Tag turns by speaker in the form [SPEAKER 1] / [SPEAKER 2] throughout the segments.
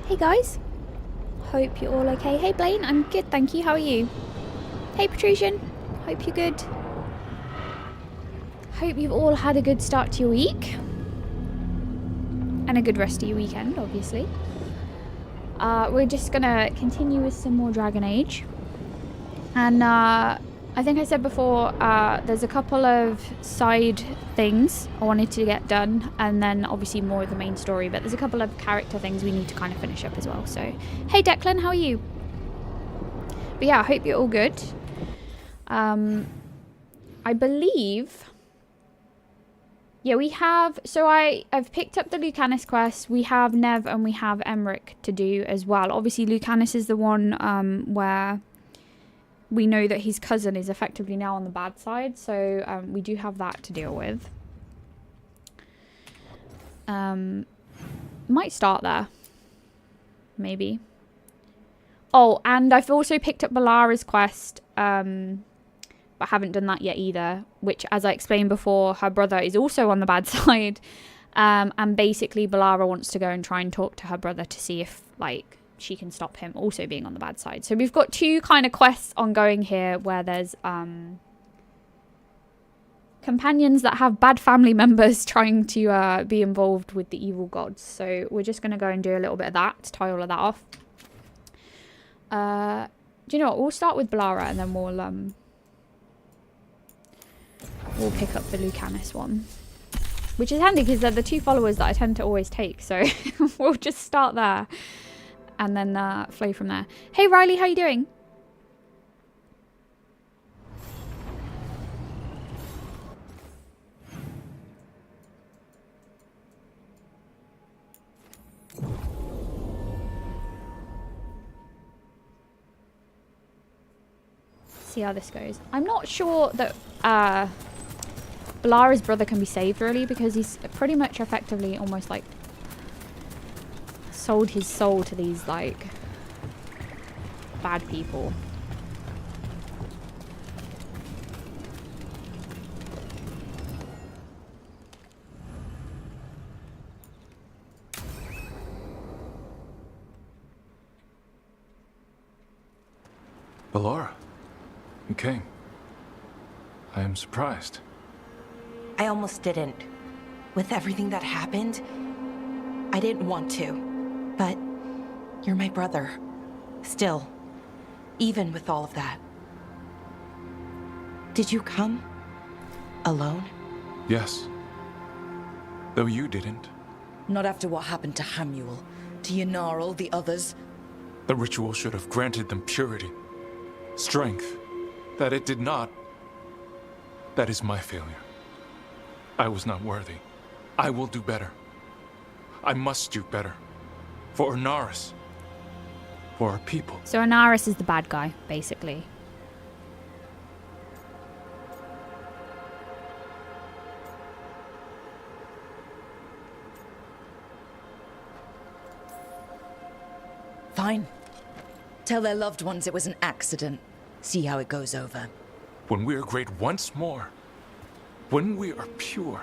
[SPEAKER 1] Hey guys, hope you're all okay. Hey Blaine, I'm good, thank you. How are you? Hey Protrusion, hope you're good. Hope you've all had a good start to your week. And a good rest of your weekend, obviously. We're just gonna continue with some more Dragon Age. And I think I said before, there's a couple of side things I wanted to get done, and then obviously more of the main story, but there's a couple of character things we need to kind of finish up as well. So, hey Declan, how are you? But yeah, I hope you're all good. I believe... Yeah, we have... So I've picked up the Lucanus quest. We have Nev and we have Emmerich to do as well. Obviously, Lucanus is the one where we know that his cousin is effectively now on the bad side. So we do have that to deal with. Might start there. Maybe. Oh, and I've also picked up Balara's quest. But haven't done that yet either, which, as I explained before, her brother is also on the bad side, and basically Balara wants to go and try and talk to her brother to see if, like, she can stop him also being on the bad side. So we've got two kind of quests ongoing here where there's companions that have bad family members trying to be involved with the evil gods. So we're just going to go and do a little bit of that to tie all of that off. Do you know what? We'll start with Balara and then we'll pick up the Lucanus one. Which is handy because they're the two followers that I tend to always take. So we'll just start there. And then flow from there. Hey Riley, how you doing? See how this goes. I'm not sure that... Balara's brother can be saved really because he's pretty much effectively almost like sold his soul to these like bad people.
[SPEAKER 2] Balara, you came. I am surprised.
[SPEAKER 3] I almost didn't. With everything that happened, I didn't want to. But you're my brother. Still, even with all of that. Did you come? Alone?
[SPEAKER 2] Yes. Though you didn't.
[SPEAKER 4] Not after what happened to Hamuel, to Yanarl, the others.
[SPEAKER 2] The ritual should have granted them purity. Strength. That it did not. That is my failure. I was not worthy. I will do better. I must do better. For Inaris. For our people.
[SPEAKER 1] So Inaris is the bad guy, basically.
[SPEAKER 4] Fine. Tell their loved ones it was an accident. See how it goes over.
[SPEAKER 2] When we are great once more, when we are pure,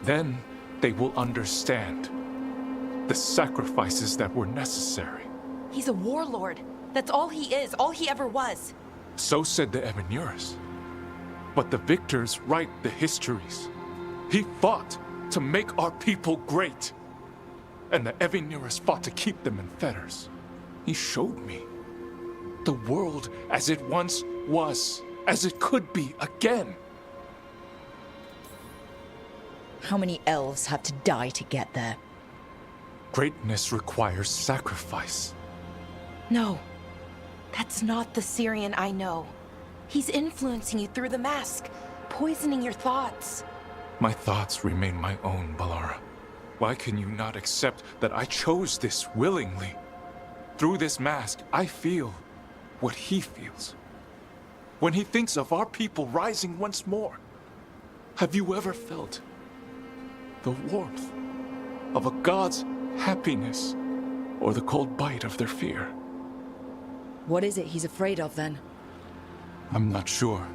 [SPEAKER 2] then they will understand the sacrifices that were necessary.
[SPEAKER 3] He's a warlord. That's all he is, all he ever was.
[SPEAKER 2] So said the Evanuris. But the victors write the histories. He fought to make our people great. And the Evanuris fought to keep them in fetters. He showed me the world as it once was, as it could be again.
[SPEAKER 4] How many elves had to die to get there?
[SPEAKER 2] Greatness requires sacrifice.
[SPEAKER 3] No, that's not the Syrian I know. He's influencing you through the mask, poisoning your thoughts.
[SPEAKER 2] My thoughts remain my own, Balara. Why can you not accept that I chose this willingly? Through this mask, I feel what he feels. When he thinks of our people rising once more, have you ever felt the warmth of a god's happiness or the cold bite of their fear?
[SPEAKER 4] What is it he's afraid of then?
[SPEAKER 2] I'm not sure,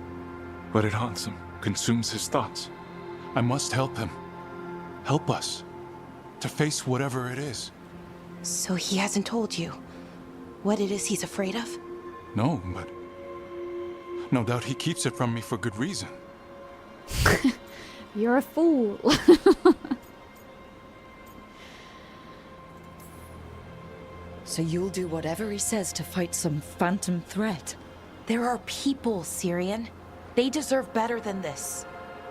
[SPEAKER 2] but it haunts him, consumes his thoughts. I must help him. Help us to face whatever it is.
[SPEAKER 3] So he hasn't told you what it is he's afraid of?
[SPEAKER 2] No, but no doubt he keeps it from me for good reason.
[SPEAKER 1] You're a fool.
[SPEAKER 4] So you'll do whatever he says to fight some phantom threat?
[SPEAKER 3] There are people, Syrian. They deserve better than this.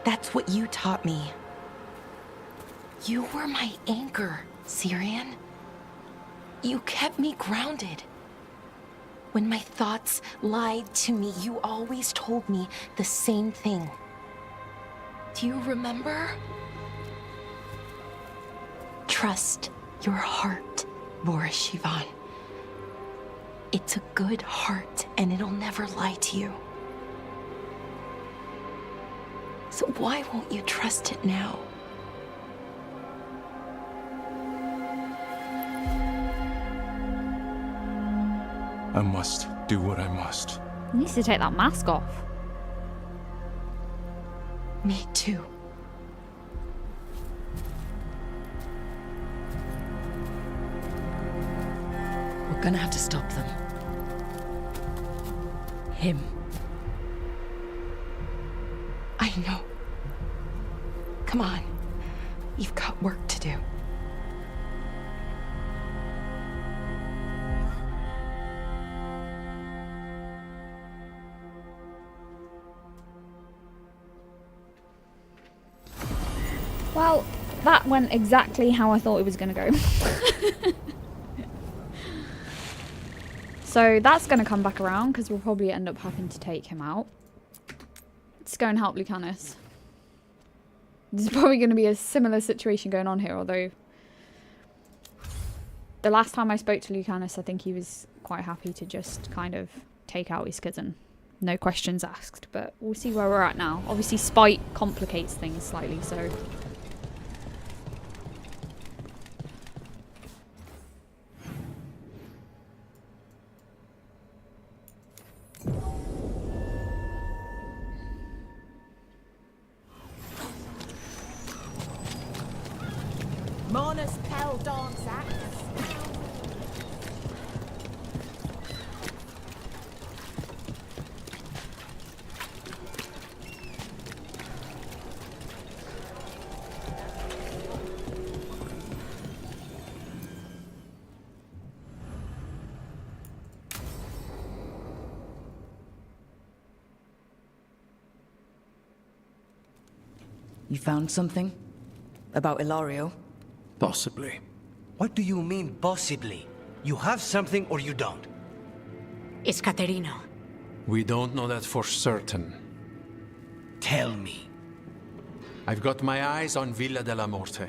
[SPEAKER 3] That's what you taught me. You were my anchor, Syrian. You kept me grounded. When my thoughts lied to me, you always told me the same thing. Do you remember? Trust your heart, Boris Shivan. It's a good heart, and it'll never lie to you. So why won't you trust it now?
[SPEAKER 2] I must do what I must.
[SPEAKER 1] He needs to take that mask off.
[SPEAKER 3] Me too.
[SPEAKER 4] We're gonna have to stop them. Him.
[SPEAKER 3] I know. Come on. You've got work to do.
[SPEAKER 1] Well, that went exactly how I thought it was going to go. So that's going to come back around because we'll probably end up having to take him out. Let's go and help Lucanus. There's probably going to be a similar situation going on here, although the last time I spoke to Lucanus, I think he was quite happy to just kind of take out his cousin. No questions asked, but we'll see where we're at now. Obviously, spite complicates things slightly, so...
[SPEAKER 5] Monas Pel Dawn Sax.
[SPEAKER 4] You found something? About Ilario?
[SPEAKER 6] Possibly.
[SPEAKER 7] What do you mean, possibly? You have something or you don't?
[SPEAKER 5] It's Katerina.
[SPEAKER 6] We don't know that for certain.
[SPEAKER 7] Tell me.
[SPEAKER 6] I've got my eyes on Villa della Morte.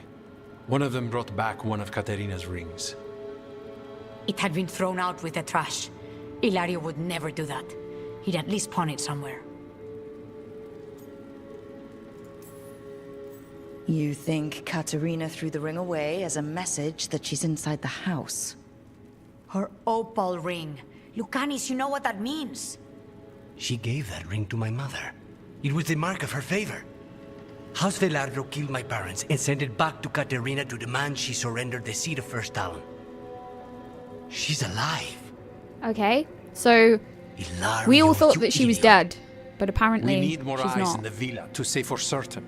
[SPEAKER 6] One of them brought back one of Caterina's rings.
[SPEAKER 5] It had been thrown out with the trash. Ilario would never do that. He'd at least pawn it somewhere.
[SPEAKER 4] You think Katerina threw the ring away as a message that she's inside the house?
[SPEAKER 5] Her opal ring. Lucanis, you know what that means.
[SPEAKER 7] She gave that ring to my mother. It was the mark of her favor. House Veilguard killed my parents and sent it back to Katerina to demand she surrender the seat of First Talon. She's alive.
[SPEAKER 1] Okay, so
[SPEAKER 7] Ilario,
[SPEAKER 1] we all thought
[SPEAKER 7] you
[SPEAKER 1] that she was
[SPEAKER 7] idiot.
[SPEAKER 1] dead, but apparently
[SPEAKER 6] We need more
[SPEAKER 1] she's
[SPEAKER 6] eyes
[SPEAKER 1] not.
[SPEAKER 6] in the villa to say for certain.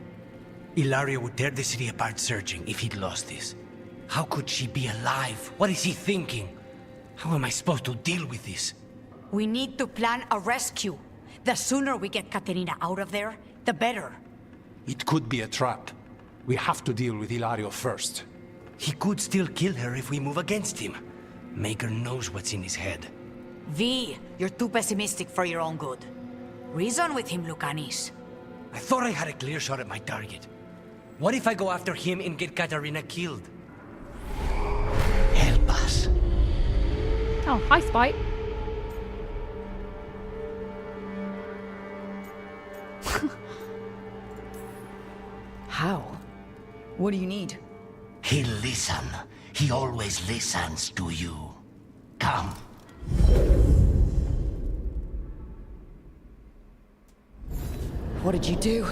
[SPEAKER 7] Ilario would tear the city apart searching if he'd lost this. How could she be alive? What is he thinking? How am I supposed to deal with this?
[SPEAKER 5] We need to plan a rescue. The sooner we get Katerina out of there, the better.
[SPEAKER 6] It could be a trap. We have to deal with Ilario first.
[SPEAKER 7] He could still kill her if we move against him. Maker knows what's in his head.
[SPEAKER 5] V, you're too pessimistic for your own good. Reason with him, Lucanis.
[SPEAKER 7] I thought I had a clear shot at my target. What if I go after him and get Katerina killed? Help us.
[SPEAKER 1] Oh, hi, Spite.
[SPEAKER 4] How? What do you need?
[SPEAKER 7] He'll listen. He always listens to you. Come.
[SPEAKER 4] What did you do?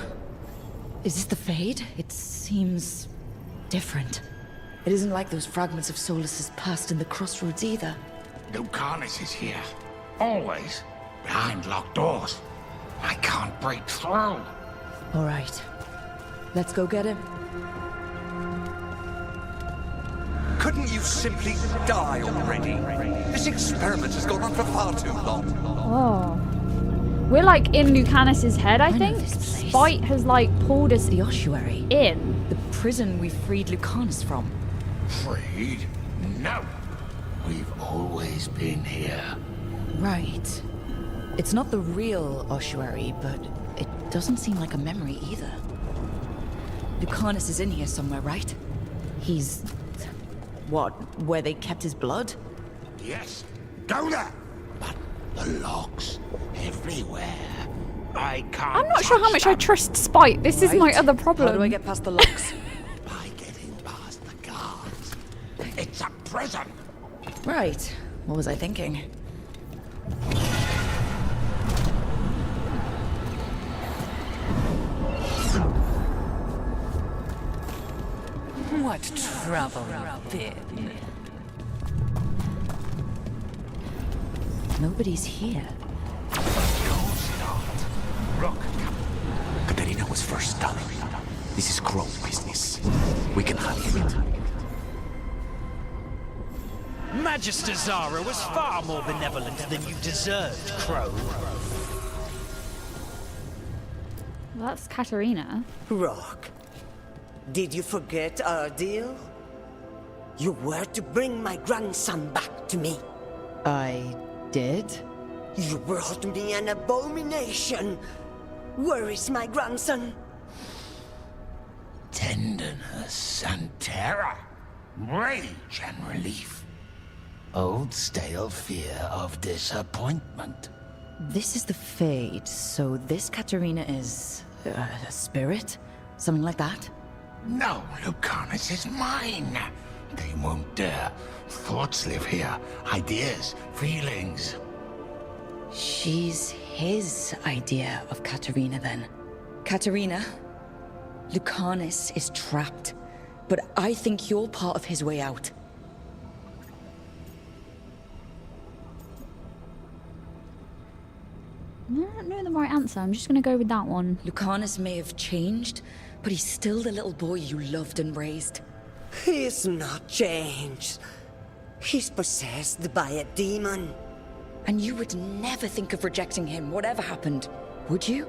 [SPEAKER 4] Is this the Fade? It seems different. It isn't like those fragments of Solus's past in the crossroads either.
[SPEAKER 8] Lucanus is here. Always. Behind locked doors. I can't break through.
[SPEAKER 4] All right. Let's go get him.
[SPEAKER 9] Couldn't you simply die already? This experiment has gone on for far too long.
[SPEAKER 1] Oh. We're like in Lucanus's head, I
[SPEAKER 4] know
[SPEAKER 1] think.
[SPEAKER 4] this place.
[SPEAKER 1] Spite has like pulled us
[SPEAKER 4] The ossuary.
[SPEAKER 1] in.
[SPEAKER 4] The prison we freed Lucanus from.
[SPEAKER 8] Freed? No. We've always been here.
[SPEAKER 4] Right. It's not the real ossuary, but it doesn't seem like a memory either. Lucanus is in here somewhere, right? He's... what, where they kept his blood?
[SPEAKER 8] Yes. Go there. But the locks everywhere. I can't.
[SPEAKER 1] I'm not sure how much I trust Spite. This is my
[SPEAKER 4] Right.
[SPEAKER 1] other problem.
[SPEAKER 4] How do I get past the locks?
[SPEAKER 8] By getting past the guards. It's a prison.
[SPEAKER 4] Right. What was I thinking?
[SPEAKER 10] What trouble you've been.
[SPEAKER 4] Nobody's here.
[SPEAKER 8] Of course not. Look.
[SPEAKER 9] Katerina was first done. This is Crow business. We can handle it.
[SPEAKER 11] Magister Zara was far more benevolent than you deserved, Crow.
[SPEAKER 1] Well, that's Katerina.
[SPEAKER 12] Rock, did you forget our deal? You were to bring my grandson back to me.
[SPEAKER 4] I did?
[SPEAKER 12] You brought me an abomination. Where is my grandson?
[SPEAKER 8] Tenderness and terror. Rage and relief. Old stale fear of disappointment.
[SPEAKER 4] This is the Fade, so this Katerina is... a spirit? Something like that?
[SPEAKER 8] No, Lucanus is mine. They won't dare. Thoughts live here. Ideas, feelings.
[SPEAKER 4] She's his idea of Katerina, then. Katerina, Lucanus is trapped, but I think you're part of his way out.
[SPEAKER 1] I don't know the right answer. I'm just going to go with that one.
[SPEAKER 4] Lucanus may have changed, but he's still the little boy you loved and raised.
[SPEAKER 12] He's not changed. He's possessed by a demon.
[SPEAKER 4] And you would never think of rejecting him, whatever happened, would you?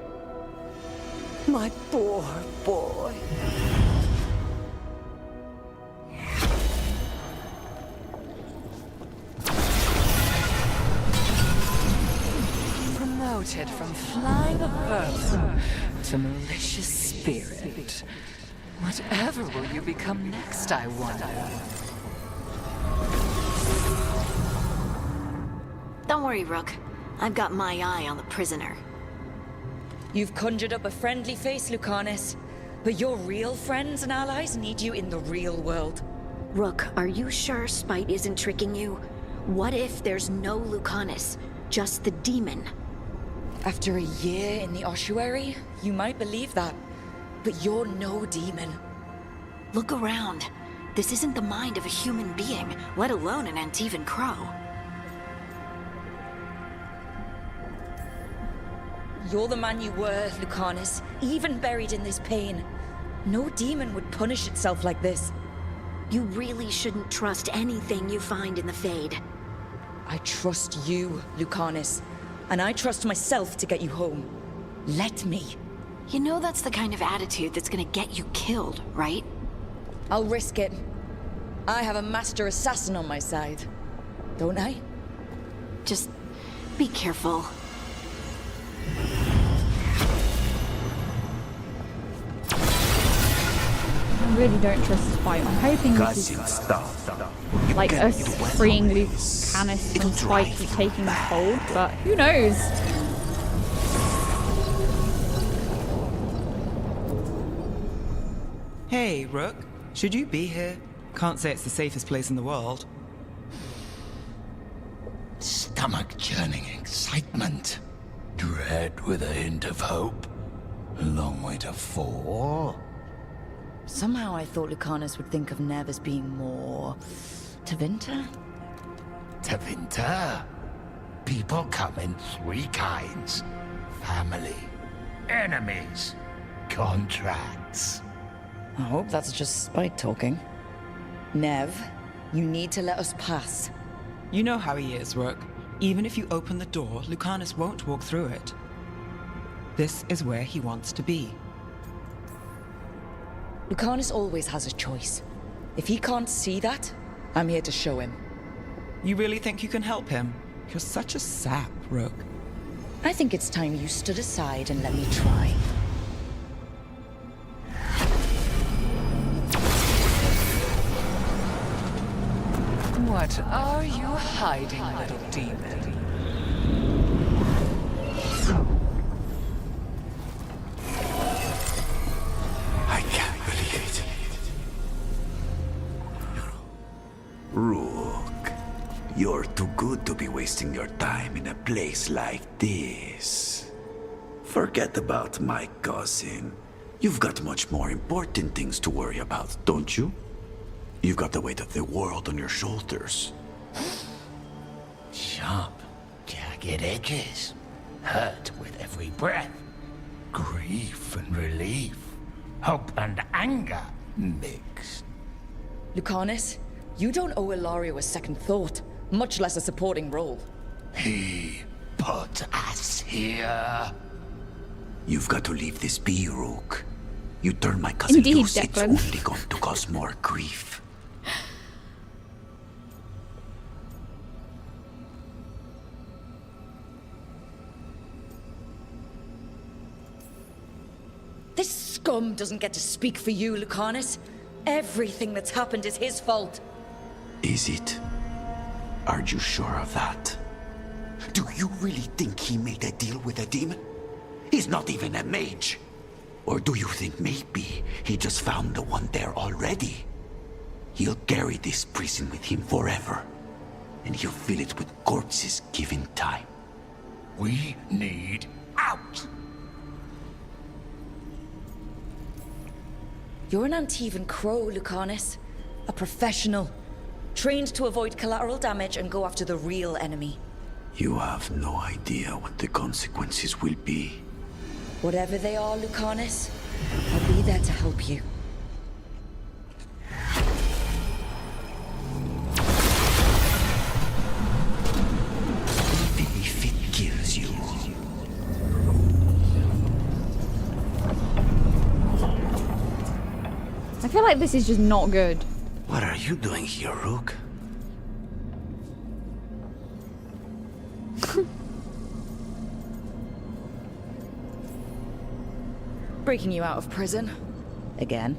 [SPEAKER 12] My poor boy.
[SPEAKER 10] Promoted from flying a vermin to malicious spirit. Whatever will you become next, I wonder?
[SPEAKER 13] Don't worry, Rook. I've got my eye on the prisoner.
[SPEAKER 4] You've conjured up a friendly face, Lucanus, but your real friends and allies need you in the real world.
[SPEAKER 13] Rook, are you sure Spite isn't tricking you? What if there's no Lucanus, just the demon?
[SPEAKER 4] After a year in the ossuary, you might believe that, but you're no demon.
[SPEAKER 13] Look around. This isn't the mind of a human being, let alone an Antivan Crow.
[SPEAKER 4] You're the man you were, Lucanus, even buried in this pain. No demon would punish itself like this.
[SPEAKER 13] You really shouldn't trust anything you find in the Fade.
[SPEAKER 4] I trust you, Lucanus, and I trust myself to get you home. Let me.
[SPEAKER 13] You know that's the kind of attitude that's gonna get you killed, right?
[SPEAKER 4] I'll risk it. I have a master assassin on my side, don't I?
[SPEAKER 13] Just be careful.
[SPEAKER 1] I really don't trust Spite. I'm hoping this is like us freeing Lucanus from Spite from taking hold, but who knows?
[SPEAKER 14] Hey, Rook. Should you be here? Can't say it's the safest place in the world.
[SPEAKER 8] Stomach-churning excitement. Dread with a hint of hope. A long way to fall.
[SPEAKER 4] Somehow I thought Lucanus would think of Nev as being more... Tevinter?
[SPEAKER 8] Tevinter? People come in three kinds. Family, enemies, contracts.
[SPEAKER 4] I hope that's just Spite talking. Nev, you need to let us pass.
[SPEAKER 14] You know how he is, Rook. Even if you open the door, Lucanus won't walk through it. This is where he wants to be.
[SPEAKER 4] Lucanus always has a choice. If he can't see that, I'm here to show him.
[SPEAKER 14] You really think you can help him? You're such a sap, Rook.
[SPEAKER 4] I think it's time you stood aside and let me try.
[SPEAKER 10] What are you hiding, little demon?
[SPEAKER 8] I can't believe it. Rook, you're too good to be wasting your time in a place like this. Forget about my cousin. You've got much more important things to worry about, don't you? You've got the weight of the world on your shoulders.
[SPEAKER 15] Sharp, jagged edges. Hurt with every breath. Grief and relief. Hope and anger mixed.
[SPEAKER 4] Lucanus, you don't owe Ilario a second thought, much less a supporting role.
[SPEAKER 8] He put us here. You've got to leave this be, Rook. You turn my cousin
[SPEAKER 1] Indeed,
[SPEAKER 8] loose, it's
[SPEAKER 1] Declan.
[SPEAKER 8] only going to cause more grief.
[SPEAKER 4] This scum doesn't get to speak for you, Lucanus. Everything that's happened is his fault.
[SPEAKER 8] Is it? Are you sure of that? Do you really think he made a deal with a demon? He's not even a mage. Or do you think maybe he just found the one there already? He'll carry this prison with him forever. And he'll fill it with corpses given time.
[SPEAKER 15] We need out.
[SPEAKER 4] You're an Antivan crow, Lucanus. A professional. Trained to avoid collateral damage and go after the real enemy.
[SPEAKER 8] You have no idea what the consequences will be.
[SPEAKER 4] Whatever they are, Lucanus, I'll be there to help you.
[SPEAKER 8] Even if it kills you.
[SPEAKER 1] I feel like this is just not good.
[SPEAKER 8] What are you doing here, Rook?
[SPEAKER 4] Breaking you out of prison. Again.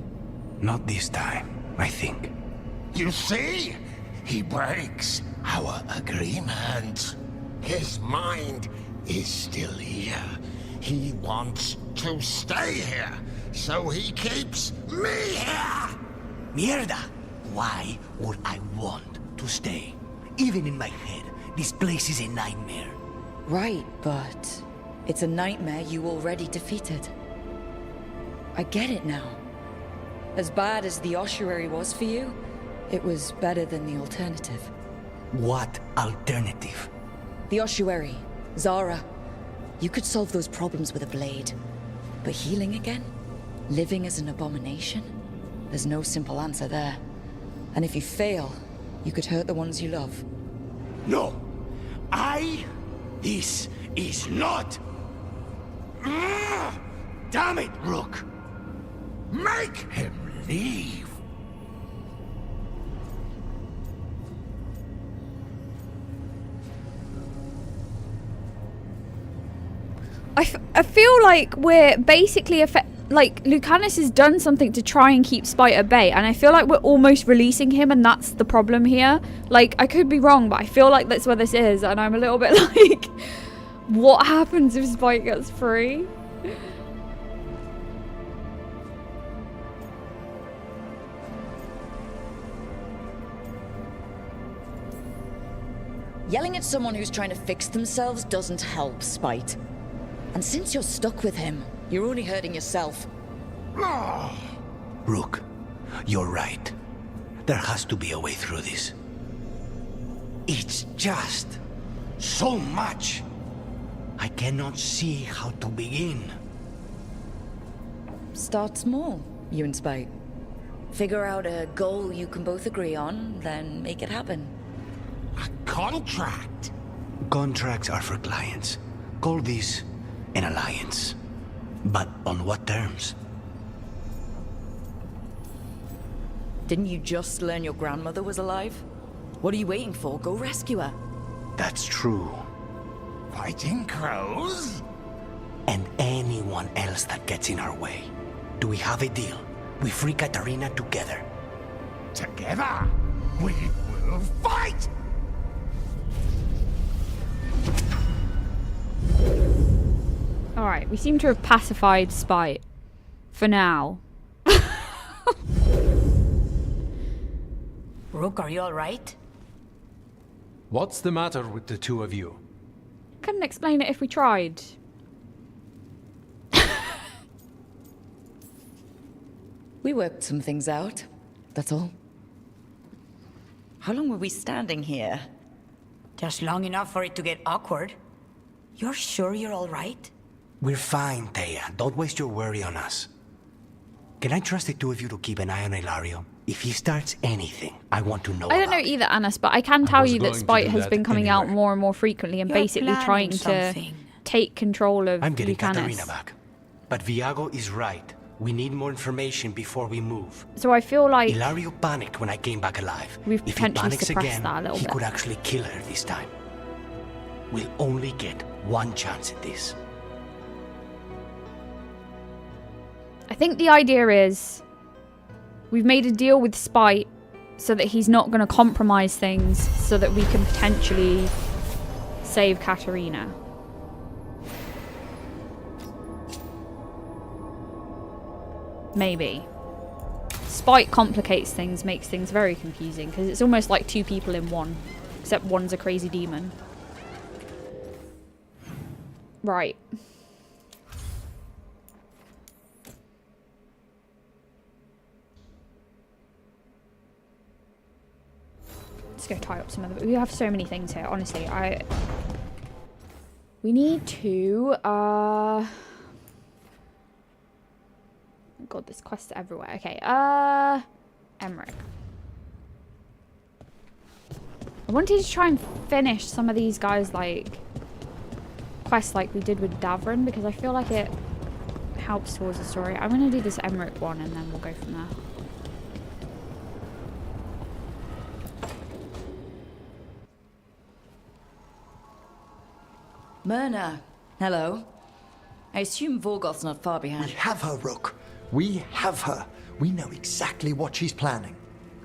[SPEAKER 8] Not this time, I think.
[SPEAKER 15] You see? He breaks our agreement. His mind is still here. He wants to stay here, so he keeps me here!
[SPEAKER 7] Mierda! Why would I want to stay? Even in my head, this place is a nightmare.
[SPEAKER 4] Right, but it's a nightmare you already defeated. I get it now. As bad as the ossuary was for you, it was better than the alternative.
[SPEAKER 7] What alternative?
[SPEAKER 4] The ossuary, Zara. You could solve those problems with a blade. But healing again? Living as an abomination? There's no simple answer there. And if you fail, you could hurt the ones you love.
[SPEAKER 8] No! This is not... Damn it, Rook!
[SPEAKER 15] Make him leave!
[SPEAKER 1] I feel like we're basically like Lucanus has done something to try and keep Spite at bay, and I feel like we're almost releasing him, and that's the problem here. Like, I could be wrong, but I feel like that's where this is, and I'm a little bit like, what happens if Spite gets free?
[SPEAKER 4] Yelling at someone who's trying to fix themselves doesn't help, Spite. And since you're stuck with him, you're only hurting yourself.
[SPEAKER 7] Rook, you're right. There has to be a way through this. It's just so much. I cannot see how to begin.
[SPEAKER 4] Start small, you and Spite. Figure out a goal you can both agree on, then make it happen.
[SPEAKER 15] A contract?
[SPEAKER 7] Contracts are for clients. Call this an alliance. But on what terms?
[SPEAKER 4] Didn't you just learn your grandmother was alive? What are you waiting for? Go rescue her.
[SPEAKER 7] That's true.
[SPEAKER 15] Fighting crows?
[SPEAKER 7] And anyone else that gets in our way. Do we have a deal? We free Katarina together.
[SPEAKER 15] Together? We will fight!
[SPEAKER 1] Alright, we seem to have pacified Spite. For now.
[SPEAKER 5] Rook, are you alright?
[SPEAKER 6] What's the matter with the two of you?
[SPEAKER 1] Couldn't explain it if we tried.
[SPEAKER 4] We worked some things out, that's all. How long were we standing here?
[SPEAKER 5] Just long enough for it to get awkward. You're sure you're alright?
[SPEAKER 7] We're fine, Thea. Don't waste your worry on us. Can I trust the two of you to keep an eye on Ilario? If he starts anything, I want to know
[SPEAKER 1] I don't know
[SPEAKER 7] about it.
[SPEAKER 1] either, Anas, but I can tell you that
[SPEAKER 6] going to
[SPEAKER 1] Spite
[SPEAKER 6] do
[SPEAKER 1] has
[SPEAKER 6] that
[SPEAKER 1] been coming out
[SPEAKER 6] anyway.
[SPEAKER 1] more and more frequently and
[SPEAKER 5] You're
[SPEAKER 1] basically trying
[SPEAKER 5] planning
[SPEAKER 1] to
[SPEAKER 5] something.
[SPEAKER 1] take control of
[SPEAKER 7] I'm getting
[SPEAKER 1] Lucanus.
[SPEAKER 7] Katarina back. But Viago is right. We need more information before we move.
[SPEAKER 1] So I feel like
[SPEAKER 7] Ilario panicked when I came back alive.
[SPEAKER 1] we've
[SPEAKER 7] If he
[SPEAKER 1] potentially
[SPEAKER 7] panics
[SPEAKER 1] suppressed
[SPEAKER 7] again,
[SPEAKER 1] that a little
[SPEAKER 7] he
[SPEAKER 1] bit.
[SPEAKER 7] could actually kill her this time. We'll only get one chance at this.
[SPEAKER 1] I think the idea is we've made a deal with Spite so that he's not going to compromise things so that we can potentially save Katarina. Maybe. Spite complicates things, makes things very confusing because it's almost like two people in one, except one's a crazy demon. Right. Let's go tie up some of it. We have so many things here, honestly. We need to, God, there's quests everywhere. Okay, Emmerich. I wanted to try and finish some of these guys, like, quests like we did with Davrin, because I feel like it helps towards the story. I'm going to do this Emmerich one, and then we'll go from there.
[SPEAKER 4] Myrna, hello. I assume Vorgoth's not far behind.
[SPEAKER 16] We have her, Rook. We have her. We know exactly what she's planning.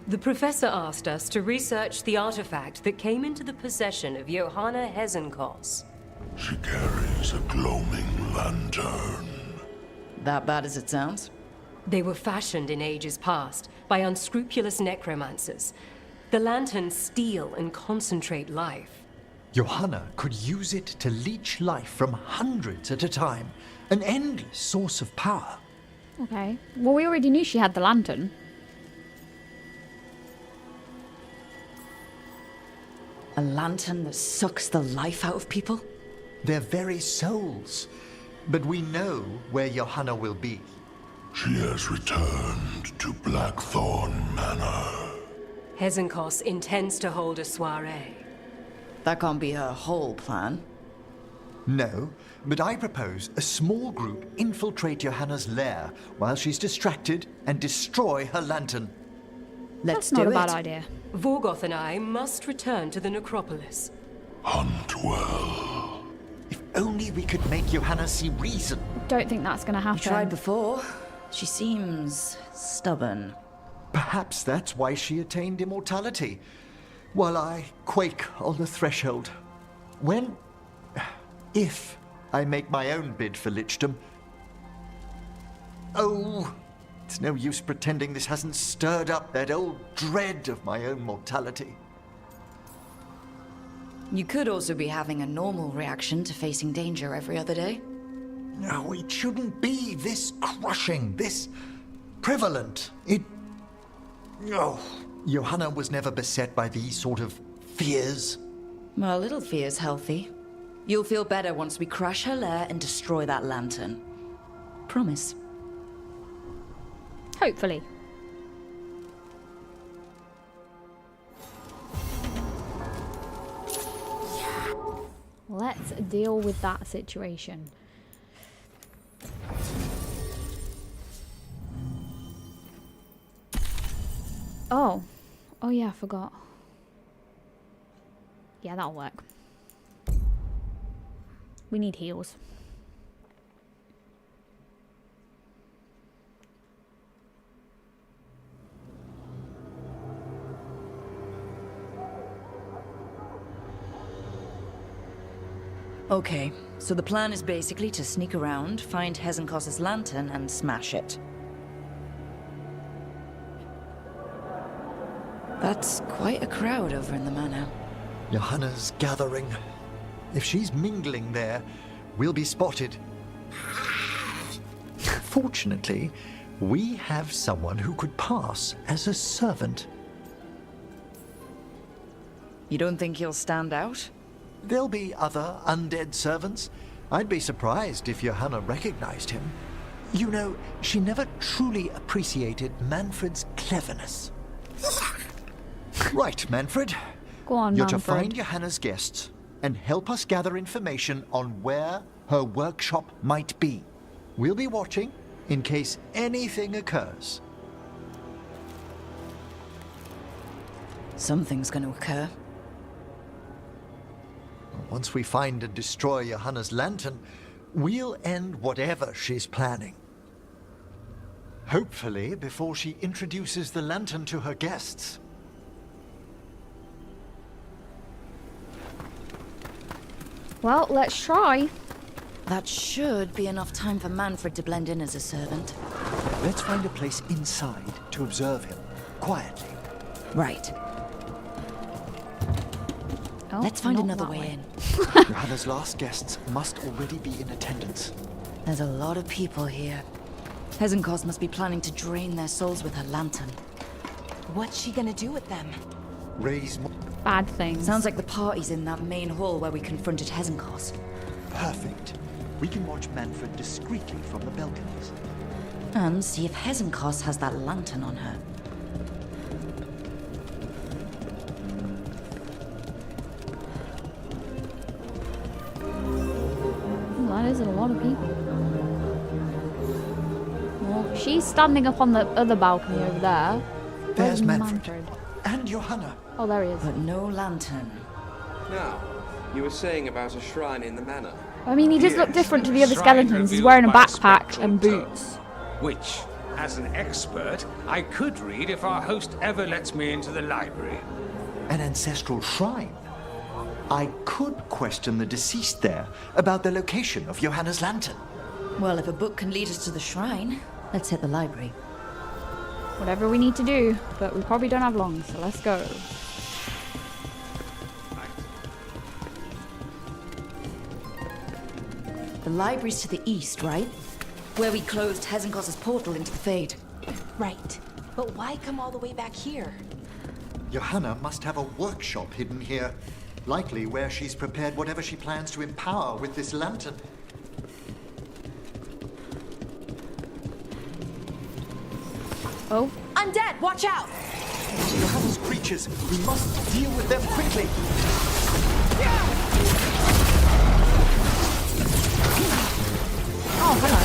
[SPEAKER 17] The professor asked us to research the artifact that came into the possession of Johanna Hezenkos.
[SPEAKER 15] She carries a gloaming lantern.
[SPEAKER 4] That bad as it sounds?
[SPEAKER 17] They were fashioned in ages past by unscrupulous necromancers. The lanterns steal and concentrate life.
[SPEAKER 16] Johanna could use it to leech life from hundreds at a time. An endless source of power.
[SPEAKER 1] Okay. Well, we already knew she had the lantern.
[SPEAKER 4] A lantern that sucks the life out of people?
[SPEAKER 16] Their very souls. But we know where Johanna will be.
[SPEAKER 15] She has returned to Blackthorn Manor.
[SPEAKER 17] Hezenkos intends to hold a soiree.
[SPEAKER 4] That can't be her whole plan.
[SPEAKER 16] No, but I propose a small group infiltrate Johanna's lair while she's distracted and destroy her lantern.
[SPEAKER 1] That's not a bad idea.
[SPEAKER 17] Vorgoth and I must return to the necropolis.
[SPEAKER 15] Hunt well.
[SPEAKER 16] If only we could make Johanna see reason.
[SPEAKER 1] Don't think that's going to happen.
[SPEAKER 4] We tried before. She seems stubborn.
[SPEAKER 16] Perhaps that's why she attained immortality. While I quake on the threshold. If I make my own bid for lichdom. Oh, it's no use pretending this hasn't stirred up that old dread of my own mortality.
[SPEAKER 4] You could also be having a normal reaction to facing danger every other day.
[SPEAKER 16] No, it shouldn't be this crushing, this prevalent. Johanna was never beset by these sort of fears.
[SPEAKER 4] Well, a little fear's healthy. You'll feel better once we crash her lair and destroy that lantern. Promise.
[SPEAKER 1] Hopefully. Let's deal with that situation. Oh yeah, I forgot. Yeah, that'll work. We need heals.
[SPEAKER 4] Okay, so the plan is basically to sneak around, find Hezenkos's lantern, and smash it. That's quite a crowd over in the manor.
[SPEAKER 16] Johanna's gathering. If she's mingling there, we'll be spotted. Fortunately, we have someone who could pass as a servant.
[SPEAKER 4] You don't think he'll stand out?
[SPEAKER 16] There'll be other undead servants. I'd be surprised if Johanna recognized him. You know, she never truly appreciated Manfred's cleverness. Right, Manfred.
[SPEAKER 1] Go on,
[SPEAKER 16] You're
[SPEAKER 1] Manfred.
[SPEAKER 16] to find Johanna's guests and help us gather information on where her workshop might be. We'll be watching in case anything occurs.
[SPEAKER 4] Something's going to occur.
[SPEAKER 16] Once we find and destroy Johanna's lantern, we'll end whatever she's planning. Hopefully before she introduces the lantern to her guests.
[SPEAKER 1] Well, let's try.
[SPEAKER 4] That should be enough time for Manfred to blend in as a servant.
[SPEAKER 16] Let's find a place inside to observe him, quietly.
[SPEAKER 4] Right.
[SPEAKER 1] Oh,
[SPEAKER 4] Let's find
[SPEAKER 1] not
[SPEAKER 4] another
[SPEAKER 1] that
[SPEAKER 4] way in.
[SPEAKER 16] Johanna's last guests must already be in attendance.
[SPEAKER 4] There's a lot of people here. Hezenkos must be planning to drain their souls with her lantern.
[SPEAKER 3] What's she gonna do with them?
[SPEAKER 16] Raise more.
[SPEAKER 1] Bad things.
[SPEAKER 4] Sounds like the party's in that main hall where we confronted Hezenkos.
[SPEAKER 16] Perfect. We can watch Manfred discreetly from the balconies.
[SPEAKER 4] And see if Hezenkos has that lantern on her.
[SPEAKER 1] That is a lot of people. Well, she's standing up on the other balcony over there.
[SPEAKER 16] There's
[SPEAKER 1] Where's
[SPEAKER 16] Manfred. And Johanna.
[SPEAKER 1] Oh, there he is.
[SPEAKER 4] But no lantern.
[SPEAKER 18] Now, you were saying about a shrine in the manor.
[SPEAKER 1] I mean, he does look different to the other
[SPEAKER 11] Shrine
[SPEAKER 1] skeletons. He's
[SPEAKER 11] revealed
[SPEAKER 1] wearing a
[SPEAKER 11] by
[SPEAKER 1] backpack
[SPEAKER 11] spectral
[SPEAKER 1] and
[SPEAKER 11] tone,
[SPEAKER 1] boots.
[SPEAKER 11] Which, as an expert, I could read if our host ever lets me into the library.
[SPEAKER 16] An ancestral shrine. I could question the deceased there about the location of Johanna's lantern.
[SPEAKER 4] Well, if a book can lead us to the shrine, let's hit the library.
[SPEAKER 1] Whatever we need to do, but we probably don't have long, so let's go.
[SPEAKER 4] The library's to the east, right? Where we closed Hezenkos's portal into the Fade.
[SPEAKER 3] Right. But why come all the way back here?
[SPEAKER 16] Johanna must have a workshop hidden here. Likely where she's prepared whatever she plans to empower with this lantern.
[SPEAKER 1] Oh.
[SPEAKER 3] Undead, watch out!
[SPEAKER 16] Johanna's creatures. We must deal with them quickly.
[SPEAKER 1] Oh, hello.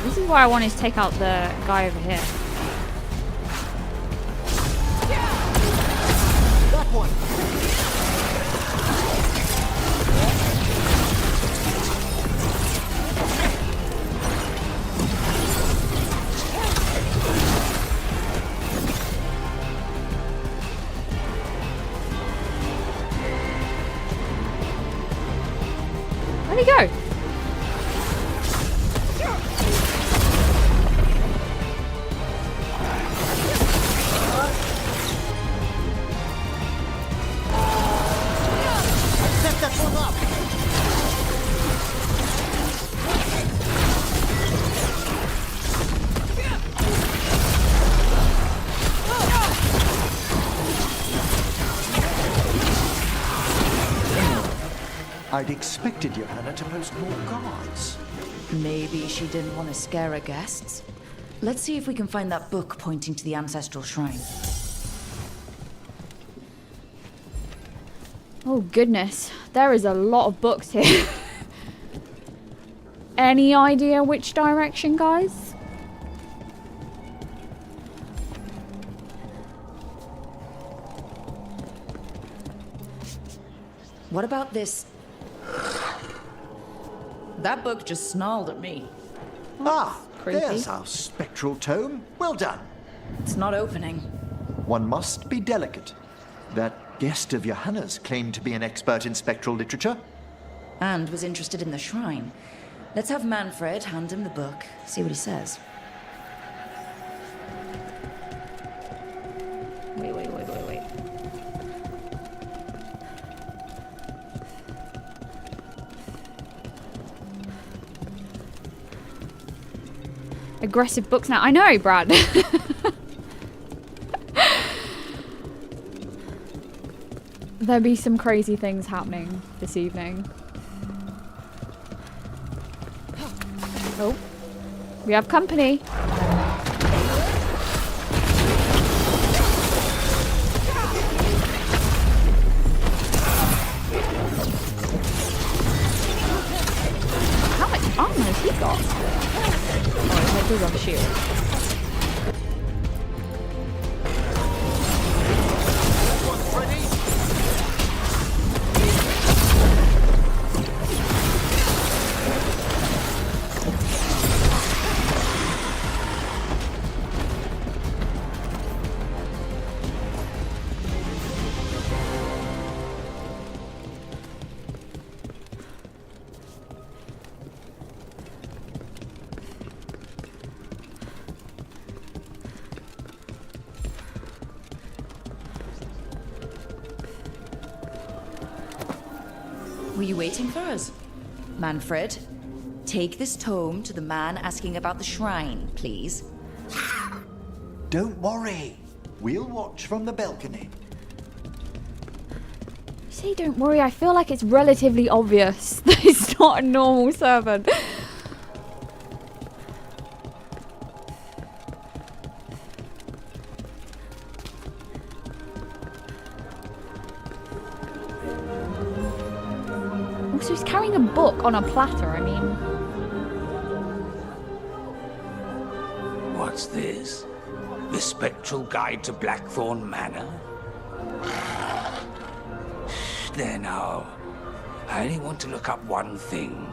[SPEAKER 1] This is why I wanted to take out the guy over here.
[SPEAKER 16] That one.
[SPEAKER 1] Where'd he go?
[SPEAKER 16] I'd expected Johanna to post more guards.
[SPEAKER 4] Maybe she didn't want to scare her guests. Let's see if we can find that book pointing to the ancestral shrine.
[SPEAKER 1] Oh goodness, there is a lot of books here. Any idea which direction, guys?
[SPEAKER 4] What about this? That book just snarled at me.
[SPEAKER 16] Ah,
[SPEAKER 1] creepy.
[SPEAKER 16] there's our spectral tome. Well done.
[SPEAKER 4] It's not opening.
[SPEAKER 16] One must be delicate. That guest of Johanna's claimed to be an expert in spectral literature.
[SPEAKER 4] And was interested in the shrine. Let's have Manfred hand him the book, see what he says.
[SPEAKER 1] Wait. Aggressive books now. I know, Brad. There'll be some crazy things happening this evening. Oh, we have company. How much armor has he got? Oh, he does have a shield.
[SPEAKER 4] Were you waiting for us? Manfred, take this tome to the man asking about the shrine, please.
[SPEAKER 16] Don't worry. We'll watch from the balcony.
[SPEAKER 1] You say don't worry, I feel like it's relatively obvious that he's not a normal servant. Also, he's carrying a book on a platter, I mean.
[SPEAKER 15] What's this? The Spectral Guide to Blackthorn Manor? There now. I only want to look up one thing.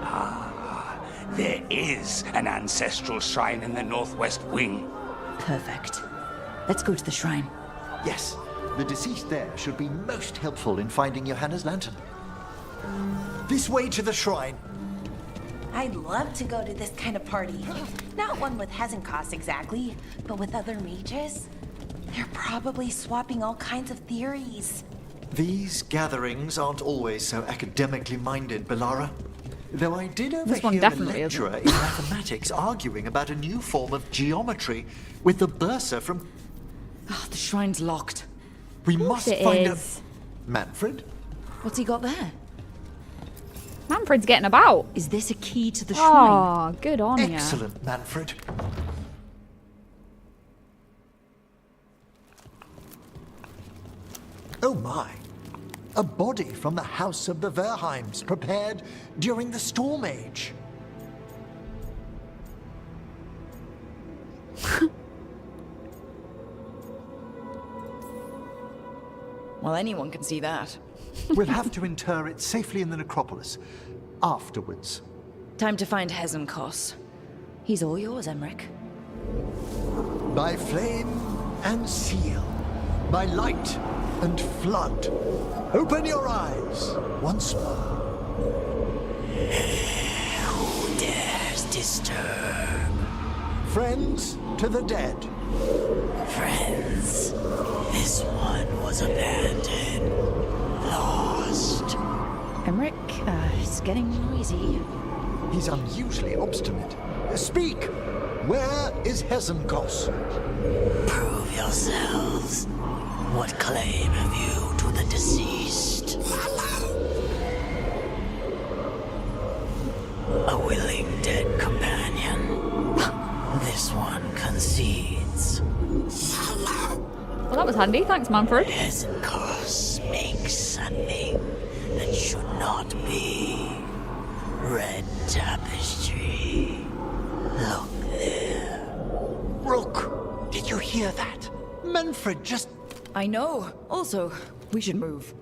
[SPEAKER 15] Ah, there is an ancestral shrine in the northwest wing.
[SPEAKER 4] Perfect. Let's go to the shrine.
[SPEAKER 16] Yes, the deceased there should be most helpful in finding Johanna's lantern. This way to the shrine.
[SPEAKER 3] I'd love to go to this kind of party. Not one with Hezenkos exactly, but with other mages. They're probably swapping all kinds of theories.
[SPEAKER 16] These gatherings aren't always so academically minded, Belara. Though I did
[SPEAKER 1] This one
[SPEAKER 16] overhear a
[SPEAKER 1] definitely
[SPEAKER 16] lecturer in mathematics arguing about a new form of geometry with the bursar from...
[SPEAKER 4] Oh, the shrine's locked.
[SPEAKER 16] We must
[SPEAKER 1] it
[SPEAKER 16] find
[SPEAKER 1] is.
[SPEAKER 16] a... Manfred?
[SPEAKER 4] What's he got there?
[SPEAKER 1] Manfred's getting about.
[SPEAKER 4] Is this a key to the shrine?
[SPEAKER 1] Oh, good on ya.
[SPEAKER 16] Excellent, Manfred. Oh my. A body from the house of the Verheims, prepared during the Storm Age.
[SPEAKER 4] Well, anyone can see that.
[SPEAKER 16] We'll have to inter it safely in the necropolis. Afterwards.
[SPEAKER 4] Time to find Hezenkos. He's all yours, Emmerich.
[SPEAKER 16] By flame and seal. By light and flood. Open your eyes once more.
[SPEAKER 15] Who dares disturb?
[SPEAKER 16] Friends to the dead.
[SPEAKER 15] Friends, this one was abandoned. Lost.
[SPEAKER 4] Emmerich, it's getting noisy.
[SPEAKER 16] He's unusually obstinate. Speak! Where is Hezenkos?
[SPEAKER 15] Prove yourselves. What claim have you to the deceased?
[SPEAKER 1] handy. Thanks, Manfred.
[SPEAKER 12] Veilguard makes something that should not be. Red tapestry. Look there.
[SPEAKER 16] Rook, did you hear that? Manfred just...
[SPEAKER 4] I know. Also, we should move.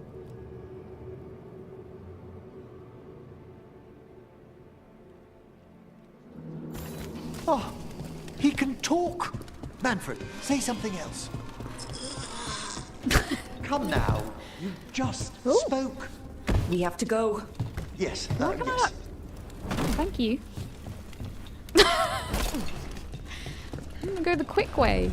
[SPEAKER 16] Oh, he can talk. Manfred, say something else. Come now. You just spoke.
[SPEAKER 4] We have to go.
[SPEAKER 16] Yes,
[SPEAKER 1] yes. Thank you. I'm gonna go the quick way.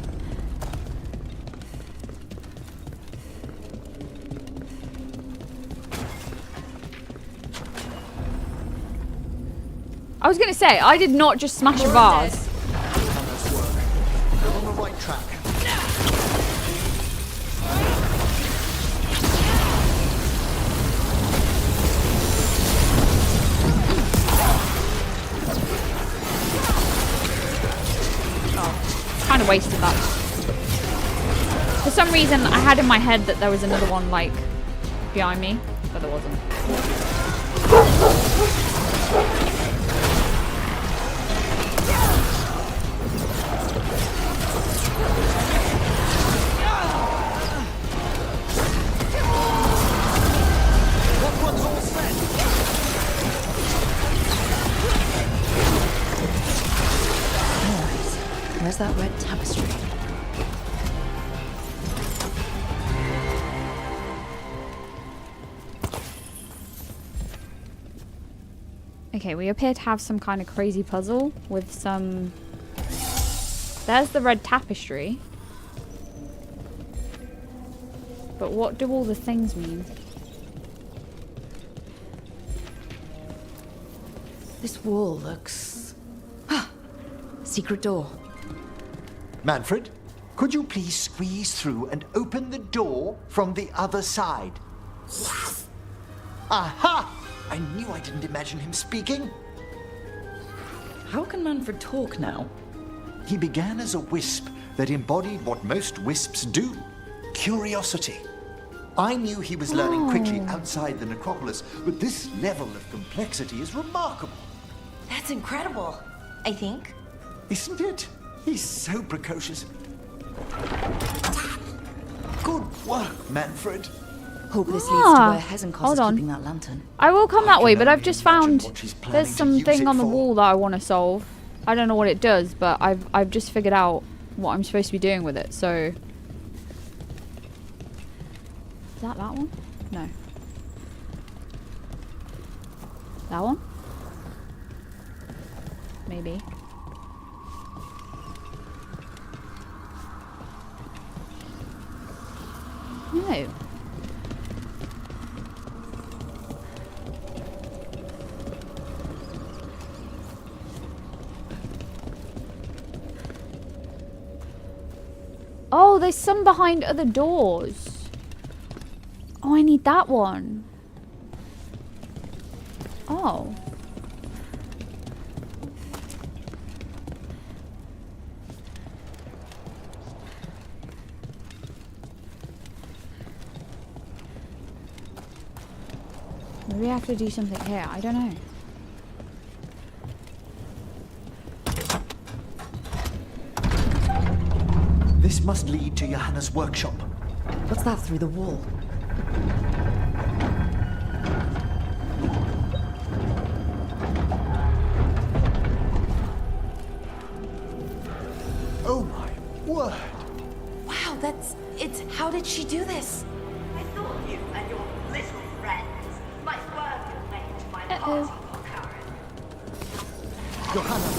[SPEAKER 1] I was gonna say, I did not just smash a vase.
[SPEAKER 16] You're on the right track.
[SPEAKER 1] Kind of wasted that. For some reason, I had in my head that there was another one, like, behind me, but there wasn't.
[SPEAKER 4] Where's that red tapestry?
[SPEAKER 1] Okay, we appear to have some kind of crazy puzzle with some... There's the red tapestry. But what do all the things mean?
[SPEAKER 4] This wall looks... Secret door.
[SPEAKER 16] Manfred, could you please squeeze through and open the door from the other side? Yes. Aha! I knew I didn't imagine him speaking.
[SPEAKER 4] How can Manfred talk now?
[SPEAKER 16] He began as a wisp that embodied what most wisps do. Curiosity. I knew he was learning quickly outside the necropolis, but this level of complexity is remarkable.
[SPEAKER 3] That's incredible, I think.
[SPEAKER 16] Isn't it? He's so precocious. Good work, Manfred.
[SPEAKER 4] Hope this leads to where Hezenkos is keeping that lantern.
[SPEAKER 1] I will come that way, but I've just found there's something on the wall that I want to solve. I don't know what it does, but I've just figured out what I'm supposed to be doing with it, so... Is that one? No. That one? Maybe. No. Oh, there's some behind other doors. Oh, I need that one. Oh. Maybe I have to do something here. I don't know.
[SPEAKER 16] This must lead to Johanna's workshop.
[SPEAKER 4] What's that through the wall?
[SPEAKER 16] Oh my word!
[SPEAKER 3] Wow, how did she do this?
[SPEAKER 19] I thought you and your little friends might work your way into my party current.
[SPEAKER 16] Johanna,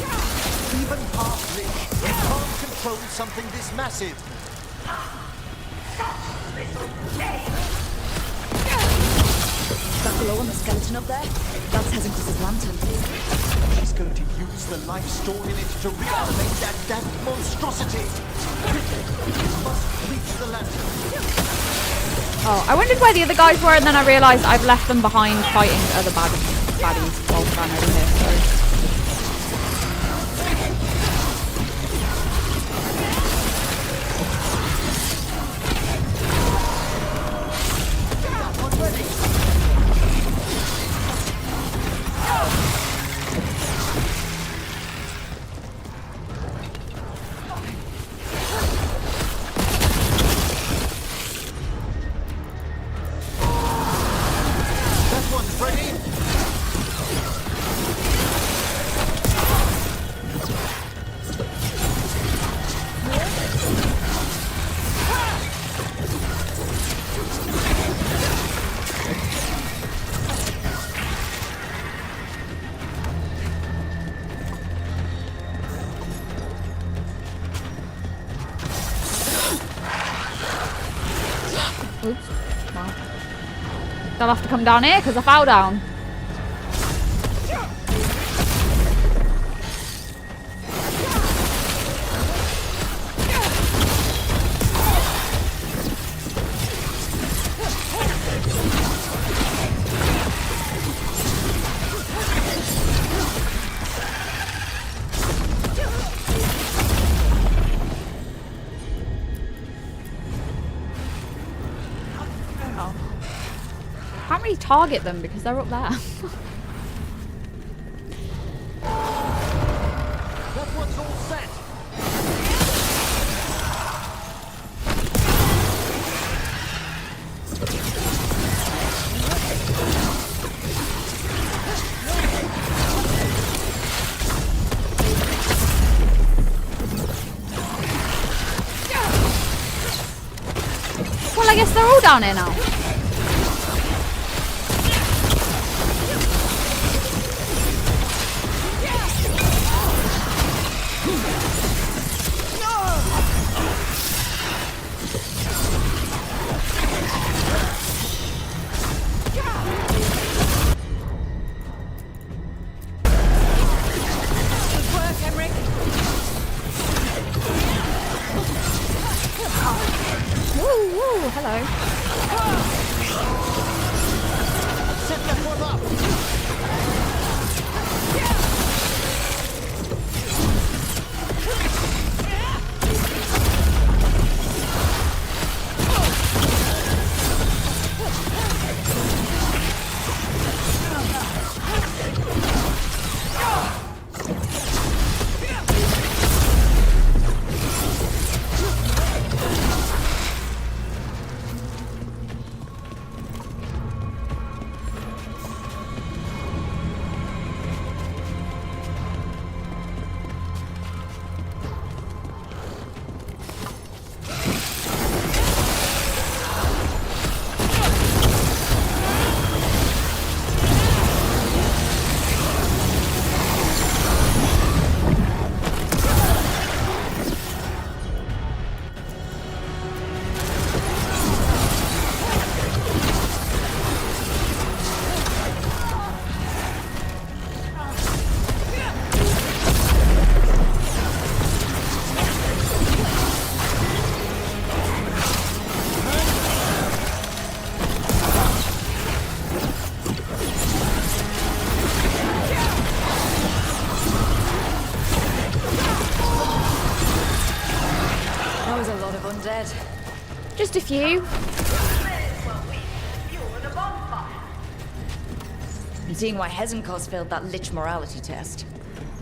[SPEAKER 16] even half-rich, you can't control something this massive.
[SPEAKER 4] That glow on the skeleton up there? That's Hezenkos' lantern.
[SPEAKER 16] She's going to use the life stored in it to reanimate that damned monstrosity. You must reach the lantern.
[SPEAKER 1] Oh, I wondered where the other guys were, and then I realised I've left them behind fighting other baddies while trying over here, so... they'll have to come down here because I fell down. Can't really target them because they're up there.
[SPEAKER 11] That one's all set.
[SPEAKER 1] Well, I guess they're all down here now. Just a few.
[SPEAKER 4] I'm seeing why Hezenkos failed that lich morality test.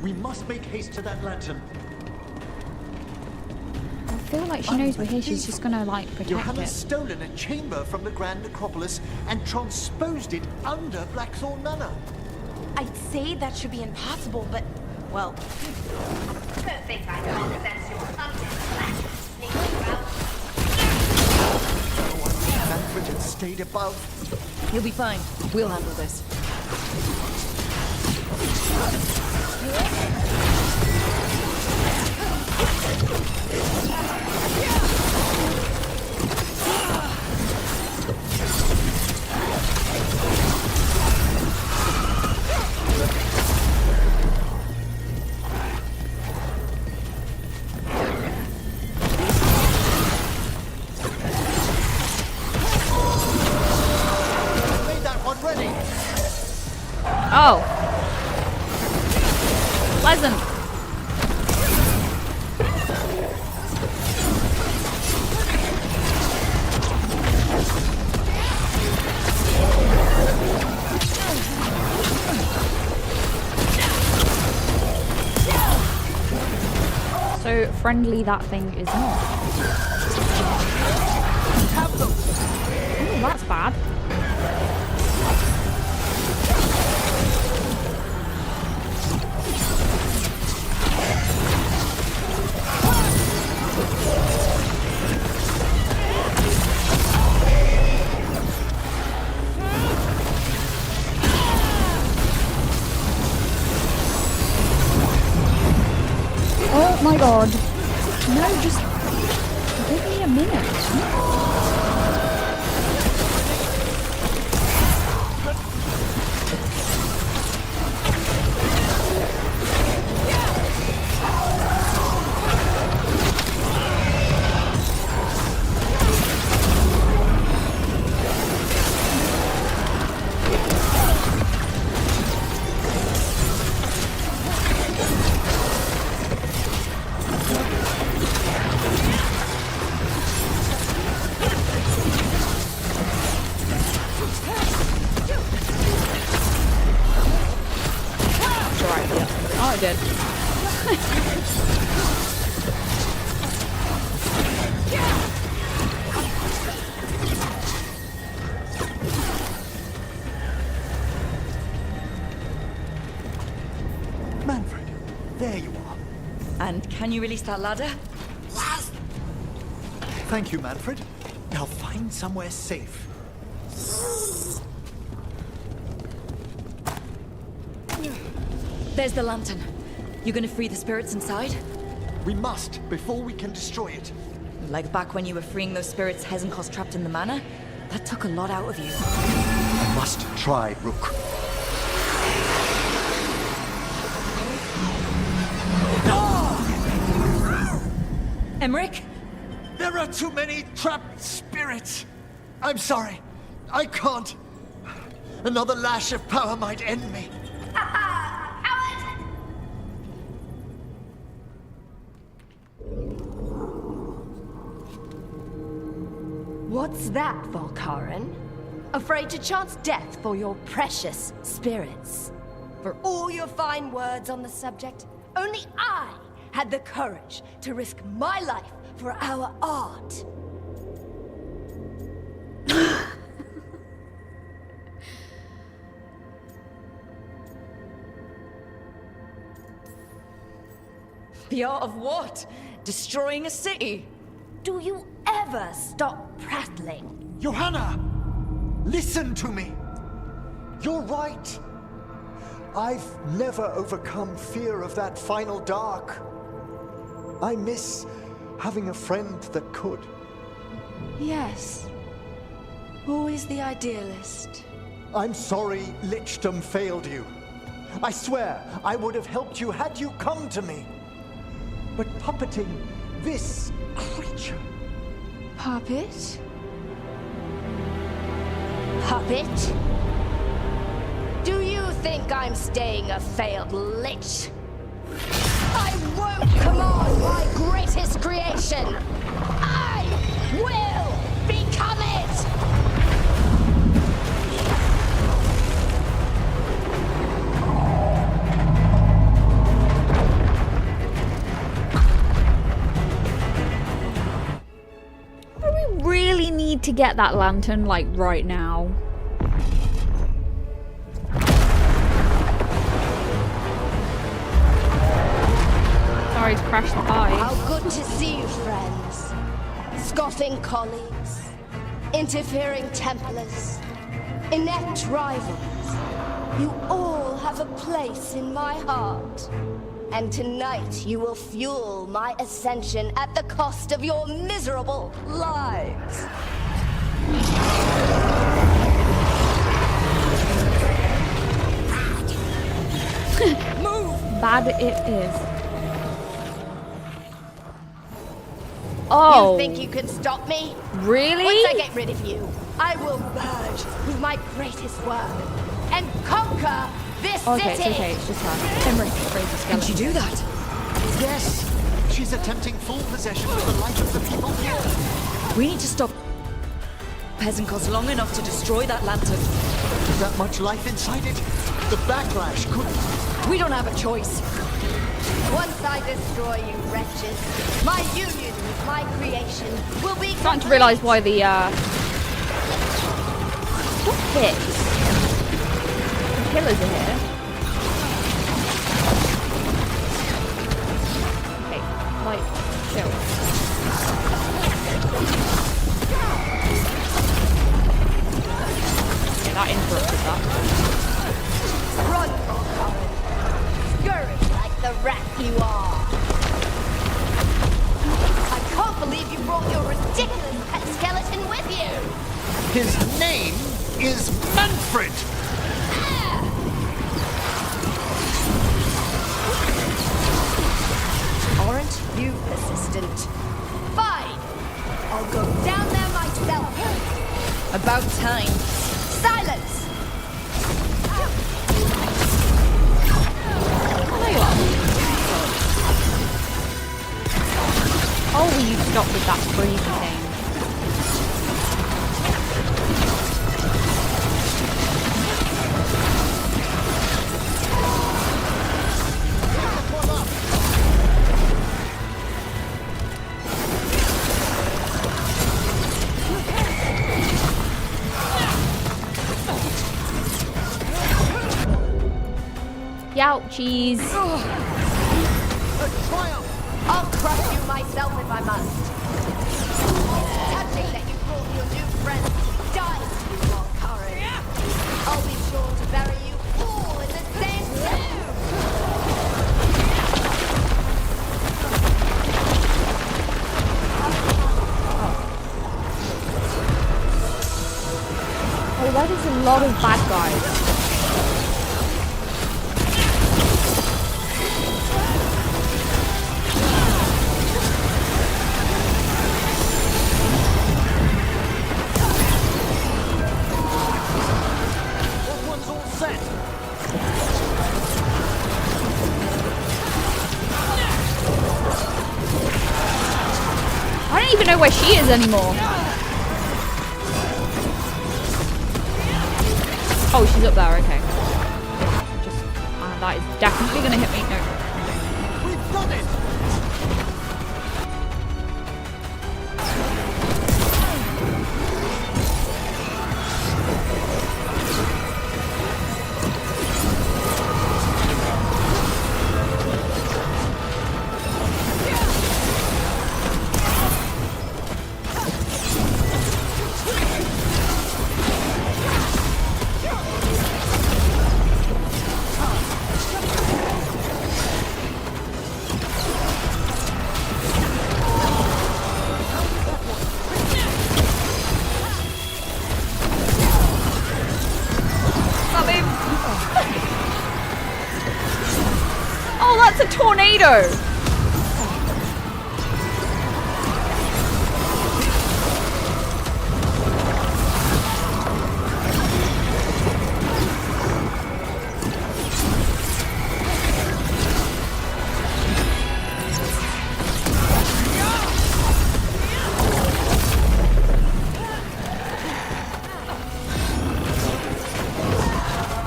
[SPEAKER 16] We must make haste to that lantern.
[SPEAKER 1] I feel like she knows we're here. She's just gonna like protect
[SPEAKER 16] Johanna's
[SPEAKER 1] it.
[SPEAKER 16] stolen a chamber from the Grand Necropolis and transposed it under Blackthorn Manor.
[SPEAKER 3] I'd say that should be impossible, but, well...
[SPEAKER 19] Don't think I don't sense your undead sneaking around.
[SPEAKER 16] Manfred had stayed above.
[SPEAKER 4] He'll be fine. We'll handle this.
[SPEAKER 1] Oh. Pleasant. So friendly that thing is not. Oh, that's bad. Oh my god. No, just give me a minute. did.
[SPEAKER 16] Manfred, there you are.
[SPEAKER 4] And can you release that ladder?
[SPEAKER 16] Thank you, Manfred. Now find somewhere safe.
[SPEAKER 4] There's the lantern. You gonna free the spirits inside?
[SPEAKER 16] We must, before we can destroy it.
[SPEAKER 4] Like back when you were freeing those spirits Hezenkos trapped in the manor? That took a lot out of you.
[SPEAKER 16] I must try, Rook.
[SPEAKER 4] Emmerich?
[SPEAKER 16] There are too many trapped spirits. I'm sorry. I can't. Another lash of power might end me.
[SPEAKER 20] What's that, Volkaren? Afraid to chance death for your precious spirits? For all your fine words on the subject, only I had the courage to risk my life for our art.
[SPEAKER 4] The art of what? Destroying a city?
[SPEAKER 20] Do you ever stop prattling?
[SPEAKER 16] Johanna! Listen to me! You're right. I've never overcome fear of that final dark. I miss having a friend that could.
[SPEAKER 20] Yes. Always the idealist.
[SPEAKER 16] I'm sorry Lichdom failed you. I swear I would have helped you had you come to me. But puppeting this creature...
[SPEAKER 20] Puppet? Puppet? Do you think I'm staying a failed lich? I won't command my greatest creation! I will become it!
[SPEAKER 1] We really need to get that lantern, like, right now. Sorry to crash the pipe.
[SPEAKER 20] How good to see you, friends. Scoffing colleagues, interfering Templars, inept rivals. You all have a place in my heart. And tonight you will fuel my ascension at the cost of your miserable lives.
[SPEAKER 1] Move! Bad it is. Oh.
[SPEAKER 20] You think you can stop me?
[SPEAKER 1] Really?
[SPEAKER 20] Once I get rid of you, I will merge with my greatest work and conquer this
[SPEAKER 1] Okay,
[SPEAKER 20] city.
[SPEAKER 1] it's okay. It's just her. Emmerich afraid of
[SPEAKER 4] Can
[SPEAKER 1] skeletons.
[SPEAKER 4] she do that?
[SPEAKER 16] Yes! She's attempting full possession of the life of the people here.
[SPEAKER 4] We need to stop Hezenkos long enough to destroy that lantern.
[SPEAKER 16] Is that much life inside it? The backlash could...
[SPEAKER 20] We don't have a choice. Once I destroy you wretches, my union with my creation will be
[SPEAKER 1] Starting to realise why the Stop it! The killers are here. Okay, like, chill. Yeah, that interrupted that.
[SPEAKER 20] Run, Volkaren. Scurry like the rat you are. I can't believe you brought your ridiculous pet skeleton with you.
[SPEAKER 16] His name is Manfred!
[SPEAKER 20] Aren't you persistent? Fine. I'll go down there myself.
[SPEAKER 4] About time.
[SPEAKER 20] Silence!
[SPEAKER 1] Oh, will you stop with that freezing thing? Youchies.
[SPEAKER 20] I'll crush you myself if I must. Touching that you brought your new friend died to you, Veilguard. I'll be sure to bury you all in the same tomb.
[SPEAKER 1] Oh, that is a lot of bad guys. I don't even know where she is anymore. Oh, she's up there, okay. Just, that is definitely gonna hit me. No.
[SPEAKER 16] We've done it!
[SPEAKER 1] Oh, that's a tornado!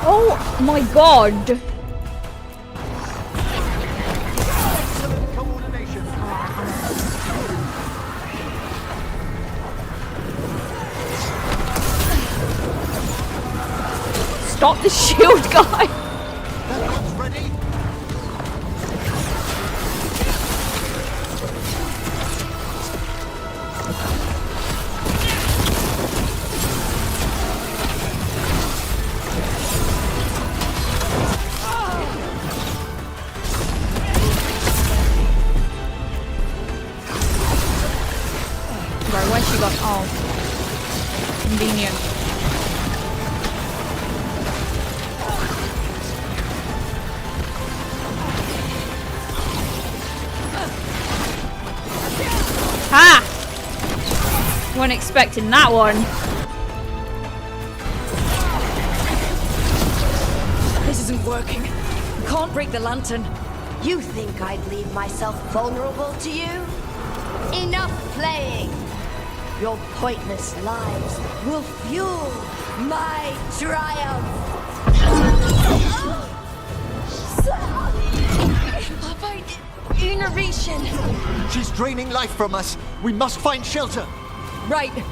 [SPEAKER 1] Oh my god! Stop the shield guy! Right, where's she gone? Oh. Convenient. Ha! Wasn't expecting that one.
[SPEAKER 4] This isn't working. We can't break the lantern.
[SPEAKER 20] You think I'd leave myself vulnerable to you? Enough playing! Your pointless lives will fuel my triumph!
[SPEAKER 16] Innovation! She's draining life from us. We must find shelter.
[SPEAKER 4] Right. You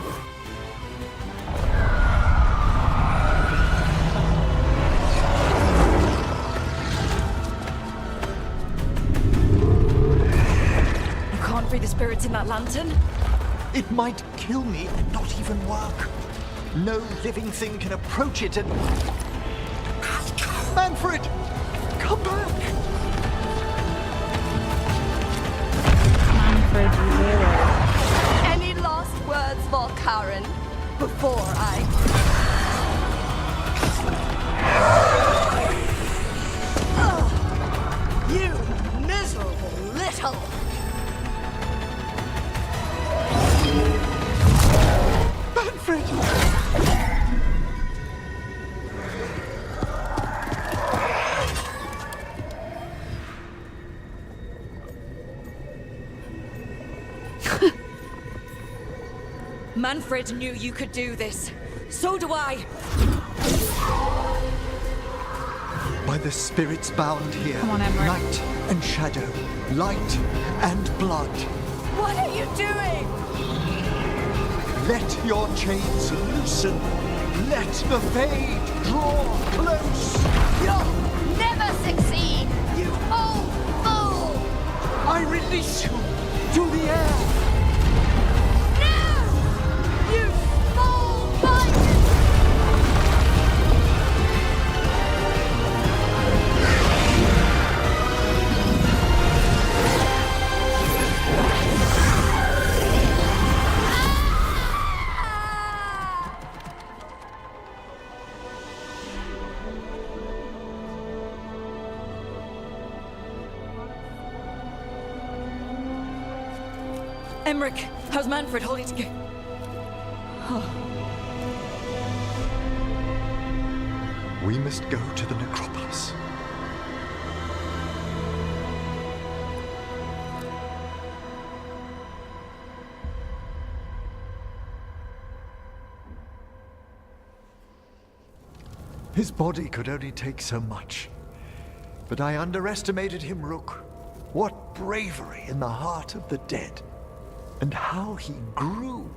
[SPEAKER 4] can't free the spirits in that lantern?
[SPEAKER 16] It might kill me and not even work. No living thing can approach it and... Manfred! Come back!
[SPEAKER 1] Manfred, you hero.
[SPEAKER 20] Any last words, Veilguard, before I... You miserable little...
[SPEAKER 16] Manfred!
[SPEAKER 4] Manfred knew you could do this. So do I.
[SPEAKER 16] By the spirits bound here,
[SPEAKER 1] Come on, Emmerich.
[SPEAKER 16] night and shadow, light and blood.
[SPEAKER 20] What are you doing?
[SPEAKER 16] Let your chains loosen. Let the fade draw close.
[SPEAKER 20] You'll never never succeed! You old fool!
[SPEAKER 7] I release you to the air!
[SPEAKER 20] No! You small-minded!
[SPEAKER 4] Emmerich, how's Manfred holding together?
[SPEAKER 16] We must go to the necropolis. His body could only take so much. But I underestimated him, Rook. What bravery in the heart of the dead. And how he grew.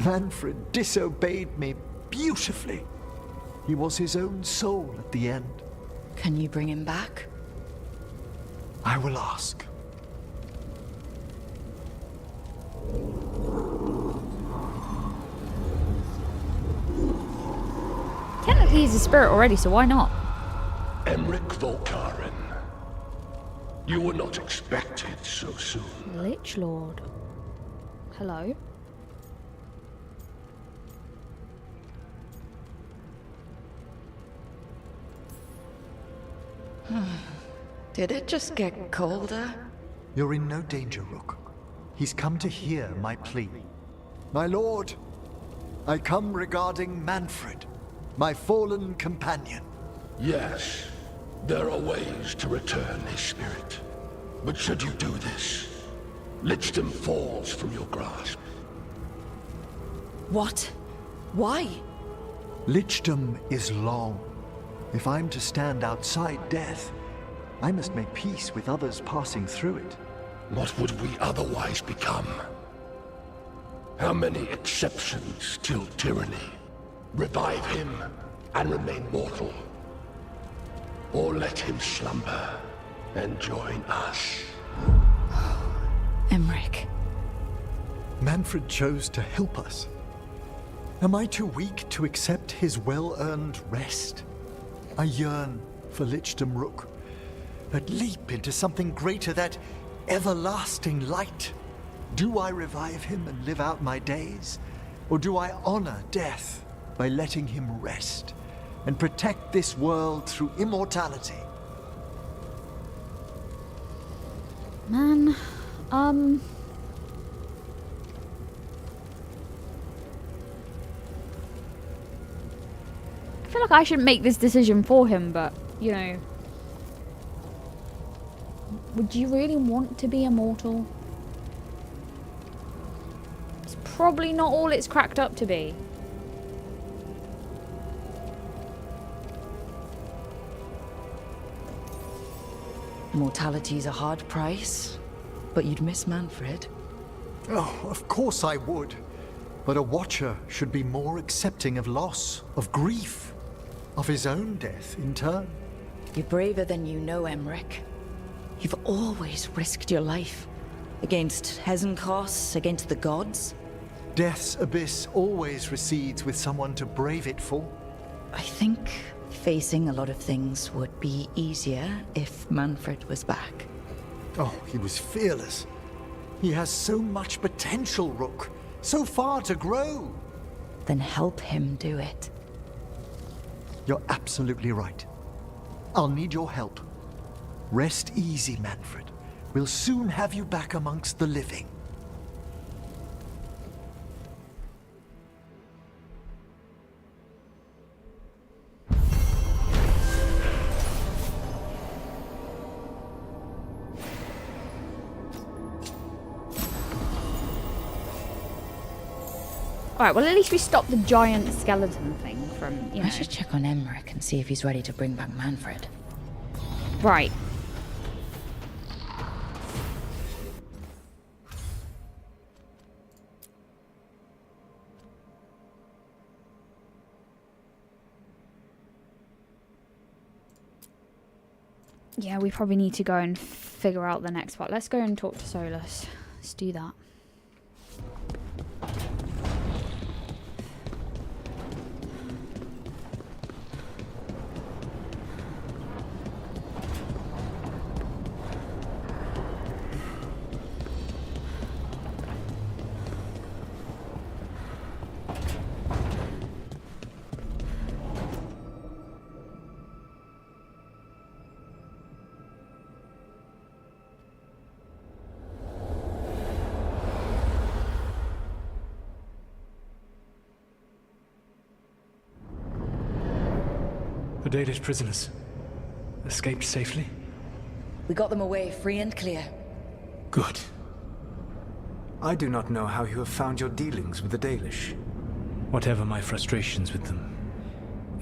[SPEAKER 16] Manfred disobeyed me beautifully. He was his own soul at the end.
[SPEAKER 4] Can you bring him back?
[SPEAKER 16] I will ask.
[SPEAKER 1] Technically he's a spirit already, so why not?
[SPEAKER 15] Emmerich Volkaren. You were not expected so soon.
[SPEAKER 1] Lich Lord. Hello?
[SPEAKER 4] Did it just get colder?
[SPEAKER 16] You're in no danger, Rook. He's come to hear my plea. My lord, I come regarding Manfred, my fallen companion.
[SPEAKER 15] Yes, there are ways to return his spirit. But should you do this, Lichdom falls from your grasp.
[SPEAKER 4] What? Why?
[SPEAKER 16] Lichdom is long. If I'm to stand outside death, I must make peace with others passing through it.
[SPEAKER 15] What would we otherwise become? How many exceptions till tyranny? Revive him and remain mortal. Or let him slumber and join us.
[SPEAKER 4] Emmerich.
[SPEAKER 16] Manfred chose to help us. Am I too weak to accept his well-earned rest? I yearn for Lichdom, Rook. That leap into something greater, that everlasting light. Do I revive him and live out my days? Or do I honor death by letting him rest and protect this world through immortality?
[SPEAKER 1] Man, I feel like I shouldn't make this decision for him, but, you know. Would you really want to be immortal? It's probably not all it's cracked up to be.
[SPEAKER 4] Mortality's a hard price, but you'd miss Manfred.
[SPEAKER 16] Oh, of course I would. But a Watcher should be more accepting of loss, of grief, of his own death in turn.
[SPEAKER 4] You're braver than you know, Emmerich. You've always risked your life. Against Hezenkos, against the gods.
[SPEAKER 16] Death's abyss always recedes with someone to brave it for.
[SPEAKER 4] I think facing a lot of things would be easier if Manfred was back.
[SPEAKER 16] Oh, he was fearless. He has so much potential, Rook. So far to grow.
[SPEAKER 4] Then help him do it.
[SPEAKER 16] You're absolutely right. I'll need your help. Rest easy, Manfred. We'll soon have you back amongst the living.
[SPEAKER 1] Alright, well at least we stopped the giant skeleton thing from, you know.
[SPEAKER 4] I should check on Emmerich and see if he's ready to bring back Manfred.
[SPEAKER 1] Right. Yeah, we probably need to go and figure out the next part. Let's go and talk to Solus. Let's do that.
[SPEAKER 21] The Dalish prisoners escaped safely?
[SPEAKER 4] We got them away free and clear.
[SPEAKER 21] Good.
[SPEAKER 22] I do not know how you have found your dealings with the Dalish.
[SPEAKER 21] Whatever my frustrations with them,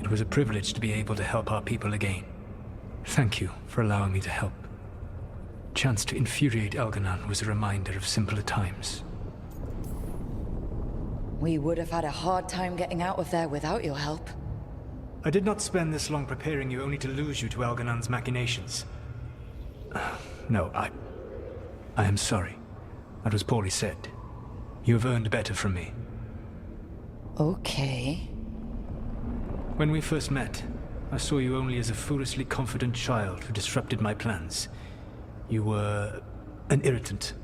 [SPEAKER 21] it was a privilege to be able to help our people again. Thank you for allowing me to help. Chance to infuriate Elganon was a reminder of simpler times.
[SPEAKER 4] We would have had a hard time getting out of there without your help.
[SPEAKER 21] I did not spend this long preparing you only to lose you to Elganon's machinations. No, I am sorry. That was poorly said. You have earned better from me.
[SPEAKER 4] Okay.
[SPEAKER 21] When we first met, I saw you only as a foolishly confident child who disrupted my plans. You were an irritant.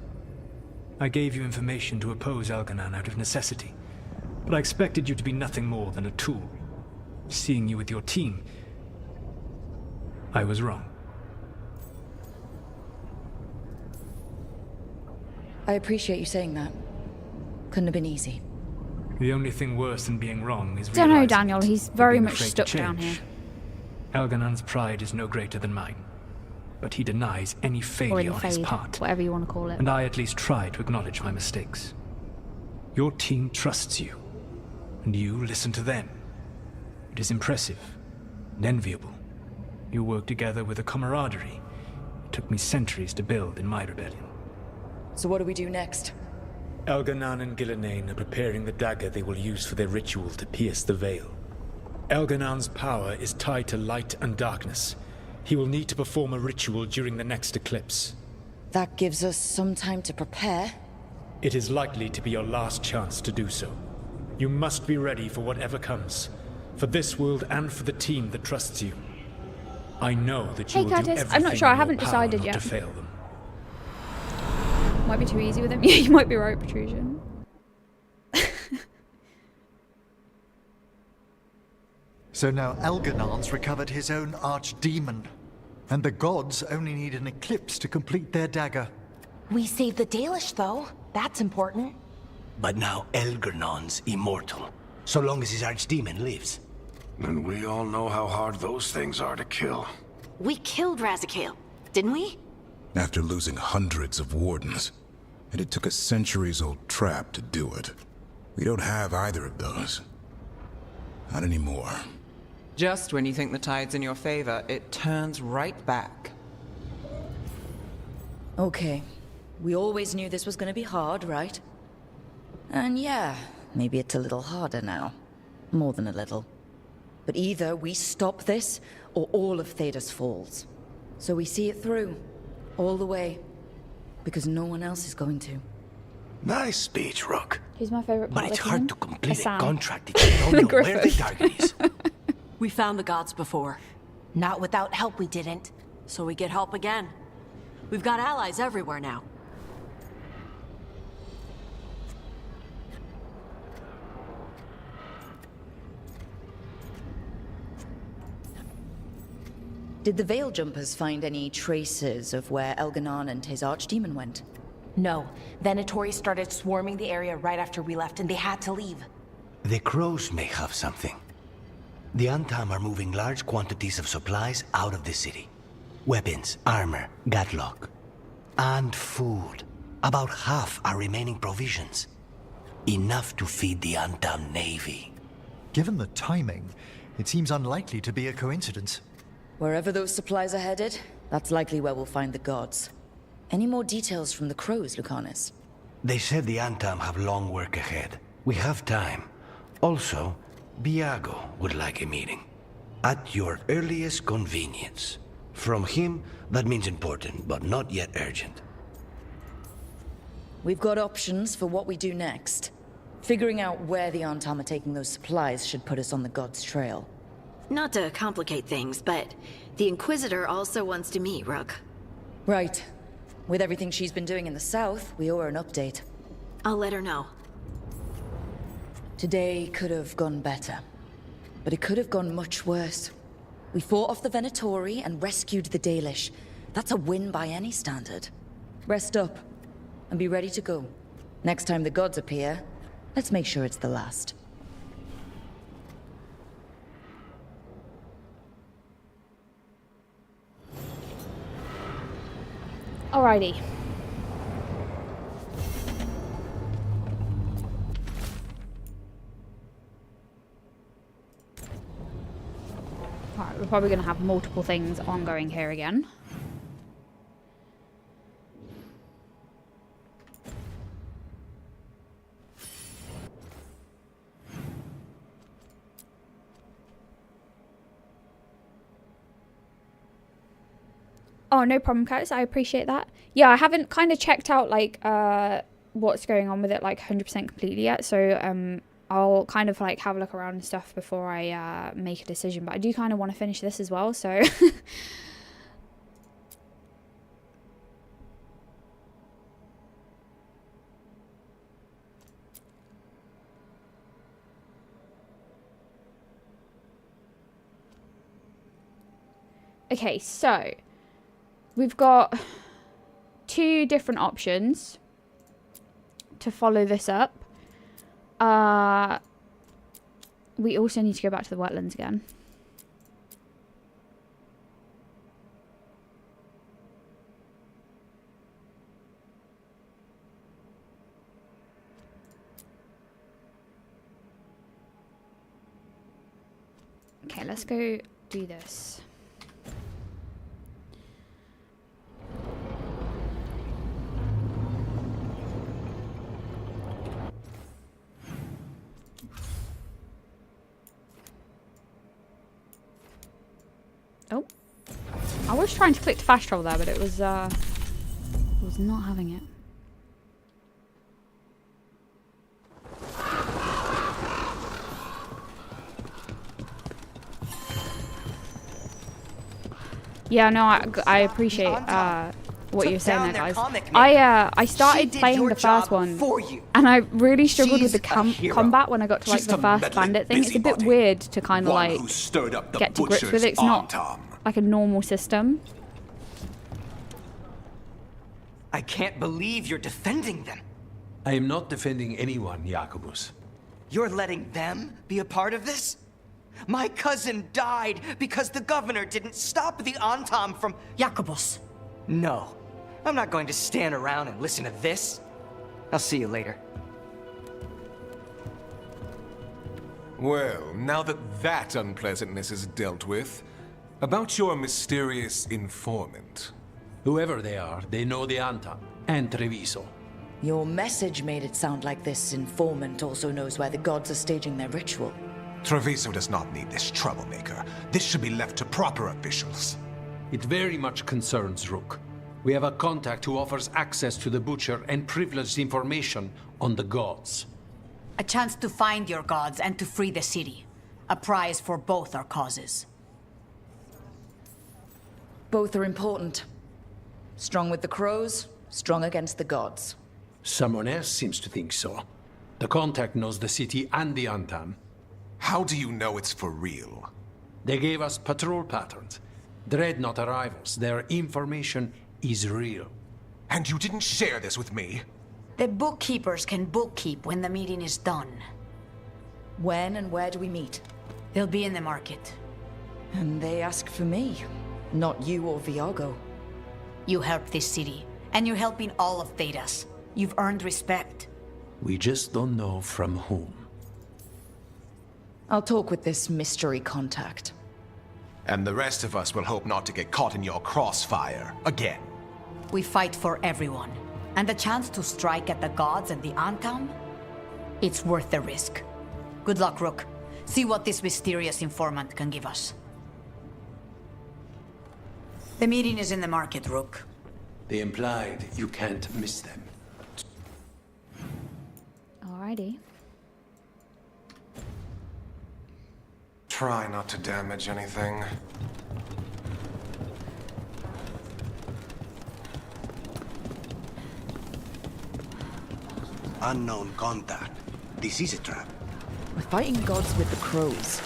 [SPEAKER 21] I gave you information to oppose Elganon out of necessity, but I expected you to be nothing more than a tool. Seeing you with your team, I was wrong.
[SPEAKER 4] I appreciate you saying that. Couldn't have been easy.
[SPEAKER 21] The only thing worse than being wrong is
[SPEAKER 1] Don't know,
[SPEAKER 21] realizing
[SPEAKER 1] Daniel. He's
[SPEAKER 21] it,
[SPEAKER 1] very
[SPEAKER 21] being
[SPEAKER 1] much
[SPEAKER 21] afraid to
[SPEAKER 1] stuck down
[SPEAKER 21] change.
[SPEAKER 1] here.
[SPEAKER 21] Elganon's pride is no greater than mine, but he denies any
[SPEAKER 1] Or
[SPEAKER 21] failure
[SPEAKER 1] in
[SPEAKER 21] on his
[SPEAKER 1] fade,
[SPEAKER 21] part.
[SPEAKER 1] whatever you want to call it.
[SPEAKER 21] And I at least try to acknowledge my mistakes. Your team trusts you, and you listen to them. It is impressive and enviable. You work together with a camaraderie it took me centuries to build in my rebellion.
[SPEAKER 4] So what do we do next?
[SPEAKER 21] Elganon and Gillenane are preparing the dagger they will use for their ritual to pierce the veil. Elganon's power is tied to light and darkness. He will need to perform a ritual during the next eclipse.
[SPEAKER 4] That gives us some time to prepare.
[SPEAKER 21] It is likely to be your last chance to do so. You must be ready for whatever comes. For this world and for the team that trusts you. I know that you
[SPEAKER 1] Hey,
[SPEAKER 21] will do
[SPEAKER 1] Curtis.
[SPEAKER 21] everything
[SPEAKER 1] I'm not sure. I
[SPEAKER 21] in your
[SPEAKER 1] haven't
[SPEAKER 21] power
[SPEAKER 1] decided
[SPEAKER 21] not
[SPEAKER 1] yet.
[SPEAKER 21] to fail them.
[SPEAKER 1] Might be too easy with him. Yeah, you might be right, Protrusion.
[SPEAKER 16] So now Elganon's recovered his own archdemon, and the gods only need an eclipse to complete their dagger.
[SPEAKER 3] We saved the Dalish, though. That's important.
[SPEAKER 7] But now Elganon's immortal, so long as his archdemon lives.
[SPEAKER 15] And we all know how hard those things are to kill.
[SPEAKER 13] We killed Razikale, didn't we?
[SPEAKER 23] After losing hundreds of wardens, and it took a centuries-old trap to do it. We don't have either of those. Not anymore.
[SPEAKER 14] Just when you think the tide's in your favor, it turns right back.
[SPEAKER 4] Okay. We always knew this was going to be hard, right? And yeah, maybe it's a little harder now. More than a little. But either we stop this, or all of Thedas falls. So we see it through. All the way. Because no one else is going to.
[SPEAKER 7] Nice speech, Rook.
[SPEAKER 1] Who's my favourite part
[SPEAKER 7] But it's
[SPEAKER 1] of the
[SPEAKER 7] hard
[SPEAKER 1] team?
[SPEAKER 7] to complete a
[SPEAKER 1] Sam.
[SPEAKER 7] contract if you don't know where the
[SPEAKER 1] Griffith.
[SPEAKER 7] target is.
[SPEAKER 3] We found the gods before. Not without help, we didn't.
[SPEAKER 24] So we get help again. We've got allies everywhere now.
[SPEAKER 4] Did the Veil Jumpers find any traces of where Elganon and his archdemon went?
[SPEAKER 3] No. Venatori started swarming the area right after we left, and they had to leave.
[SPEAKER 7] The crows may have something. The Antam are moving large quantities of supplies out of the city. Weapons, armor, gatlock. And food. About half are remaining provisions. Enough to feed the Antam navy.
[SPEAKER 16] Given the timing, it seems unlikely to be a coincidence.
[SPEAKER 4] Wherever those supplies are headed, that's likely where we'll find the gods. Any more details from the crows, Lucanus?
[SPEAKER 7] They said the Antam have long work ahead. We have time. Also, Biago would like a meeting. At your earliest convenience. From him, that means important, but not yet urgent.
[SPEAKER 4] We've got options for what we do next. Figuring out where the Antam are taking those supplies should put us on the God's trail.
[SPEAKER 13] Not to complicate things, but the Inquisitor also wants to meet Rook.
[SPEAKER 4] Right. With everything she's been doing in the south, we owe her an update.
[SPEAKER 13] I'll let her know.
[SPEAKER 4] Today could have gone better, but it could have gone much worse. We fought off the Venatori and rescued the Dalish. That's a win by any standard. Rest up, and be ready to go. Next time the gods appear, let's make sure it's the last.
[SPEAKER 1] Alrighty. Alright, we're probably going to have multiple things ongoing here again. Oh, no problem, Curtis. I appreciate that. Yeah, I haven't kind of checked out, like, what's going on with it, like, 100% completely yet. So, I'll kind of, like, have a look around and stuff before I make a decision. But I do kind of want to finish this as well, so... Okay, so... We've got 2 different options to follow this up. We also need to go back to the wetlands again. Okay, let's go do this. Oh, I was trying to click to fast travel there, but it was not having it. Yeah, no, I appreciate what you're saying there, guys. I started playing the first one, and I really struggled with the combat when I got to like the first bandit thing. It's a bit weird to kind of like get to grips with it. It's not like a normal system.
[SPEAKER 2] I can't believe you're defending them.
[SPEAKER 6] I am not defending anyone, Jacobus.
[SPEAKER 2] You're letting them be a part of this? My cousin died because the governor didn't stop the Antam from...
[SPEAKER 5] Jacobus.
[SPEAKER 2] No. I'm not going to stand around and listen to this. I'll see you later.
[SPEAKER 8] Well, now that unpleasantness is dealt with, about your mysterious informant.
[SPEAKER 6] Whoever they are, they know the Antam and Treviso.
[SPEAKER 4] Your message made it sound like this informant also knows where the gods are staging their ritual.
[SPEAKER 8] Treviso does not need this troublemaker. This should be left to proper officials.
[SPEAKER 6] It very much concerns Rook. We have a contact who offers access to the Butcher and privileged information on the gods.
[SPEAKER 5] A chance to find your gods and to free the city. A prize for both our causes.
[SPEAKER 4] Both are important. Strong with the crows, strong against the gods.
[SPEAKER 6] Someone else seems to think so. The contact knows the city and the Antam.
[SPEAKER 8] How do you know it's for real?
[SPEAKER 6] They gave us patrol patterns. Dreadnought arrivals. Their information is real.
[SPEAKER 8] And you didn't share this with me?
[SPEAKER 5] The bookkeepers can bookkeep when the meeting is done.
[SPEAKER 4] When and where do we meet?
[SPEAKER 5] They'll be in the market.
[SPEAKER 4] And they ask for me, not you or Viago.
[SPEAKER 5] You helped this city, and you're helping all of Thedas. You've earned respect.
[SPEAKER 6] We just don't know from whom.
[SPEAKER 4] I'll talk with this mystery contact.
[SPEAKER 8] And the rest of us will hope not to get caught in your crossfire again.
[SPEAKER 5] We fight for everyone. And the chance to strike at the gods and the Antam? It's worth the risk. Good luck, Rook. See what this mysterious informant can give us. The meeting is in the market, Rook.
[SPEAKER 6] They implied you can't miss them.
[SPEAKER 1] Alrighty.
[SPEAKER 9] Try not to damage anything.
[SPEAKER 10] Unknown contact. This is a trap.
[SPEAKER 4] We're fighting gods with the crows.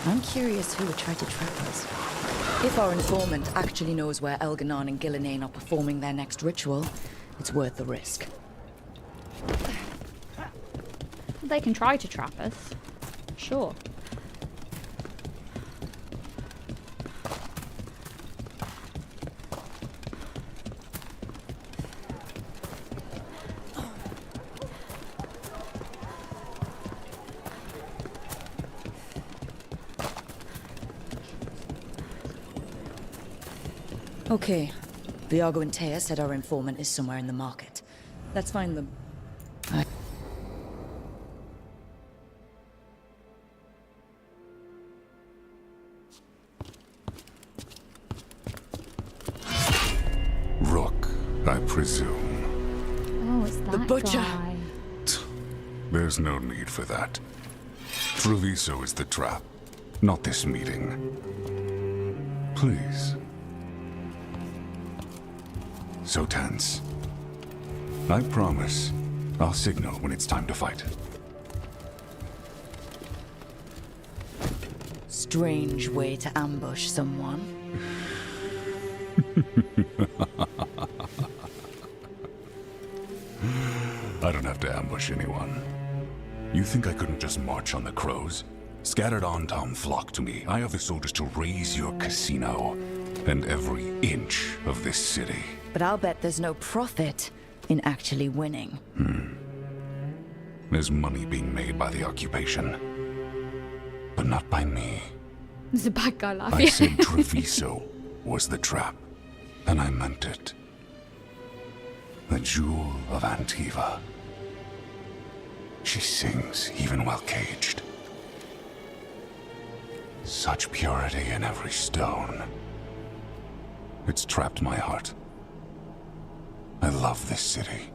[SPEAKER 4] I'm curious who would try to trap us. If our informant actually knows where Elganon and Gillinane are performing their next ritual, it's worth the risk.
[SPEAKER 1] They can try to trap us. Sure.
[SPEAKER 4] Okay. Viago and Taya said our informant is somewhere in the market. Let's find them.
[SPEAKER 23] Rook, I presume.
[SPEAKER 1] Oh, it's that
[SPEAKER 4] The butcher.
[SPEAKER 1] guy.
[SPEAKER 23] There's no need for that. Treviso is the trap, not this meeting. Please. So tense. I promise, I'll signal when it's time to fight.
[SPEAKER 4] Strange way to ambush someone.
[SPEAKER 23] I don't have to ambush anyone. You think I couldn't just march on the crows? Scattered on Tom flock to me. I have the soldiers to raise your casino and every inch of this city.
[SPEAKER 4] But I'll bet there's no profit in actually winning.
[SPEAKER 23] There's money being made by the occupation, but not by me.
[SPEAKER 1] There's a bad guy
[SPEAKER 23] I
[SPEAKER 1] laughing.
[SPEAKER 23] said Treviso was the trap, and I meant it. The jewel of Antiva. She sings even while caged. Such purity in every stone. It's trapped my heart. I love this city.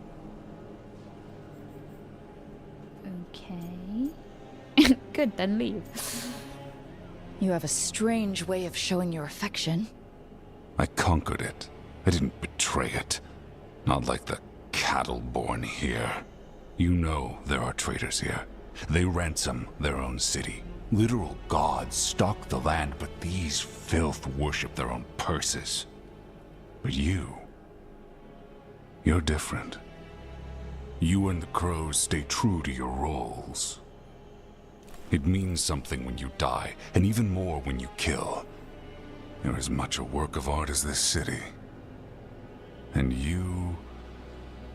[SPEAKER 1] Okay. Good, then leave.
[SPEAKER 4] You have a strange way of showing your affection.
[SPEAKER 23] I conquered it. I didn't betray it. Not like the cattle born here. You know there are traitors here. They ransom their own city. Literal gods stalk the land, but these filth worship their own purses. But you're different. You and the crows stay true to your roles. It means something when you die, and even more when you kill. You're as much a work of art as this city. And you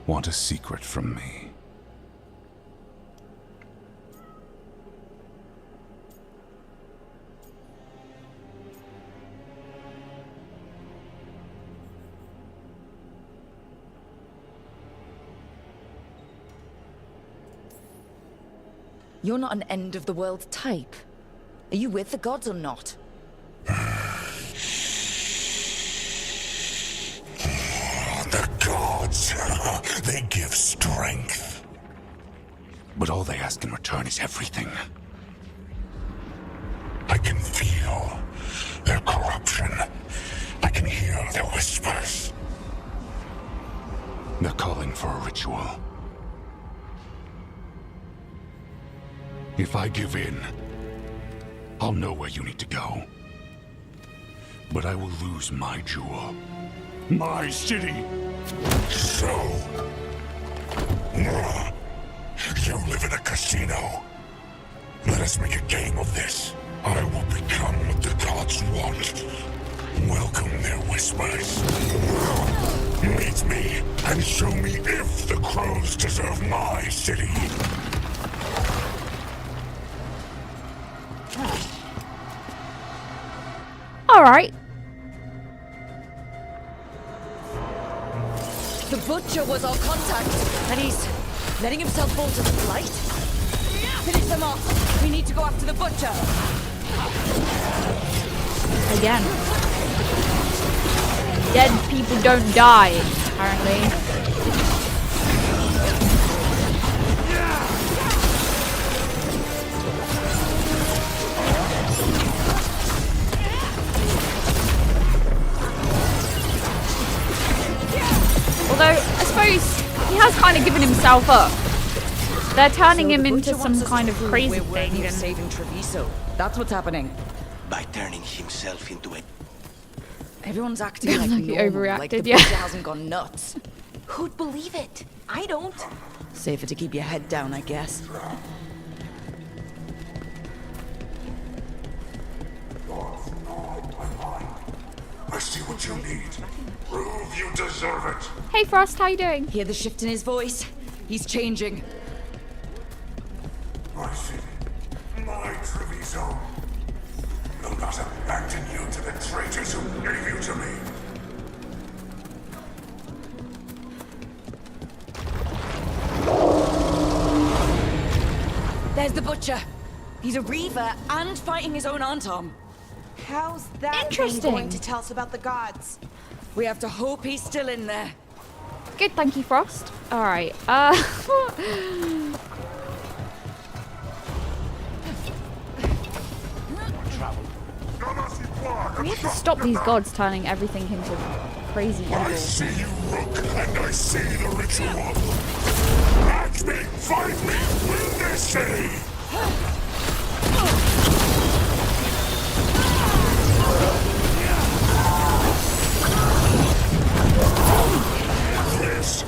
[SPEAKER 23] want a secret from me.
[SPEAKER 4] You're not an end-of-the-world type. Are you with the gods or not?
[SPEAKER 23] The gods, they give strength. But all they ask in return is everything. I can feel their corruption. I can hear their whispers. They're calling for a ritual. If I give in, I'll know where you need to go. But I will lose my jewel. My city! So... you live in a casino. Let us make a game of this. I will become what the gods want. Welcome their whispers. Meet me and show me if the crows deserve my city.
[SPEAKER 1] Alright.
[SPEAKER 4] The butcher was our contact, and he's letting himself fall to the light. Finish them off. We need to go after the butcher.
[SPEAKER 1] Again. Dead people don't die, apparently. Although, I suppose he has kind of given himself up. They're turning him into some kind of crazy thing. And
[SPEAKER 4] saving Treviso. That's what's happening.
[SPEAKER 10] By turning himself into a...
[SPEAKER 4] Everyone's acting like
[SPEAKER 1] Like he
[SPEAKER 4] normal,
[SPEAKER 1] overreacted,
[SPEAKER 4] like the
[SPEAKER 1] yeah.
[SPEAKER 4] butcher hasn't gone nuts.
[SPEAKER 3] Who'd believe it? I don't.
[SPEAKER 4] Safer to keep your head down, I guess.
[SPEAKER 15] I see what you need. Prove you deserve it.
[SPEAKER 1] Hey Frost, how you doing?
[SPEAKER 4] Hear the shift in his voice? He's changing.
[SPEAKER 15] My city, my Treviso. Will not abandon you to the traitors who gave you to me.
[SPEAKER 4] There's the butcher. He's a reaver and fighting his own Antom.
[SPEAKER 3] How's that
[SPEAKER 1] Interesting.
[SPEAKER 3] going to tell us about the gods?
[SPEAKER 4] We have to hope he's still in there.
[SPEAKER 1] Good, thank you, Frost. Alright, we have to stop these gods turning everything into crazy evil.
[SPEAKER 15] I see you, Rook, and I see the ritual. Match me, fight me, will they say?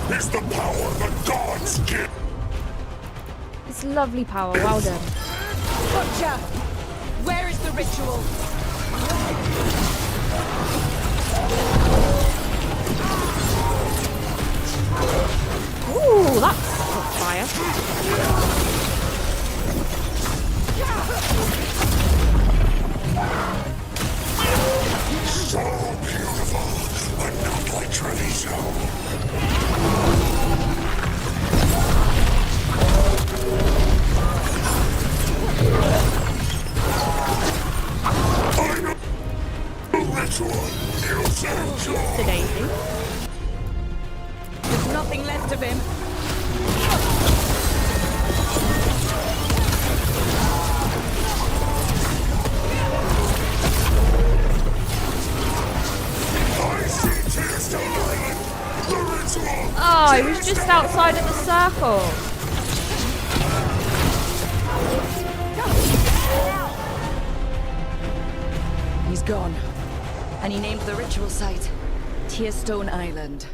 [SPEAKER 15] This is the power the gods give.
[SPEAKER 1] It's lovely power, well done.
[SPEAKER 4] Butcher! Where is the ritual?
[SPEAKER 1] Ooh, that's fire.
[SPEAKER 15] So beautiful, but not like Treviso. I'm a ritual. You sound
[SPEAKER 1] Today,
[SPEAKER 4] There's nothing left of him.
[SPEAKER 1] Oh, he was just outside of the circle.
[SPEAKER 4] He's gone. And he named the ritual site Tearstone Island.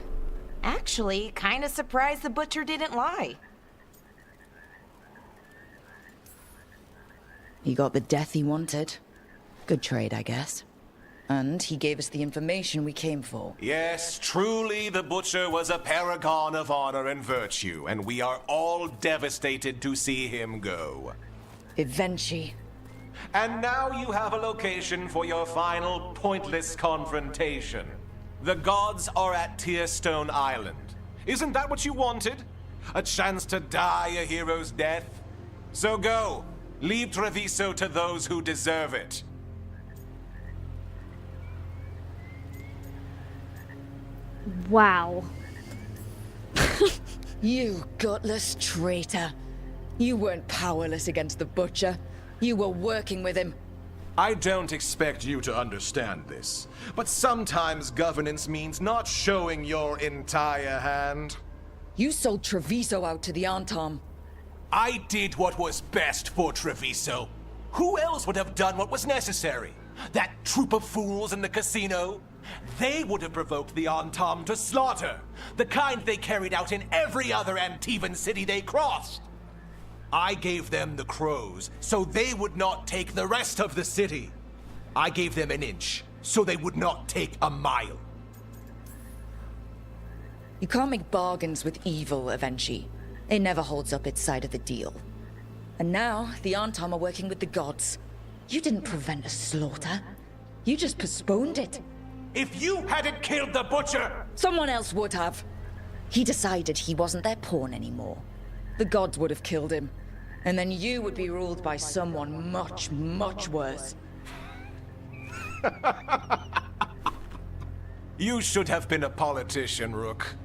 [SPEAKER 3] Actually, kind of surprised the butcher didn't lie.
[SPEAKER 4] He got the death he wanted. Good trade, I guess. And he gave us the information we came for.
[SPEAKER 9] Yes, truly the Butcher was a paragon of honor and virtue, and we are all devastated to see him go.
[SPEAKER 4] Eventually.
[SPEAKER 9] And now you have a location for your final pointless confrontation. The gods are at Tearstone Island. Isn't that what you wanted? A chance to die a hero's death? So go. Leave Treviso to those who deserve it.
[SPEAKER 1] Wow.
[SPEAKER 4] You gutless traitor. You weren't powerless against the Butcher. You were working with him.
[SPEAKER 9] I don't expect you to understand this, but sometimes governance means not showing your entire hand.
[SPEAKER 4] You sold Treviso out to the Antom.
[SPEAKER 9] I did what was best for Treviso. Who else would have done what was necessary? That troop of fools in the casino? They would have provoked the Antom to slaughter, the kind they carried out in every other Antivan city they crossed. I gave them the crows, so they would not take the rest of the city. I gave them an inch, so they would not take a mile.
[SPEAKER 4] You can't make bargains with evil, Avenchi. It never holds up its side of the deal. And now, the Antom are working with the gods. You didn't prevent a slaughter. You just postponed it.
[SPEAKER 9] If you hadn't killed the Butcher...
[SPEAKER 4] Someone else would have. He decided he wasn't their pawn anymore. The gods would have killed him. And then you would be ruled by someone much, much worse.
[SPEAKER 9] You should have been a politician, Rook.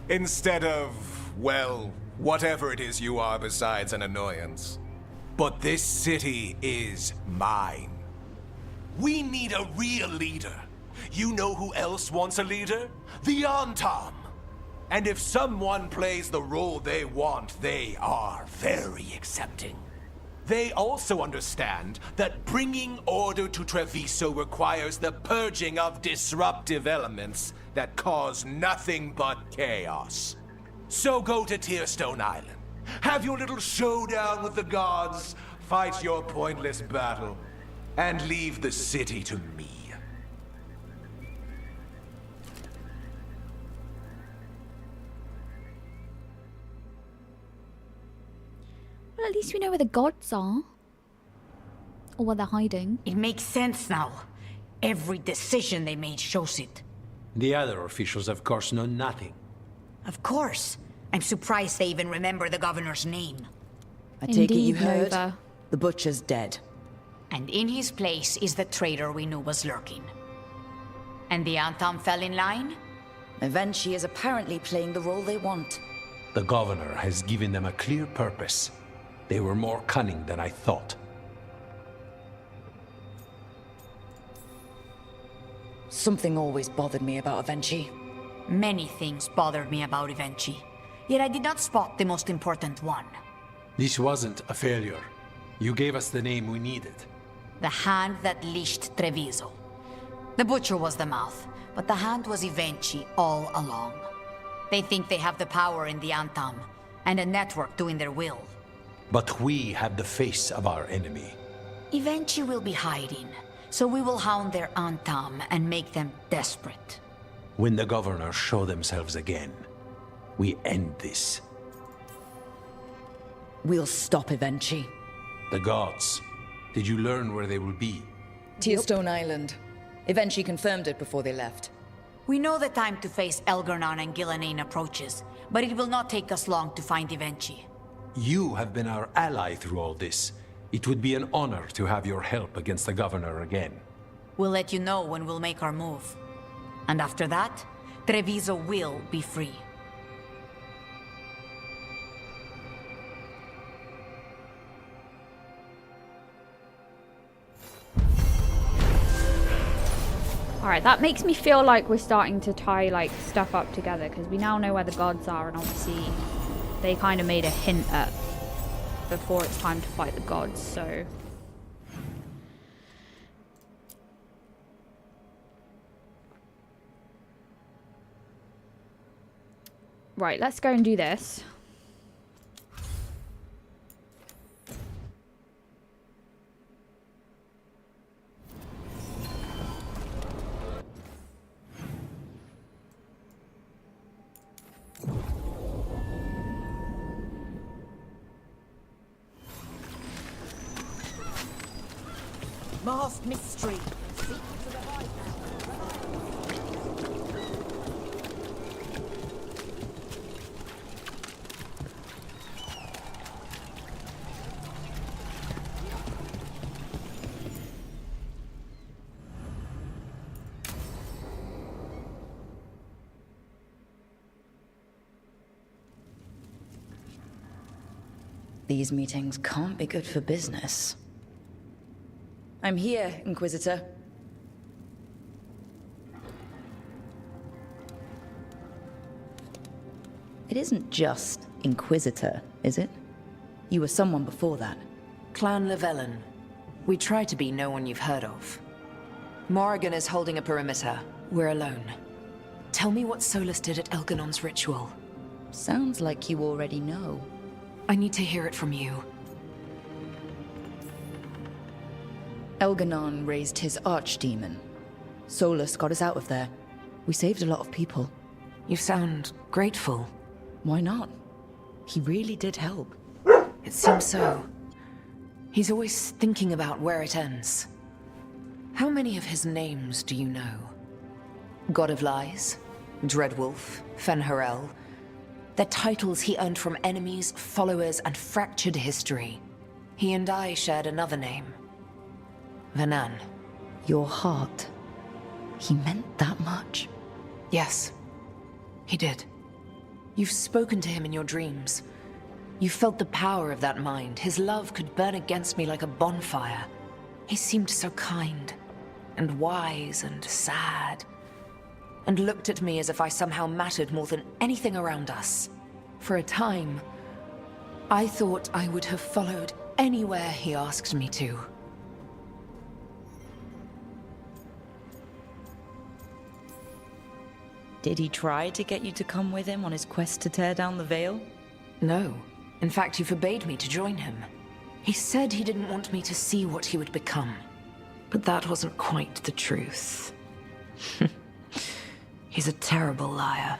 [SPEAKER 9] Instead of, well, whatever it is you are besides an annoyance. But this city is mine. We need a real leader. You know who else wants a leader? The Antam. And if someone plays the role they want, they are very accepting. They also understand that bringing order to Treviso requires the purging of disruptive elements that cause nothing but chaos. So go to Tearstone Island. Have your little showdown with the gods, fight your pointless battle, and leave the city to me.
[SPEAKER 1] Well, at least we know where the gods are. Or where they're hiding.
[SPEAKER 5] It makes sense now. Every decision they made shows it.
[SPEAKER 6] The other officials, of course, know nothing.
[SPEAKER 5] Of course. I'm surprised they even remember the governor's name.
[SPEAKER 4] I take it you
[SPEAKER 1] Indeed,
[SPEAKER 4] heard?
[SPEAKER 1] Nova.
[SPEAKER 4] The butcher's dead.
[SPEAKER 5] And in his place is the traitor we knew was lurking. And the Antam fell in line?
[SPEAKER 4] Eventually is apparently playing the role they want.
[SPEAKER 6] The governor has given them a clear purpose. They were more cunning than I thought.
[SPEAKER 4] Something always bothered me about Avenchi.
[SPEAKER 5] Many things bothered me about Evenchi. Yet I did not spot the most important one.
[SPEAKER 6] This wasn't a failure. You gave us the name we needed.
[SPEAKER 5] The hand that leashed Treviso. The butcher was the mouth, but the hand was Evenchi all along. They think they have the power in the Antam, and a network doing their will.
[SPEAKER 6] But we have the face of our enemy.
[SPEAKER 5] Evenchi will be hiding, so we will hound their Antam and make them desperate.
[SPEAKER 6] When the governors show themselves again, we end this.
[SPEAKER 4] We'll stop Evenchi.
[SPEAKER 6] The gods. Did you learn where they will be?
[SPEAKER 4] Tearstone Island. Evenchi confirmed it before they left.
[SPEAKER 5] We know the time to face Elgarnon and Gillanane approaches, but it will not take us long to find Evenchi.
[SPEAKER 6] You have been our ally through all this. It would be an honor to have your help against the governor again.
[SPEAKER 5] We'll let you know when we'll make our move. And after that, Treviso will be free.
[SPEAKER 1] Alright, that makes me feel like we're starting to tie like stuff up together, because we now know where the gods are, and obviously they kind of made a hint at before it's time to fight the gods, so... Right, let's go and do this.
[SPEAKER 5] Masked mystery.
[SPEAKER 4] These meetings can't be good for business. I'm here, Inquisitor. It isn't just Inquisitor, is it? You were someone before that.
[SPEAKER 11] Clan Llewellyn. We try to be no one you've heard of. Morrigan is holding a perimeter. We're alone. Tell me what Solus did at Elganon's ritual.
[SPEAKER 4] Sounds like you already know.
[SPEAKER 11] I need to hear it from you.
[SPEAKER 4] Elganon raised his archdemon. Solus got us out of there. We saved a lot of people.
[SPEAKER 11] You sound grateful.
[SPEAKER 4] Why not? He really did help.
[SPEAKER 11] It seems so. He's always thinking about where it ends. How many of his names do you know? God of Lies, Dreadwolf, Fen'Harel. They're titles he earned from enemies, followers, and fractured history. He and I shared another name. Vanan.
[SPEAKER 4] Your heart. He meant that much.
[SPEAKER 11] Yes, he did. You've spoken to him in your dreams. You felt the power of that mind. His love could burn against me like a bonfire. He seemed so kind, and wise, and sad, and looked at me as if I somehow mattered more than anything around us. For a time, I thought I would have followed anywhere he asked me to.
[SPEAKER 4] Did he try to get you to come with him on his quest to tear down the Veil?
[SPEAKER 11] No. In fact, he forbade me to join him. He said he didn't want me to see what he would become. But that wasn't quite the truth. He's a terrible liar.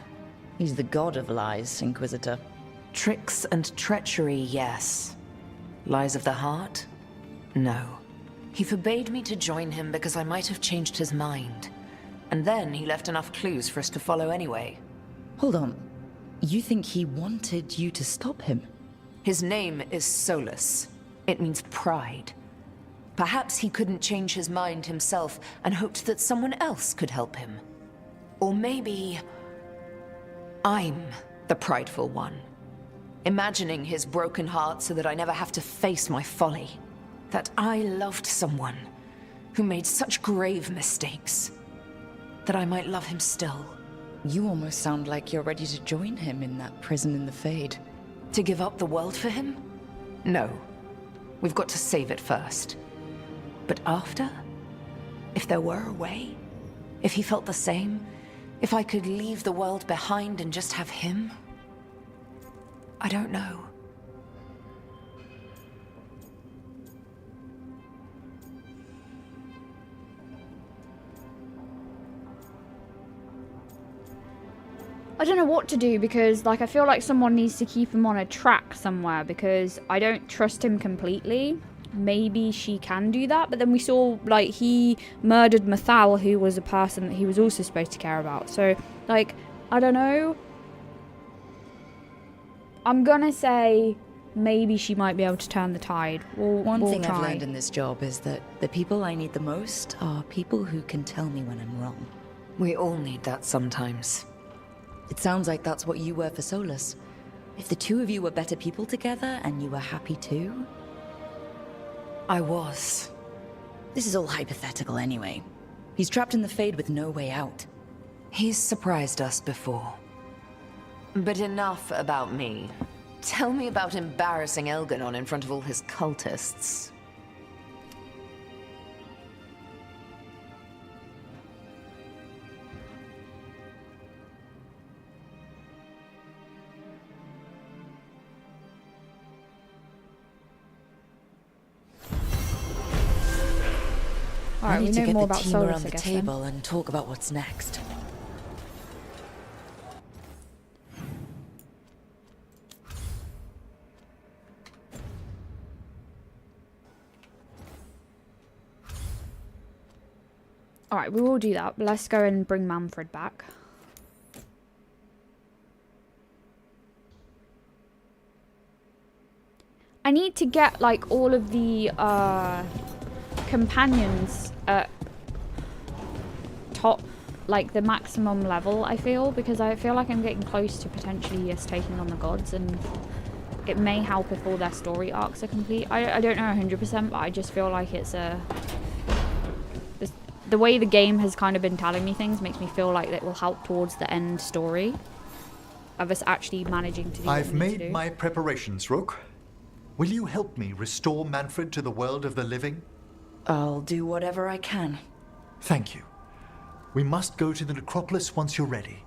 [SPEAKER 4] He's the god of lies, Inquisitor.
[SPEAKER 11] Tricks and treachery, yes. Lies of the heart? No. He forbade me to join him because I might have changed his mind. And then he left enough clues for us to follow anyway.
[SPEAKER 4] Hold on. You think he wanted you to stop him?
[SPEAKER 11] His name is Solus. It means pride. Perhaps he couldn't change his mind himself and hoped that someone else could help him. Or maybe I'm the prideful one, imagining his broken heart so that I never have to face my folly. That I loved someone who made such grave mistakes, that I might love him still.
[SPEAKER 4] You almost sound like you're ready to join him in that prison in the Fade.
[SPEAKER 11] To give up the world for him? No. We've got to save it first. But after? If there were a way? If he felt the same? If I could leave the world behind and just have him? I don't know.
[SPEAKER 1] I don't know what to do because, like, I feel like someone needs to keep him on a track somewhere because I don't trust him completely. Maybe she can do that, but then we saw, like, he murdered Mathal, who was a person that he was also supposed to care about. So, like, I don't know. I'm gonna say maybe she might be able to turn the tide.
[SPEAKER 4] One thing
[SPEAKER 1] try.
[SPEAKER 4] I've learned in this job is that the people I need the most are people who can tell me when I'm wrong.
[SPEAKER 11] We all need that sometimes.
[SPEAKER 4] It sounds like that's what you were for Solus. If the two of you were better people together and you were happy too...
[SPEAKER 11] I was.
[SPEAKER 4] This is all hypothetical anyway. He's trapped in the Fade with no way out.
[SPEAKER 11] He's surprised us before. But enough about me. Tell me about embarrassing Elganon in front of all his cultists.
[SPEAKER 1] Alright,
[SPEAKER 4] I need to
[SPEAKER 1] know
[SPEAKER 4] get
[SPEAKER 1] more
[SPEAKER 4] the
[SPEAKER 1] about
[SPEAKER 4] team
[SPEAKER 1] Solus,
[SPEAKER 4] around
[SPEAKER 1] I
[SPEAKER 4] the
[SPEAKER 1] guess,
[SPEAKER 4] table and talk about what's next.
[SPEAKER 1] Alright, we will do that, but let's go and bring Manfred back. I need to get, like, all of the companions at top, like, the maximum level, I feel, because I feel like I'm getting close to potentially us taking on the gods, and it may help if all their story arcs are complete. I don't know 100%, but I just feel like it's a... The way the game has kind of been telling me things makes me feel like it will help towards the end story of us actually managing to do what
[SPEAKER 16] I've
[SPEAKER 1] we need to
[SPEAKER 16] made
[SPEAKER 1] do.
[SPEAKER 16] my preparations, Rook. Will you help me restore Manfred to the world of the living?
[SPEAKER 4] I'll do whatever I can.
[SPEAKER 16] Thank you. We must go to the necropolis once you're ready.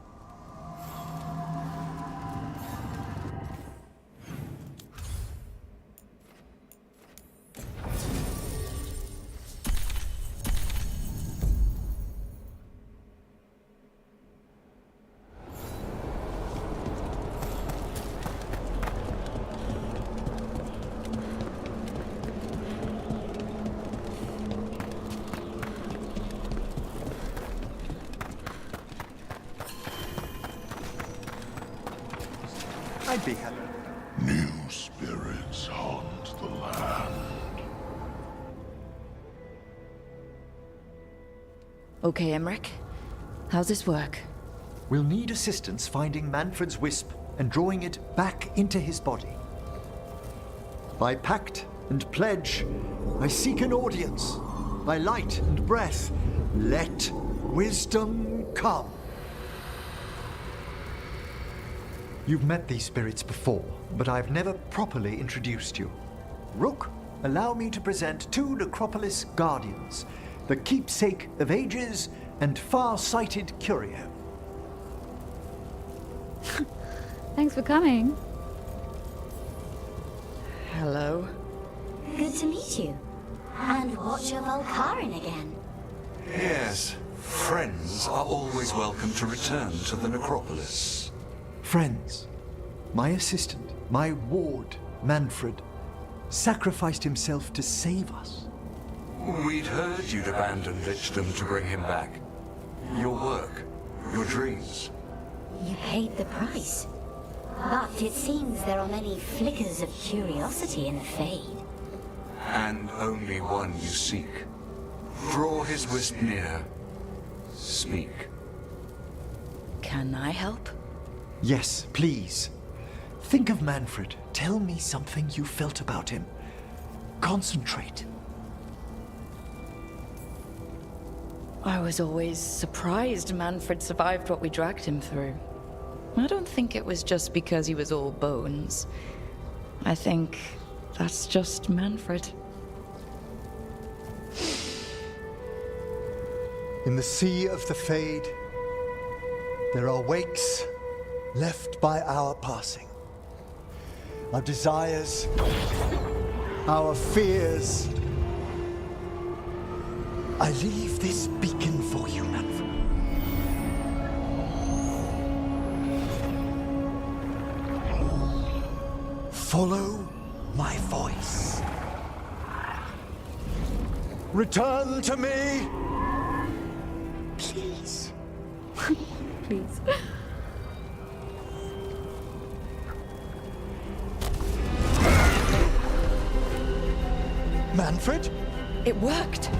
[SPEAKER 16] I'd be happy.
[SPEAKER 15] New spirits haunt the land.
[SPEAKER 4] Okay, Emmerich. How's this work?
[SPEAKER 16] We'll need assistance finding Manfred's wisp and drawing it back into his body. By pact and pledge, I seek an audience. By light and breath, let wisdom come. You've met these spirits before, but I've never properly introduced you. Rook, allow me to present two Necropolis guardians, the keepsake of ages and far-sighted curio.
[SPEAKER 1] Thanks for coming.
[SPEAKER 4] Hello.
[SPEAKER 13] Good to meet you. And watch your Volcarin again.
[SPEAKER 12] Yes, friends are always welcome to return to the Necropolis.
[SPEAKER 16] Friends, my assistant, my ward, Manfred, sacrificed himself to save us.
[SPEAKER 12] We'd heard you'd abandoned Lichdom to bring him back. Your work, your dreams.
[SPEAKER 13] You paid the price. But it seems there are many flickers of curiosity in the Fade.
[SPEAKER 12] And only one you seek. Draw his wisp near. Speak.
[SPEAKER 4] Can I help?
[SPEAKER 16] Yes, please. Think of Manfred. Tell me something you felt about him. Concentrate.
[SPEAKER 4] I was always surprised Manfred survived what we dragged him through. I don't think it was just because he was all bones. I think that's just Manfred.
[SPEAKER 16] In the sea of the Fade, there are wakes left by our passing. Our desires, our fears. I leave this beacon for you, Manfred. Follow my voice. Return to me! Please.
[SPEAKER 1] Please.
[SPEAKER 16] Manfred?
[SPEAKER 4] It worked.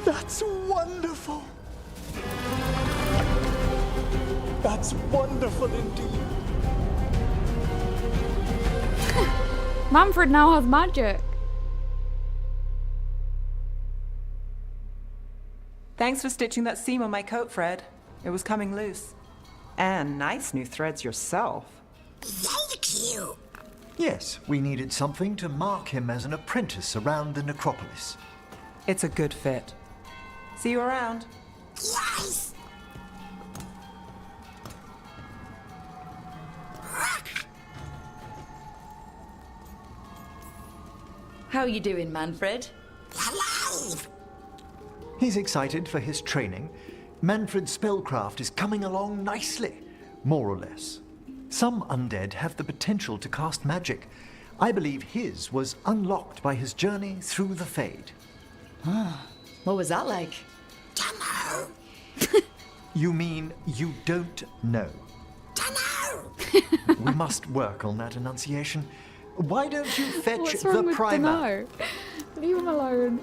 [SPEAKER 16] That's wonderful. That's wonderful indeed.
[SPEAKER 1] Manfred now has magic.
[SPEAKER 14] Thanks for stitching that seam on my coat, Fred. It was coming loose. And nice new threads yourself.
[SPEAKER 15] Thank you.
[SPEAKER 16] Yes, we needed something to mark him as an apprentice around the Necropolis.
[SPEAKER 14] It's a good fit. See you around.
[SPEAKER 15] Yes.
[SPEAKER 4] How you doing, Manfred?
[SPEAKER 15] Alive.
[SPEAKER 16] He's excited for his training. Manfred's spellcraft is coming along nicely, more or less. Some undead have the potential to cast magic. I believe his was unlocked by his journey through the Fade.
[SPEAKER 4] Ah, what was that like?
[SPEAKER 15] Dunno.
[SPEAKER 16] You mean you don't know?
[SPEAKER 15] Dunno.
[SPEAKER 16] We must work on that enunciation. Why don't you fetch
[SPEAKER 1] What's wrong
[SPEAKER 16] the
[SPEAKER 1] with
[SPEAKER 16] primer?
[SPEAKER 1] Dunno? Leave him alone.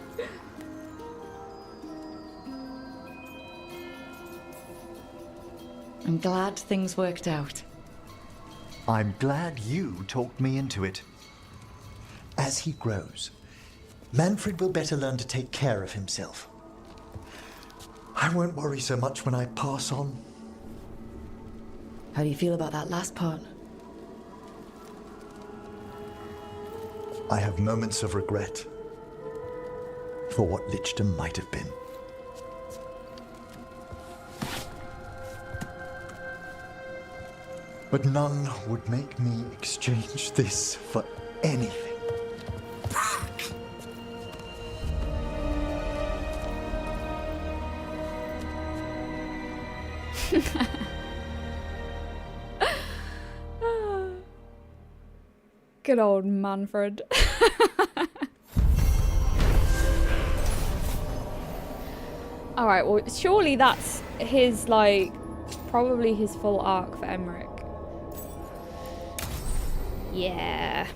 [SPEAKER 4] I'm glad things worked out.
[SPEAKER 16] I'm glad you talked me into it. As he grows, Manfred will better learn to take care of himself. I won't worry so much when I pass on.
[SPEAKER 4] How do you feel about that last part?
[SPEAKER 16] I have moments of regret for what Lichdom might have been. But none would make me exchange this for anything.
[SPEAKER 1] Good old Manfred. Alright, well, surely that's his, like, probably his full arc for Emmerich. Yeah.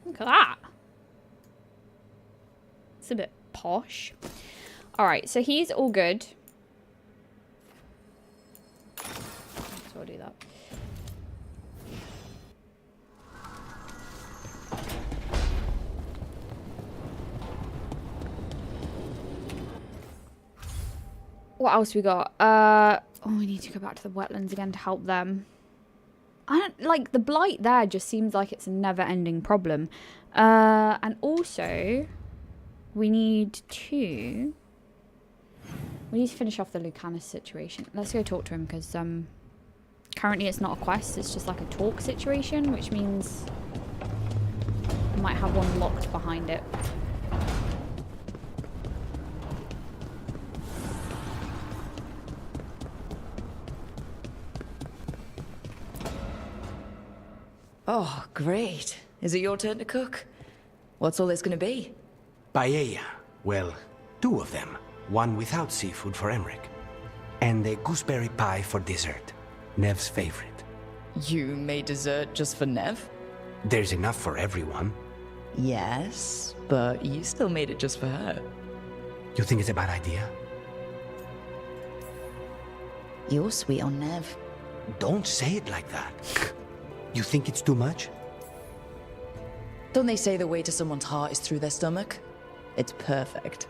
[SPEAKER 1] Look at that. It's a bit posh. Alright, so he's all good. So I'll do that. What else we got? Oh, we need to go back to the wetlands again to help them. I don't like the blight there. Just seems like it's a never-ending problem. And also, we need to finish off the Lucanus situation. Let's go talk to him because currently it's not a quest. It's just like a talk situation, which means I might have one locked behind it.
[SPEAKER 4] Oh, great. Is it your turn to cook? What's all this gonna be?
[SPEAKER 7] Paella. Well, 2 of them. One without seafood for Emmerich. And a gooseberry pie for dessert. Nev's favorite.
[SPEAKER 4] You made dessert just for Nev?
[SPEAKER 7] There's enough for everyone.
[SPEAKER 4] Yes, but you still made it just for her.
[SPEAKER 7] You think it's a bad idea?
[SPEAKER 4] You're sweet on Nev.
[SPEAKER 7] Don't say it like that. You think it's too much?
[SPEAKER 4] Don't they say the way to someone's heart is through their stomach? It's perfect.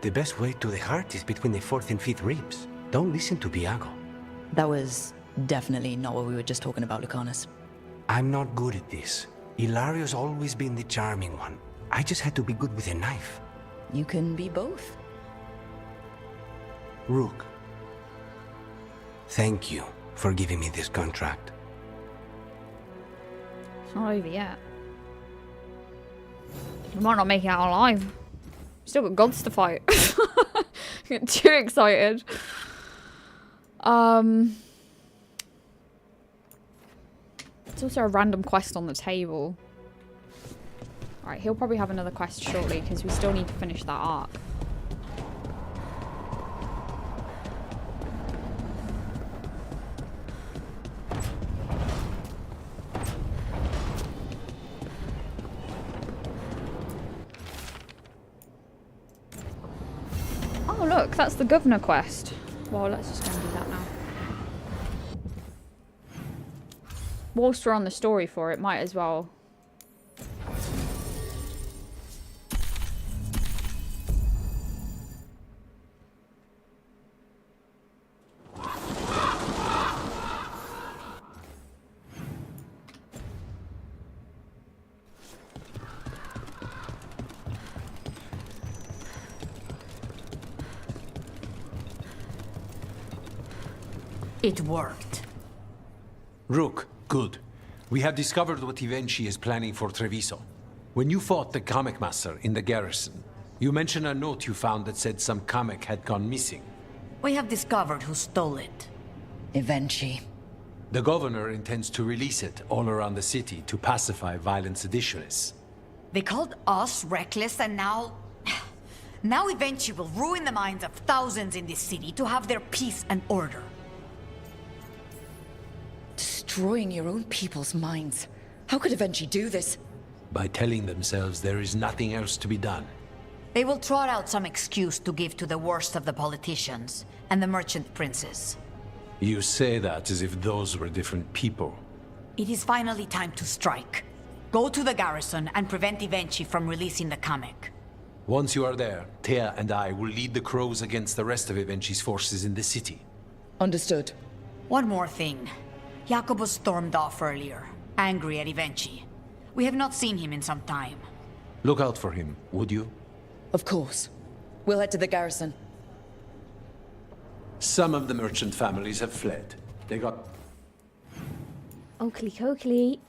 [SPEAKER 7] The best way to the heart is between the 4th and 5th ribs. Don't listen to Biago.
[SPEAKER 4] That was definitely not what we were just talking about, Lucanus.
[SPEAKER 7] I'm not good at this. Hilario's always been the charming one. I just had to be good with a knife.
[SPEAKER 4] You can be both.
[SPEAKER 7] Rook. Thank you for giving me this contract.
[SPEAKER 1] It's not over yet. We might not make it out alive. Still got gods to fight. Get too excited. It's also a random quest on the table. Alright, he'll probably have another quest shortly because we still need to finish that arc. Oh look, that's the governor quest. Well, let's just go and do that now. Whilst we're on the story for it, might as well.
[SPEAKER 5] It worked.
[SPEAKER 6] Rook, good. We have discovered what Ivenchi is planning for Treviso. When you fought the Kamek Master in the garrison, you mentioned a note you found that said some Kamek had gone missing.
[SPEAKER 5] We have discovered who stole it.
[SPEAKER 4] Ivenchi.
[SPEAKER 6] The governor intends to release it all around the city to pacify violent seditionists.
[SPEAKER 5] They called us reckless and now... Now Ivenchi will ruin the minds of thousands in this city to have their peace and order.
[SPEAKER 4] Destroying your own people's minds. How could Ivenchi do this?
[SPEAKER 6] By telling themselves there is nothing else to be done.
[SPEAKER 5] They will trot out some excuse to give to the worst of the politicians and the merchant princes.
[SPEAKER 6] You say that as if those were different people.
[SPEAKER 5] It is finally time to strike. Go to the garrison and prevent Ivenchi from releasing the Kamek.
[SPEAKER 6] Once you are there, Thea and I will lead the Crows against the rest of Ivenchi's forces in the city.
[SPEAKER 4] Understood.
[SPEAKER 5] One more thing. Jacobus stormed off earlier, angry at Ivenchi. We have not seen him in some time.
[SPEAKER 6] Look out for him, would you?
[SPEAKER 4] Of course. We'll head to the garrison.
[SPEAKER 6] Some of the merchant families have fled. They got...
[SPEAKER 1] Oakley Coakley.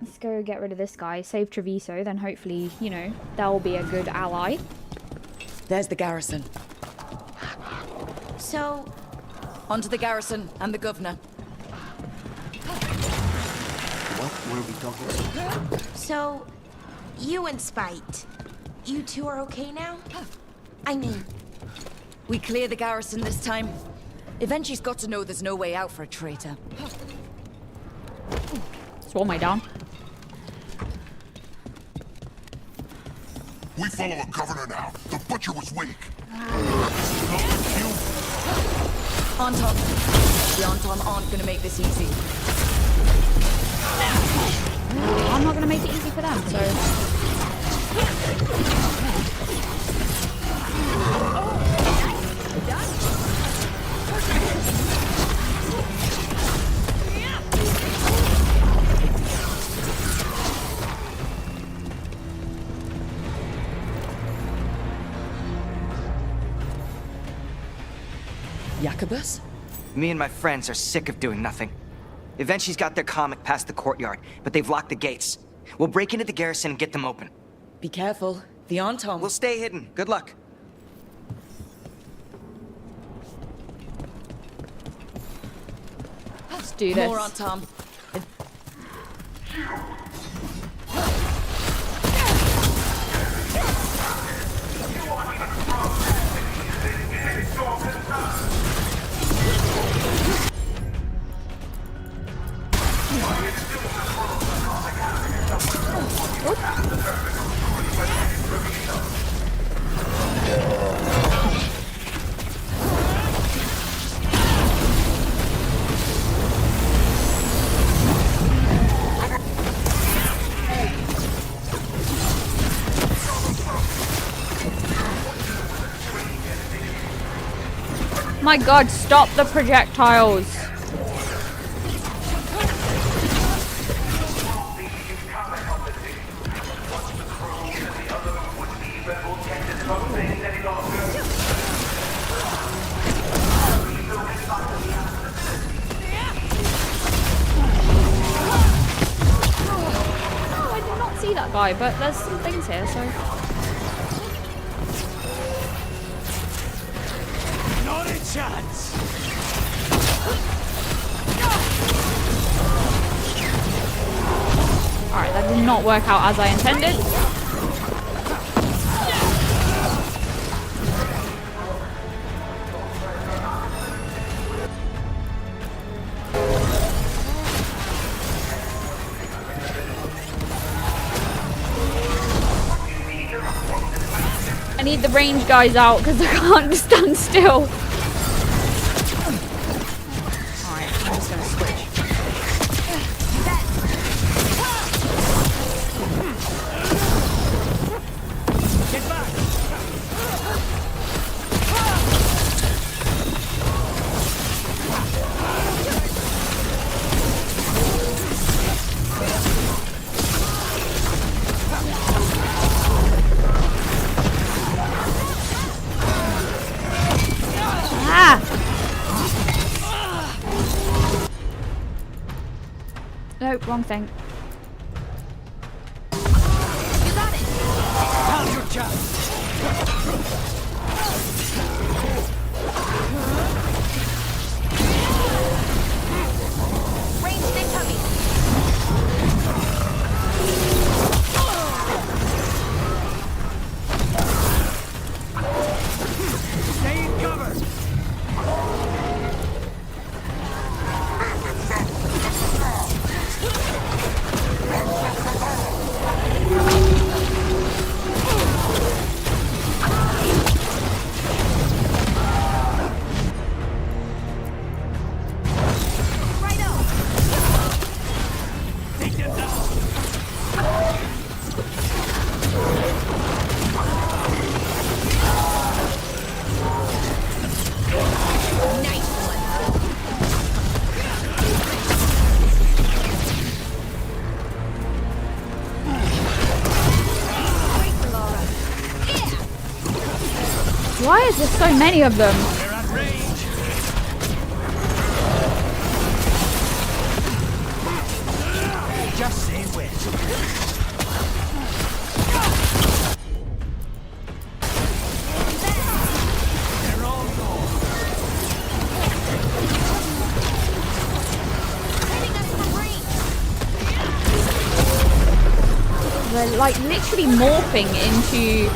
[SPEAKER 1] Let's go get rid of this guy, save Treviso, then hopefully, you know, they'll be a good ally.
[SPEAKER 4] There's the garrison.
[SPEAKER 13] So...
[SPEAKER 4] Onto the garrison and the governor.
[SPEAKER 16] What were we talking about?
[SPEAKER 13] So... You and Spite. You two are okay now? I mean...
[SPEAKER 4] We clear the garrison this time. Eventually's got to know there's no way out for a traitor.
[SPEAKER 1] Swore my down.
[SPEAKER 15] We follow a governor now. The butcher was weak.
[SPEAKER 4] Anton. The Anton aren't gonna make this easy.
[SPEAKER 1] I'm not gonna make it easy for them, so...
[SPEAKER 4] Jacobus?
[SPEAKER 2] Me and my friends are sick of doing nothing. Eventually's got their comic past the courtyard, but they've locked the gates. We'll break into the garrison and get them open.
[SPEAKER 4] Be careful. The Anton...
[SPEAKER 2] We'll stay hidden. Good luck.
[SPEAKER 1] Let's do this.
[SPEAKER 4] More Anton.
[SPEAKER 1] My god, stop the projectiles. I did not see that guy, but there's some things here, so...
[SPEAKER 9] Not a chance!
[SPEAKER 1] Alright, that did not work out as I intended. I need the range guys out because I can't just stand still. Alright, I'm just gonna switch.
[SPEAKER 9] Get back!
[SPEAKER 1] Nope, wrong thing.
[SPEAKER 9] How's your job?
[SPEAKER 13] Ranged incoming!
[SPEAKER 9] Stay in cover!
[SPEAKER 1] Why is there so many of them?
[SPEAKER 9] They're at range! Just say when.
[SPEAKER 1] like literally morphing into...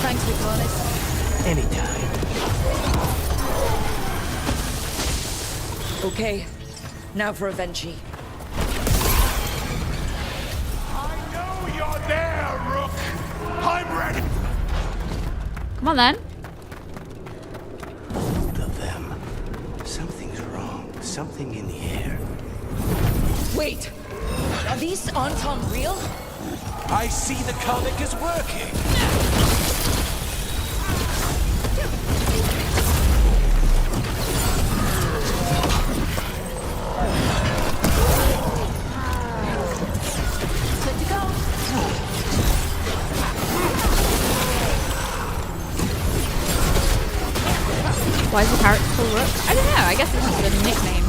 [SPEAKER 4] Thanks, Nicholas.
[SPEAKER 7] Anytime.
[SPEAKER 4] Okay, now for Avenchi.
[SPEAKER 15] You're there, Rook! I'm ready!
[SPEAKER 1] Come on then.
[SPEAKER 7] Both of them. Something's wrong. Something in the air.
[SPEAKER 4] Wait! Are these Anton real?
[SPEAKER 9] I see the comic is working.
[SPEAKER 24] Good to go.
[SPEAKER 1] Why is the character called Rook? I don't know. I guess it's just a nickname.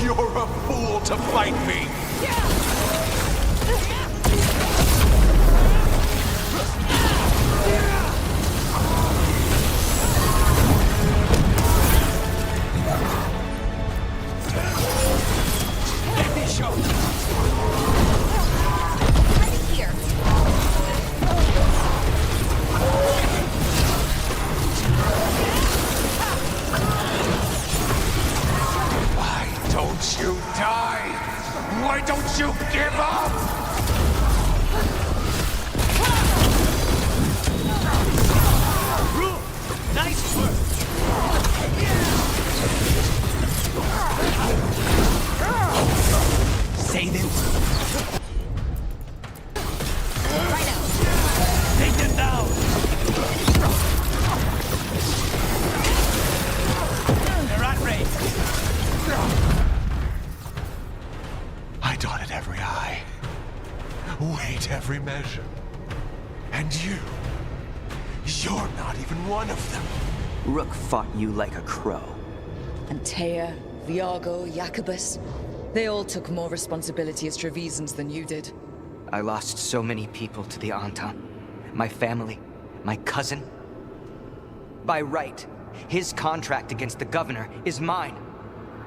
[SPEAKER 9] You're a fool to fight me!
[SPEAKER 15] Why don't you die? Why don't you give up?
[SPEAKER 9] Nice work!
[SPEAKER 7] Say them.
[SPEAKER 9] Take them down! They're at range.
[SPEAKER 8] I dotted every I, weighed every measure. And you're not even one of them.
[SPEAKER 2] Rook fought you like a crow.
[SPEAKER 4] Antea, Viago, Jacobus, they all took more responsibility as Trevisans than you did.
[SPEAKER 2] I lost so many people to the Antam. My family, my cousin. By right, his contract against the governor is mine.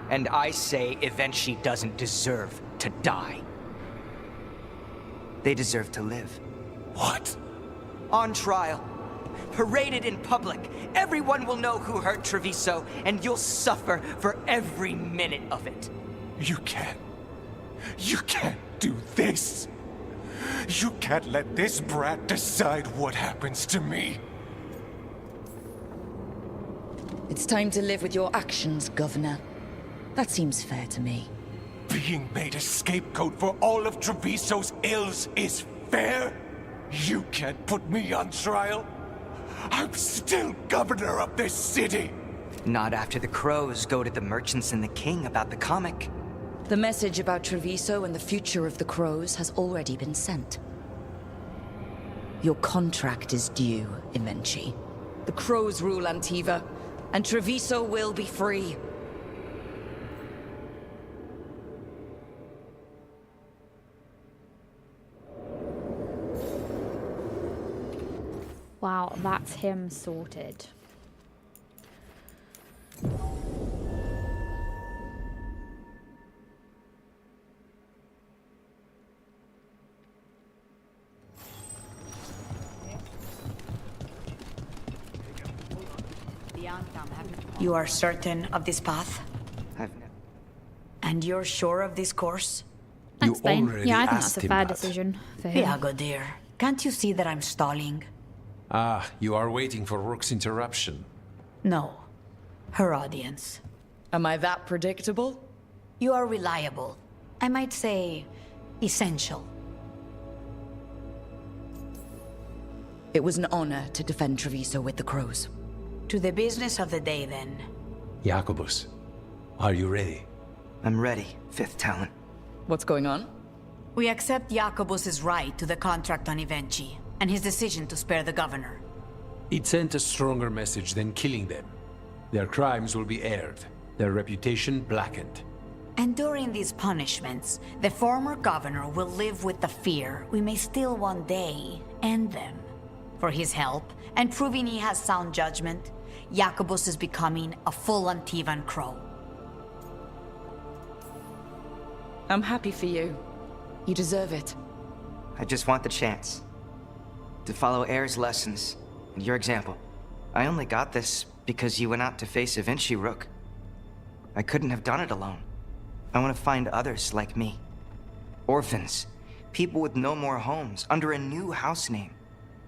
[SPEAKER 2] And I say Evenchi doesn't deserve to die. They deserve to live.
[SPEAKER 9] What?
[SPEAKER 2] On trial. Paraded in public. Everyone will know who hurt Treviso, and you'll suffer for every minute of it.
[SPEAKER 8] You can't do this. You can't let this brat decide what happens to me.
[SPEAKER 4] It's time to live with your actions, Governor. That seems fair to me.
[SPEAKER 8] Being made a scapegoat for all of Treviso's ills is fair? You can't put me on trial? I'm still governor of this city!
[SPEAKER 2] Not after the crows go to the merchants and the king about the comic.
[SPEAKER 4] The message about Treviso and the future of the crows has already been sent. Your contract is due, Evenchi. The crows rule Antiva, and Treviso will be free.
[SPEAKER 1] Wow, that's him sorted.
[SPEAKER 5] You are certain of this path? And you're sure of this course?
[SPEAKER 1] Thanks, Bane. Yeah, I think that's a fair decision for him.
[SPEAKER 5] Viago, dear. Can't you see that I'm stalling?
[SPEAKER 6] Ah, you are waiting for Rook's interruption.
[SPEAKER 5] No. Her audience.
[SPEAKER 4] Am I that predictable?
[SPEAKER 5] You are reliable. I might say, essential.
[SPEAKER 4] It was an honor to defend Treviso with the crows.
[SPEAKER 5] To the business of the day, then.
[SPEAKER 6] Jacobus, are you ready?
[SPEAKER 2] I'm ready, Fifth Talon.
[SPEAKER 4] What's going on?
[SPEAKER 5] We accept Jacobus's right to the contract on Ivenchi, and his decision to spare the governor.
[SPEAKER 6] It sent a stronger message than killing them. Their crimes will be aired, their reputation blackened.
[SPEAKER 5] And during these punishments, the former governor will live with the fear we may still one day end them. For his help, and proving he has sound judgment, Jacobus is becoming a full Antivan Crow.
[SPEAKER 4] I'm happy for you. You deserve it.
[SPEAKER 2] I just want the chance to follow Air's lessons and your example. I only got this because you went out to face Ivenchi, Rook. I couldn't have done it alone. I want to find others like me. Orphans, people with no more homes, under a new house name.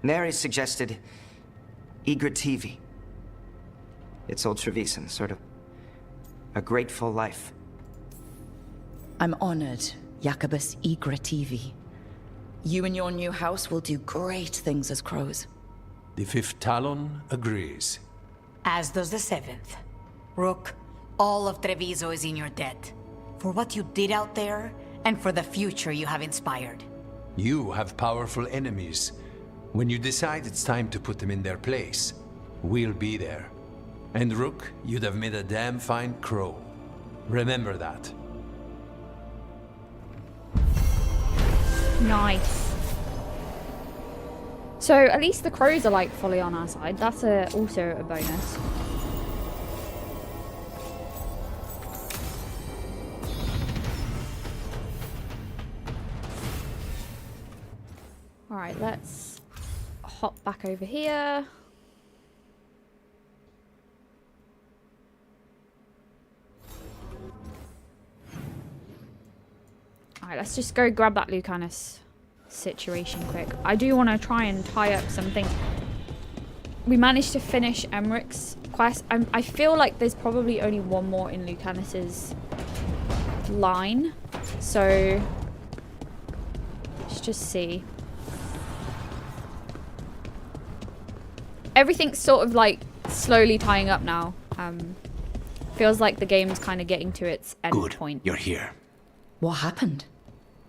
[SPEAKER 2] Neri suggested Igrativi. It's old Trevisan, sort of a grateful life.
[SPEAKER 4] I'm honored, Jacobus Igrativi. You and your new house will do great things as crows.
[SPEAKER 6] The Fifth Talon agrees.
[SPEAKER 5] As does the Seventh. Rook, all of Treviso is in your debt. For what you did out there, and for the future you have inspired.
[SPEAKER 6] You have powerful enemies. When you decide it's time to put them in their place, we'll be there. And Rook, you'd have made a damn fine crow. Remember that.
[SPEAKER 1] Nice. So at least the crows are like fully on our side. That's also a bonus. Alright, let's hop back over here. Alright, let's just go grab that Lucanus situation quick. I do want to try and tie up something. We managed to finish Emmerich's quest. I feel like there's probably only one more in Lucanus's line. So let's just see. Everything's sort of like slowly tying up now. Feels like the game's kind of getting to its end point.
[SPEAKER 7] You're here.
[SPEAKER 4] What happened?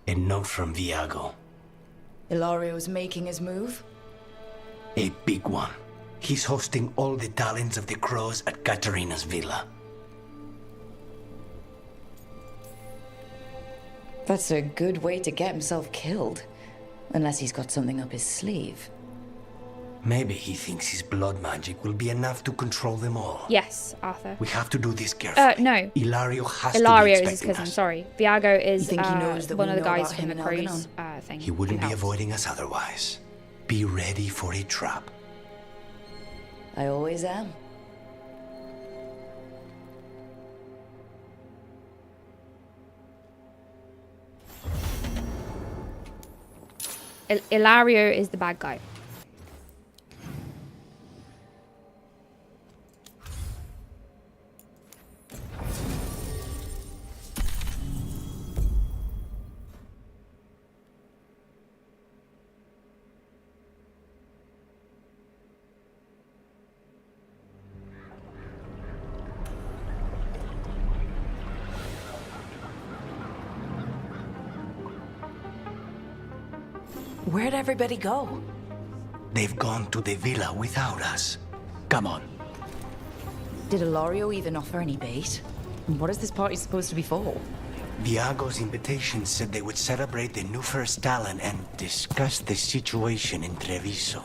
[SPEAKER 7] A note from Viago.
[SPEAKER 4] Ilario's making his move?
[SPEAKER 7] A big one. He's hosting all the talents of the crows at Katerina's villa.
[SPEAKER 4] That's a good way to get himself killed. Unless he's got something up his sleeve.
[SPEAKER 7] Maybe he thinks his blood magic will be enough to control them all.
[SPEAKER 1] Yes, Arthur.
[SPEAKER 7] We have to do this carefully.
[SPEAKER 1] No.
[SPEAKER 7] Ilario has to be
[SPEAKER 1] Ilario is his
[SPEAKER 7] expecting
[SPEAKER 1] cousin,
[SPEAKER 7] us.
[SPEAKER 1] sorry. Viago is
[SPEAKER 4] You think he knows that
[SPEAKER 1] one
[SPEAKER 4] we
[SPEAKER 1] of the
[SPEAKER 4] know
[SPEAKER 1] guys
[SPEAKER 4] about
[SPEAKER 1] from
[SPEAKER 4] him
[SPEAKER 1] the
[SPEAKER 4] in
[SPEAKER 1] Crows
[SPEAKER 4] Algernon?
[SPEAKER 1] thing.
[SPEAKER 7] He wouldn't be avoiding us otherwise. Be ready for a trap.
[SPEAKER 4] I always am.
[SPEAKER 1] Ilario is the bad guy.
[SPEAKER 3] Where'd everybody go?
[SPEAKER 7] They've gone to the villa without us. Come on.
[SPEAKER 4] Did Ilario even offer any bait? And what is this party supposed to be for?
[SPEAKER 7] Viago's invitation said they would celebrate the new First Talon and discuss the situation in Treviso.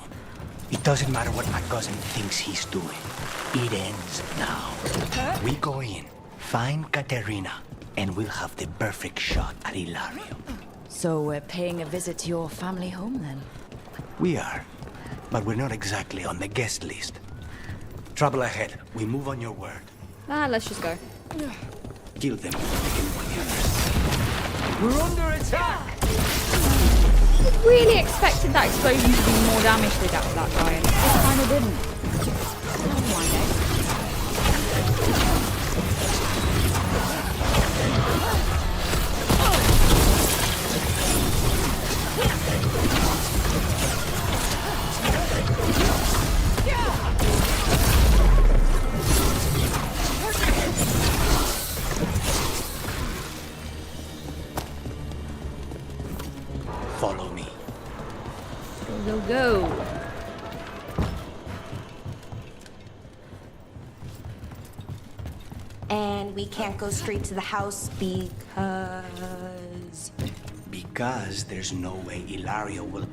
[SPEAKER 7] It doesn't matter what my cousin thinks he's doing. It ends now. We go in, find Katerina, and we'll have the perfect shot at Ilario.
[SPEAKER 4] So we're paying a visit to your family home then?
[SPEAKER 7] We are, but we're not exactly on the guest list. Trouble ahead. We move on your word.
[SPEAKER 1] Let's just go.
[SPEAKER 7] Kill them. Take away the others. We're under attack!
[SPEAKER 1] I really expected that explosion to do more damage to that guy, and it kind of didn't. Never mind, eh?
[SPEAKER 7] Follow me.
[SPEAKER 1] Go, go, go.
[SPEAKER 3] And we can't go straight to the house because...
[SPEAKER 7] Because there's no way Ilario will...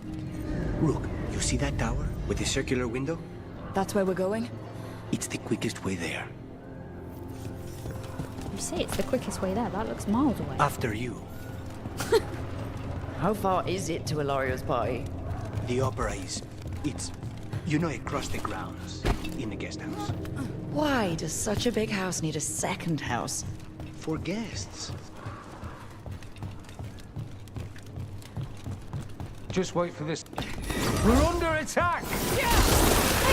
[SPEAKER 7] Rook, you see that tower with the circular window?
[SPEAKER 4] That's where we're going?
[SPEAKER 7] It's the quickest way there.
[SPEAKER 1] You say it's the quickest way there. That looks miles away.
[SPEAKER 7] After you.
[SPEAKER 4] How far is it to Ilario's party?
[SPEAKER 7] The opera is... It's... You know, across the grounds. In the guest house.
[SPEAKER 4] Why does such a big house need a second house?
[SPEAKER 7] For guests.
[SPEAKER 22] Just wait for this. We're under attack!
[SPEAKER 1] No,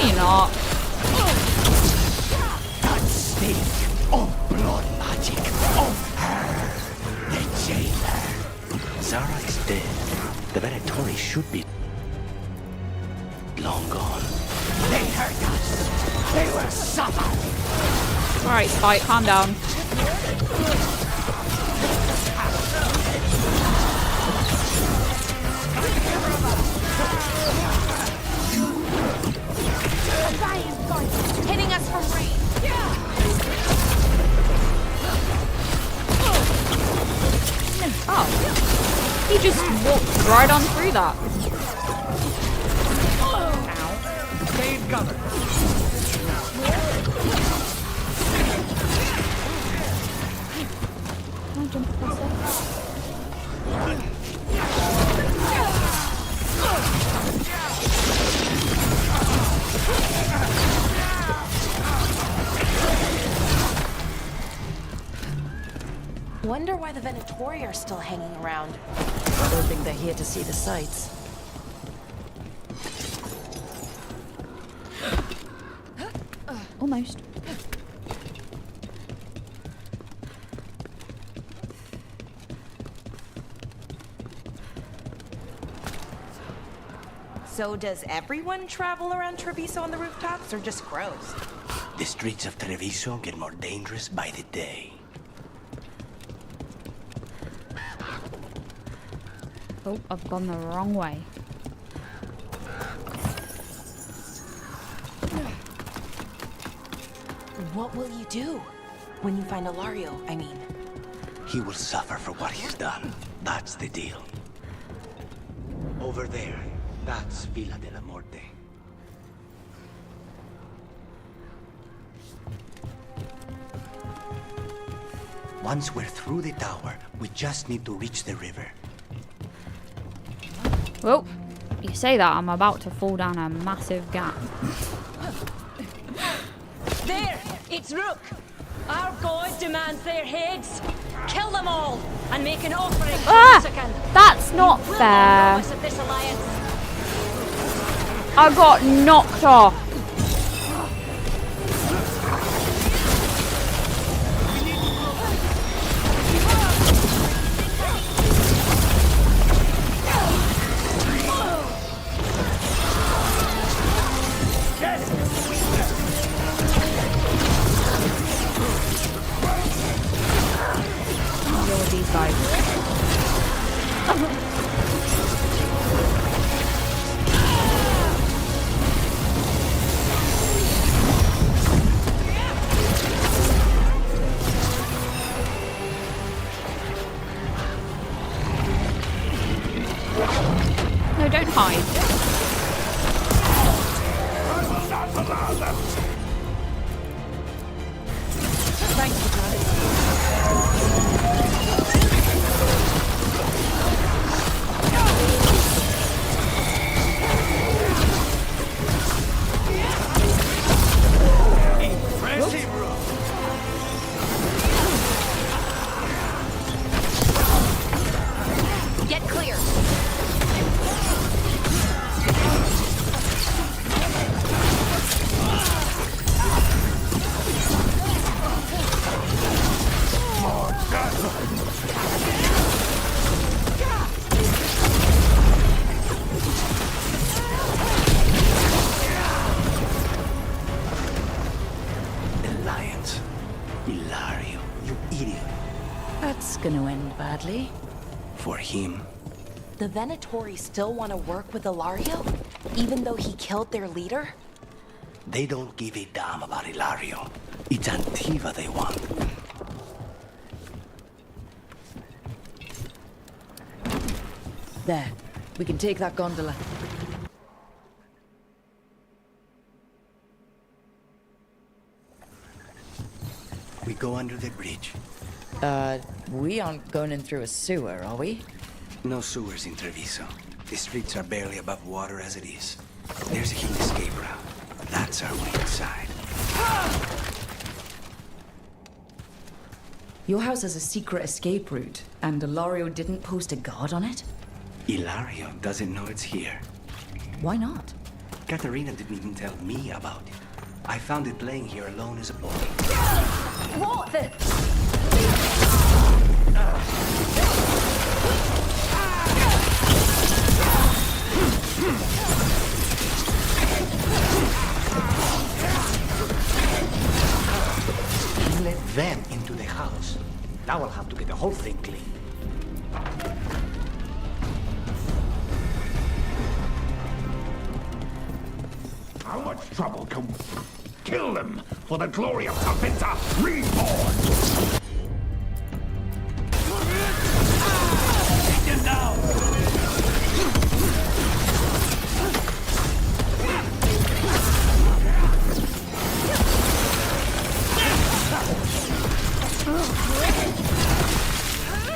[SPEAKER 1] you're not.
[SPEAKER 15] That stink of blood magic of her, the jailer.
[SPEAKER 7] Zara is dead. The Venatori should be... long gone.
[SPEAKER 15] They hurt us. They will suffer.
[SPEAKER 1] Alright, Spike, calm down.
[SPEAKER 3] Hitting us from range.
[SPEAKER 1] Oh. He just walked right on through that. Ow.
[SPEAKER 22] Stay in cover.
[SPEAKER 1] Can I jump across there?
[SPEAKER 3] Wonder why the Venatori are still hanging around.
[SPEAKER 4] I don't think they're here to see the sights.
[SPEAKER 1] Almost.
[SPEAKER 3] So does everyone travel around Treviso on the rooftops, or just crows?
[SPEAKER 7] The streets of Treviso get more dangerous by the day.
[SPEAKER 1] Oh, I've gone the wrong way.
[SPEAKER 3] What will you do when you find Ilario, I mean?
[SPEAKER 7] He will suffer for what he's done. That's the deal. Over there, that's Villa de la Morte. Once we're through the tower, we just need to reach the river.
[SPEAKER 1] Well, you say that, I'm about to fall down a massive gap.
[SPEAKER 17] There! It's Rook! Our god demands their heads! Kill them all! And make an offering to Lucican!
[SPEAKER 1] That's not fair!
[SPEAKER 17] Of this alliance.
[SPEAKER 1] I got knocked off! These guys.
[SPEAKER 4] gonna end badly.
[SPEAKER 7] For him.
[SPEAKER 3] The Venatori still want to work with Ilario, even though he killed their leader?
[SPEAKER 7] They don't give a damn about Ilario. It's Antiva they want.
[SPEAKER 4] There. We can take that gondola.
[SPEAKER 7] We go under the bridge.
[SPEAKER 4] We aren't going in through a sewer, are we?
[SPEAKER 7] No sewers in Treviso. The streets are barely above water as it is. There's a hidden escape route. That's our way inside.
[SPEAKER 4] Your house has a secret escape route, and Ilario didn't post a guard on it?
[SPEAKER 7] Ilario doesn't know it's here.
[SPEAKER 4] Why not?
[SPEAKER 7] Katerina didn't even tell me about it. I found it laying here alone as a boy.
[SPEAKER 3] What the?
[SPEAKER 7] He let them into the house. Now I'll have to get the whole thing clean.
[SPEAKER 15] How much trouble can we kill them for the glory of Capita Reborn? Take them down!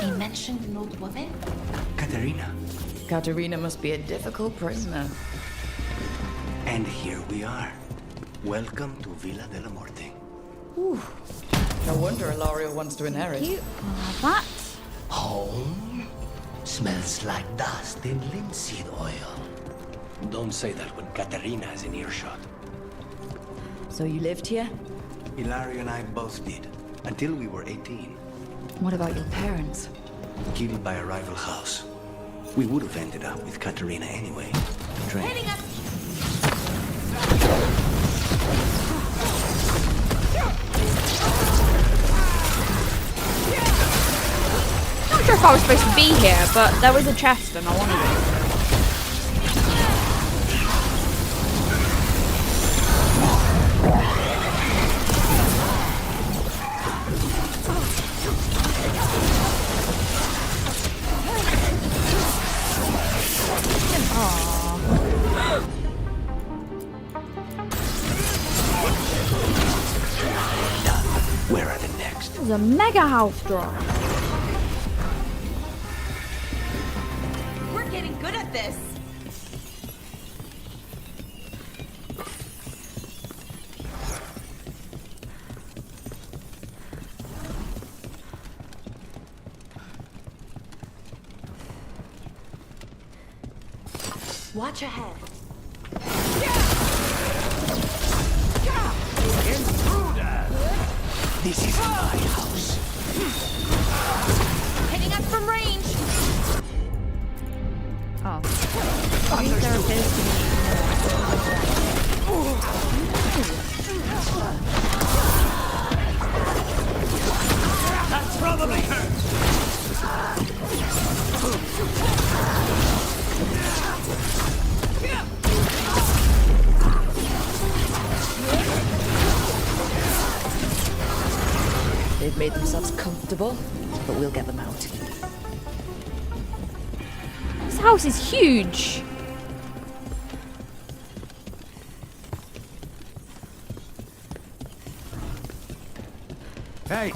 [SPEAKER 3] He mentioned an old woman?
[SPEAKER 7] Katerina.
[SPEAKER 4] Katerina must be a difficult prisoner.
[SPEAKER 7] And here we are. Welcome to Villa de la Morte.
[SPEAKER 4] Ooh. No wonder Ilario wants to inherit.
[SPEAKER 1] Cute. That.
[SPEAKER 7] Home? Smells like dust and linseed oil. Don't say that when Katerina is in earshot.
[SPEAKER 4] So you lived here?
[SPEAKER 7] Ilario and I both did. Until we were 18.
[SPEAKER 4] What about your parents?
[SPEAKER 7] Killed by a rival house. We would have ended up with Katerina anyway.
[SPEAKER 3] Hitting us!
[SPEAKER 1] Not sure if I was supposed to be here, but there was a chest and I wanted it.
[SPEAKER 7] Where are the next?
[SPEAKER 1] There's a mega house drop.
[SPEAKER 3] We're getting good at this. Watch ahead.
[SPEAKER 7] This is my house.
[SPEAKER 3] Hitting us from range.
[SPEAKER 1] Oh. At least there appears to
[SPEAKER 15] That's probably her.
[SPEAKER 4] They've made themselves comfortable, but we'll get them out.
[SPEAKER 1] This house is huge.
[SPEAKER 15] Hey!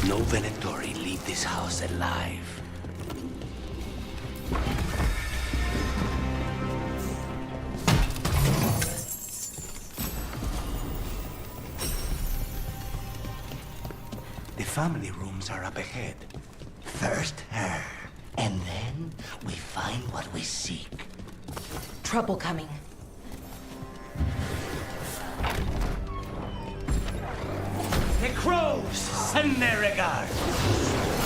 [SPEAKER 7] No Venatori leave this house alive. The family rooms are up ahead.
[SPEAKER 10] First her, and then we find what we seek.
[SPEAKER 3] Trouble coming.
[SPEAKER 7] The crows send their regards.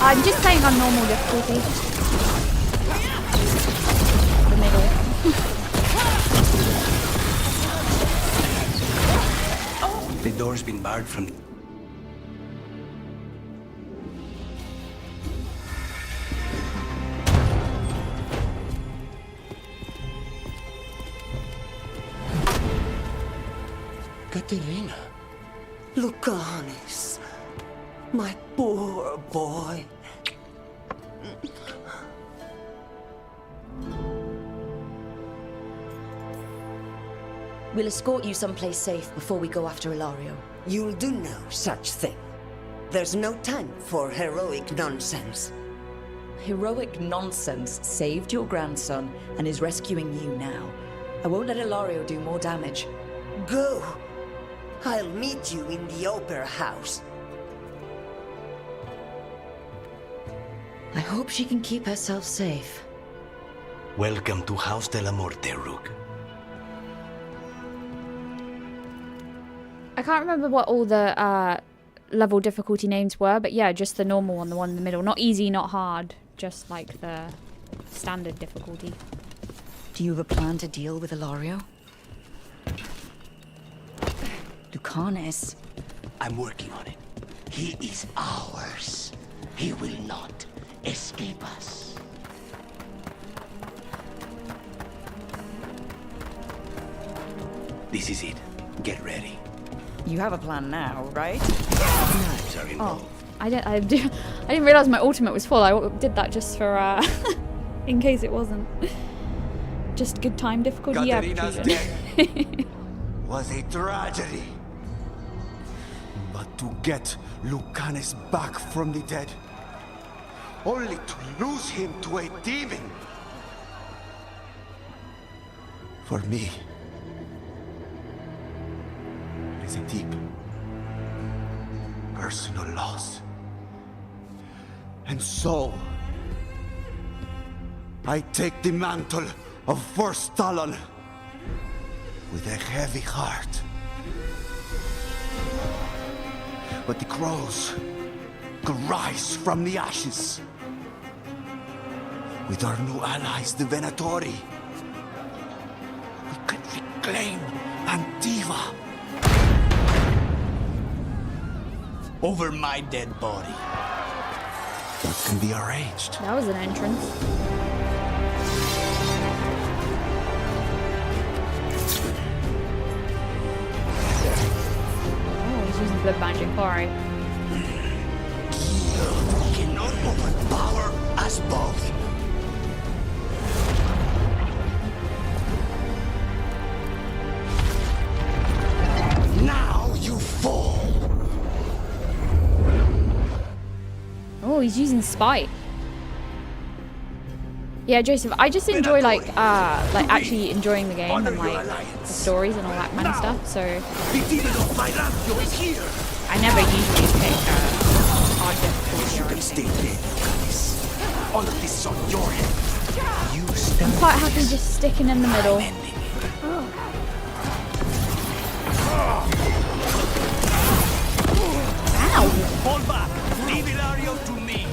[SPEAKER 1] I'm just playing on normal difficulty.
[SPEAKER 7] The door's been barred from...
[SPEAKER 10] Katerina. Lucanis. My poor boy.
[SPEAKER 4] We'll escort you someplace safe before we go after Ilario.
[SPEAKER 10] You'll do no such thing. There's no time for heroic nonsense.
[SPEAKER 4] Heroic nonsense saved your grandson and is rescuing you now. I won't let Ilario do more damage.
[SPEAKER 10] Go. I'll meet you in the opera house.
[SPEAKER 4] I hope she can keep herself safe.
[SPEAKER 7] Welcome to House de la Morte, Rook.
[SPEAKER 1] I can't remember what all the level difficulty names were, but yeah, just the normal one, the one in the middle. Not easy, not hard, just like the standard difficulty.
[SPEAKER 4] Do you have a plan to deal with Ilario? Lucanis.
[SPEAKER 10] I'm working on it. He is ours. He will not escape us.
[SPEAKER 7] This is it. Get ready.
[SPEAKER 4] You have a plan now, right?
[SPEAKER 7] Knives are involved.
[SPEAKER 1] I didn't realize my ultimate was full. I did that just for in case it wasn't. Just good time difficulty.
[SPEAKER 15] Katerina's death was a tragedy. But to get Lucanis back from the dead, only to lose him to a demon. For me, it is a deep, personal loss. And so, I take the mantle of First Talon with a heavy heart. But the crows could rise from the ashes. With our new allies, the Venatori, we could reclaim Antiva.
[SPEAKER 7] Over my dead body.
[SPEAKER 15] That can be arranged.
[SPEAKER 1] That was an entrance. Oh, he's using blood magic. Alright.
[SPEAKER 10] Cannot overpower us both. Now you fall.
[SPEAKER 1] Oh, he's using spite. Yeah, Joseph, I just enjoy like actually enjoying the game and like the stories and all that kind of stuff. So I never usually pick hard difficulty or anything.
[SPEAKER 10] All of this is on your head.
[SPEAKER 1] I'm quite happy just sticking in the middle. Ow!
[SPEAKER 7] Hold back. Leave Ilario to me.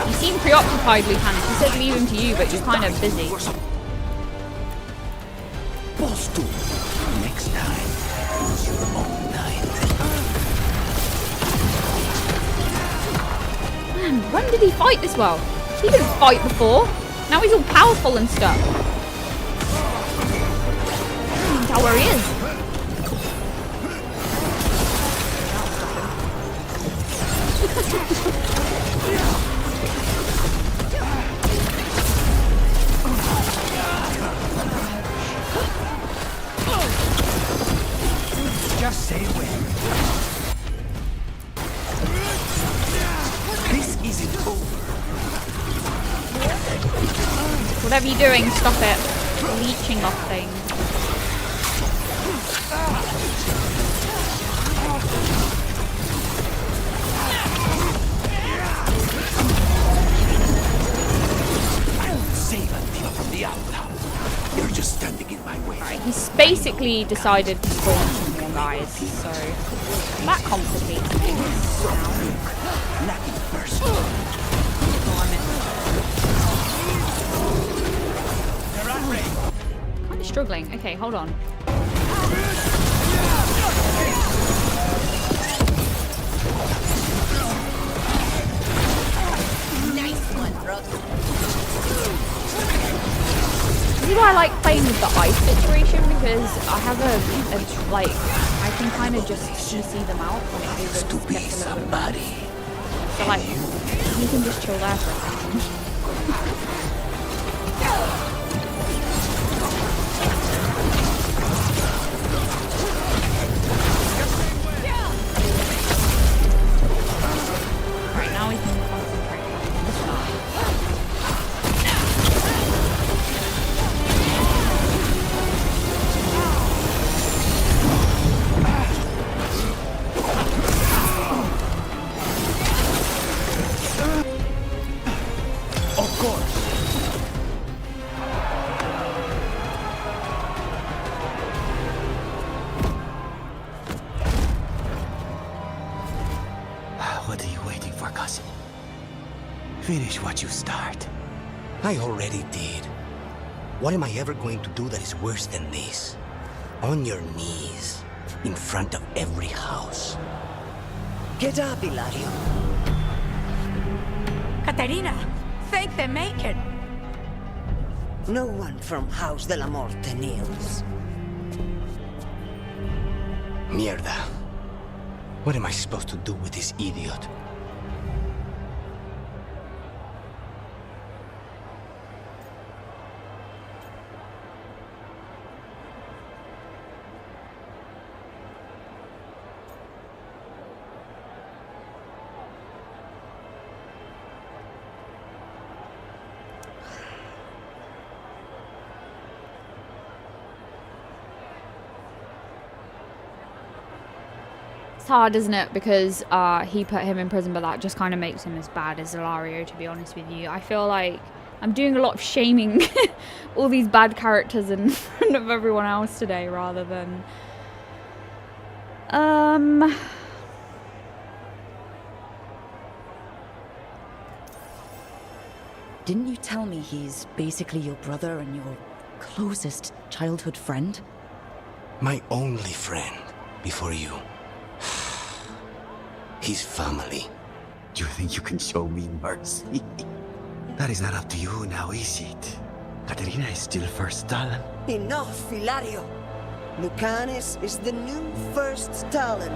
[SPEAKER 1] You seem preoccupied, Lieutenant. He said leave him to you, but you're kind of busy.
[SPEAKER 10] Supposed to. Next time, it's your own night.
[SPEAKER 1] Man, when did he fight this well? He didn't fight before. Now he's all powerful and stuff. I don't even tell where he is.
[SPEAKER 7] Just say when. This isn't over.
[SPEAKER 1] Whatever you're doing, stop it. Leeching off things.
[SPEAKER 10] Save Antiva from the outlaw. You're just standing in my way.
[SPEAKER 1] Alright, he's basically decided to spawn guys, so that complicates things.
[SPEAKER 10] Nothing first.
[SPEAKER 1] Kind of struggling. Okay, hold on.
[SPEAKER 5] Nice one, Rook.
[SPEAKER 1] This is why I like playing with the ice situation, because I have a like I can kind of just CC them out when it gets a little bit mad. So like you can just chill there for a second. Right, now we can concentrate on this guy.
[SPEAKER 10] Of course.
[SPEAKER 7] What are you waiting for, cousin? Finish what you start. I already did. What am I ever going to do that is worse than this? On your knees, in front of every house.
[SPEAKER 10] Get up, Hilario.
[SPEAKER 5] Katerina, thank the maker.
[SPEAKER 10] No one from House de la Muerte kneels.
[SPEAKER 7] Mierda. What am I supposed to do with this idiot?
[SPEAKER 1] It's hard, isn't it? Because he put him in prison, but that just kind of makes him as bad as Ilario, to be honest with you. I feel like I'm doing a lot of shaming all these bad characters in front of everyone else today, rather than...
[SPEAKER 4] Didn't you tell me he's basically your brother and your closest childhood friend?
[SPEAKER 7] My only friend, before you. His family.
[SPEAKER 18] Do you think you can show me mercy?
[SPEAKER 7] That is not up to you now, is it?
[SPEAKER 18] Katerina is still first Talon.
[SPEAKER 10] Enough, Hilario. Lucanis is the new first Talon.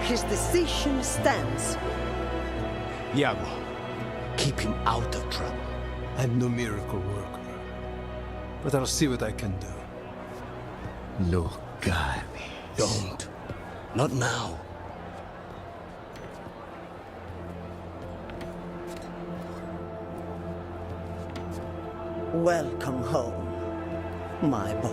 [SPEAKER 10] His decision stands.
[SPEAKER 7] Iago, keep him out of trouble.
[SPEAKER 6] I'm no miracle worker, but I'll see what I can do.
[SPEAKER 18] Lucani.
[SPEAKER 7] Don't. Not now.
[SPEAKER 10] Welcome home, my boy.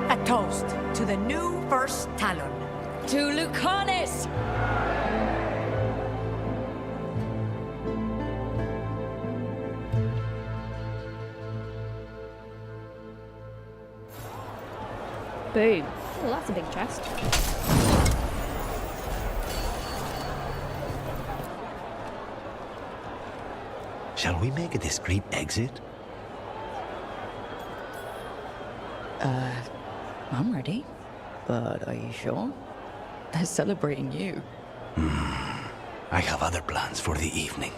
[SPEAKER 5] A toast to the new first Talon.
[SPEAKER 4] To Lucanis!
[SPEAKER 1] Boom. Oh, that's a big chest.
[SPEAKER 7] Shall we make a discreet exit?
[SPEAKER 4] I'm ready. But are you sure? They're celebrating you.
[SPEAKER 7] I have other plans for the evening.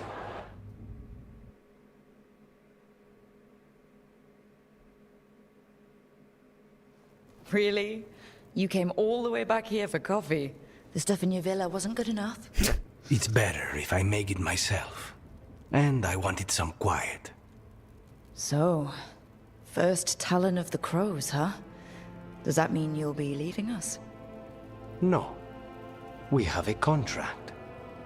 [SPEAKER 4] Really? You came all the way back here for coffee? The stuff in your villa wasn't good enough?
[SPEAKER 7] It's better if I make it myself. And I wanted some quiet.
[SPEAKER 4] So, first Talon of the Crows, huh? Does that mean you'll be leaving us?
[SPEAKER 7] No. We have a contract.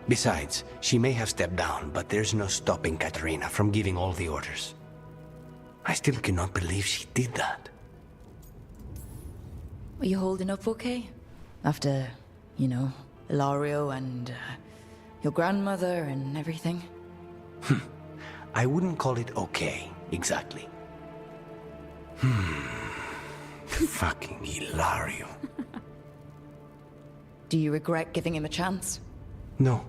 [SPEAKER 7] Besides, she may have stepped down, but there's no stopping Katerina from giving all the orders. I still cannot believe she did that.
[SPEAKER 4] Are you holding up okay? After, you know, Ilario and your grandmother and everything?
[SPEAKER 7] I wouldn't call it okay, exactly. Fucking Hilario.
[SPEAKER 4] Do you regret giving him a chance?
[SPEAKER 7] No.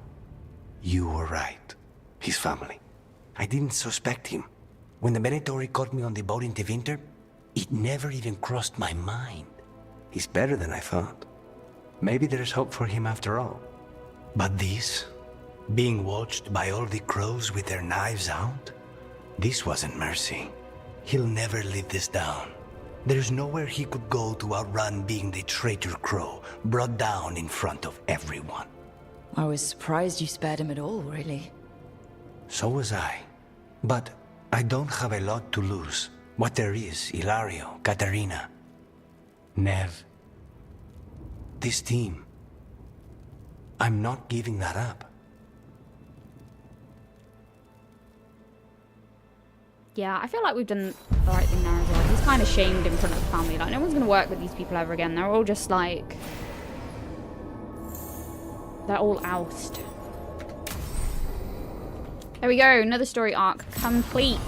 [SPEAKER 7] You were right. His family. I didn't suspect him. When the Venatori caught me on the boat in Tevinter, it never even crossed my mind. He's better than I thought. Maybe there's hope for him after all. But this, being watched by all the crows with their knives out, this wasn't mercy. He'll never live this down. There's nowhere he could go to outrun being the traitor crow, brought down in front of everyone.
[SPEAKER 4] I was surprised you spared him at all, really.
[SPEAKER 7] So was I. But I don't have a lot to lose. What there is, Hilario, Katerina, Nev, this team. I'm not giving that up.
[SPEAKER 1] Yeah, I feel like we've done the right thing there as well. He's kind of shamed in front of the family. Like, no one's going to work with these people ever again. They're all just like... They're all oust. There we go. Another story arc complete.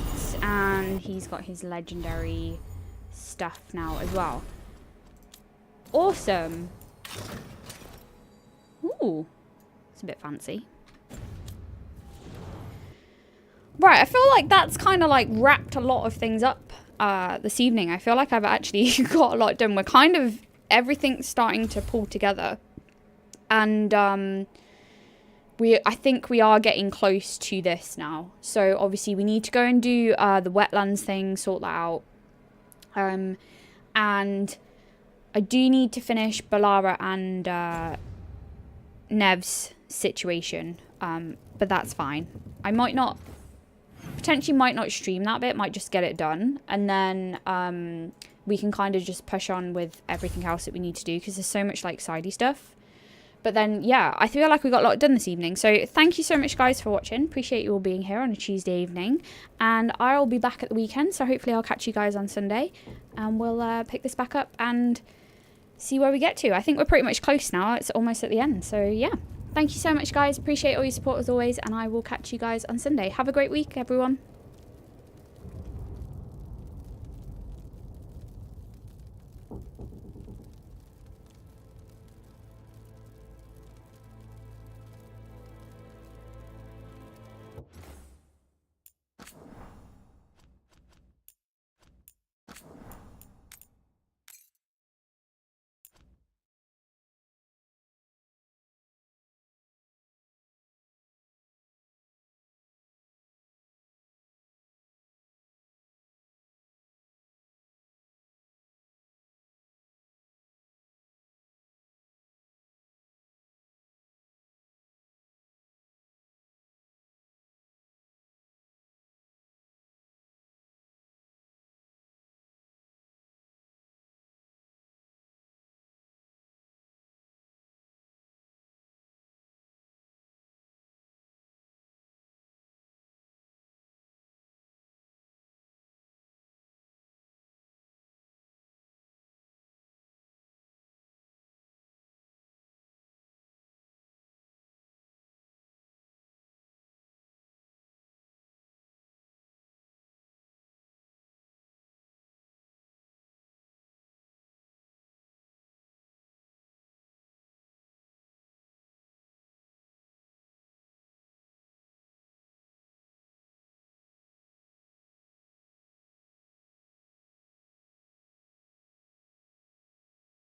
[SPEAKER 1] And he's got his legendary stuff now as well. Awesome. Ooh. It's a bit fancy. Right, I feel like that's kind of like wrapped a lot of things up this evening. I feel like I've actually got a lot done. We're kind of, everything's starting to pull together. And I think we are getting close to this now. So obviously we need to go and do the wetlands thing, sort that out. And I do need to finish Balara and Nev's situation. But that's fine. I potentially might not stream that bit, might just get it done. And then we can kind of just push on with everything else that we need to do, because there's so much like sidey stuff. But then, yeah, I feel like we got a lot done this evening. So thank you so much, guys, for watching. Appreciate you all being here on a Tuesday evening. And I'll be back at the weekend, so hopefully I'll catch you guys on Sunday. And we'll pick this back up and see where we get to. I think we're pretty much close now. It's almost at the end. So, yeah. Thank you so much, guys. Appreciate all your support as always. And I will catch you guys on Sunday. Have a great week, everyone.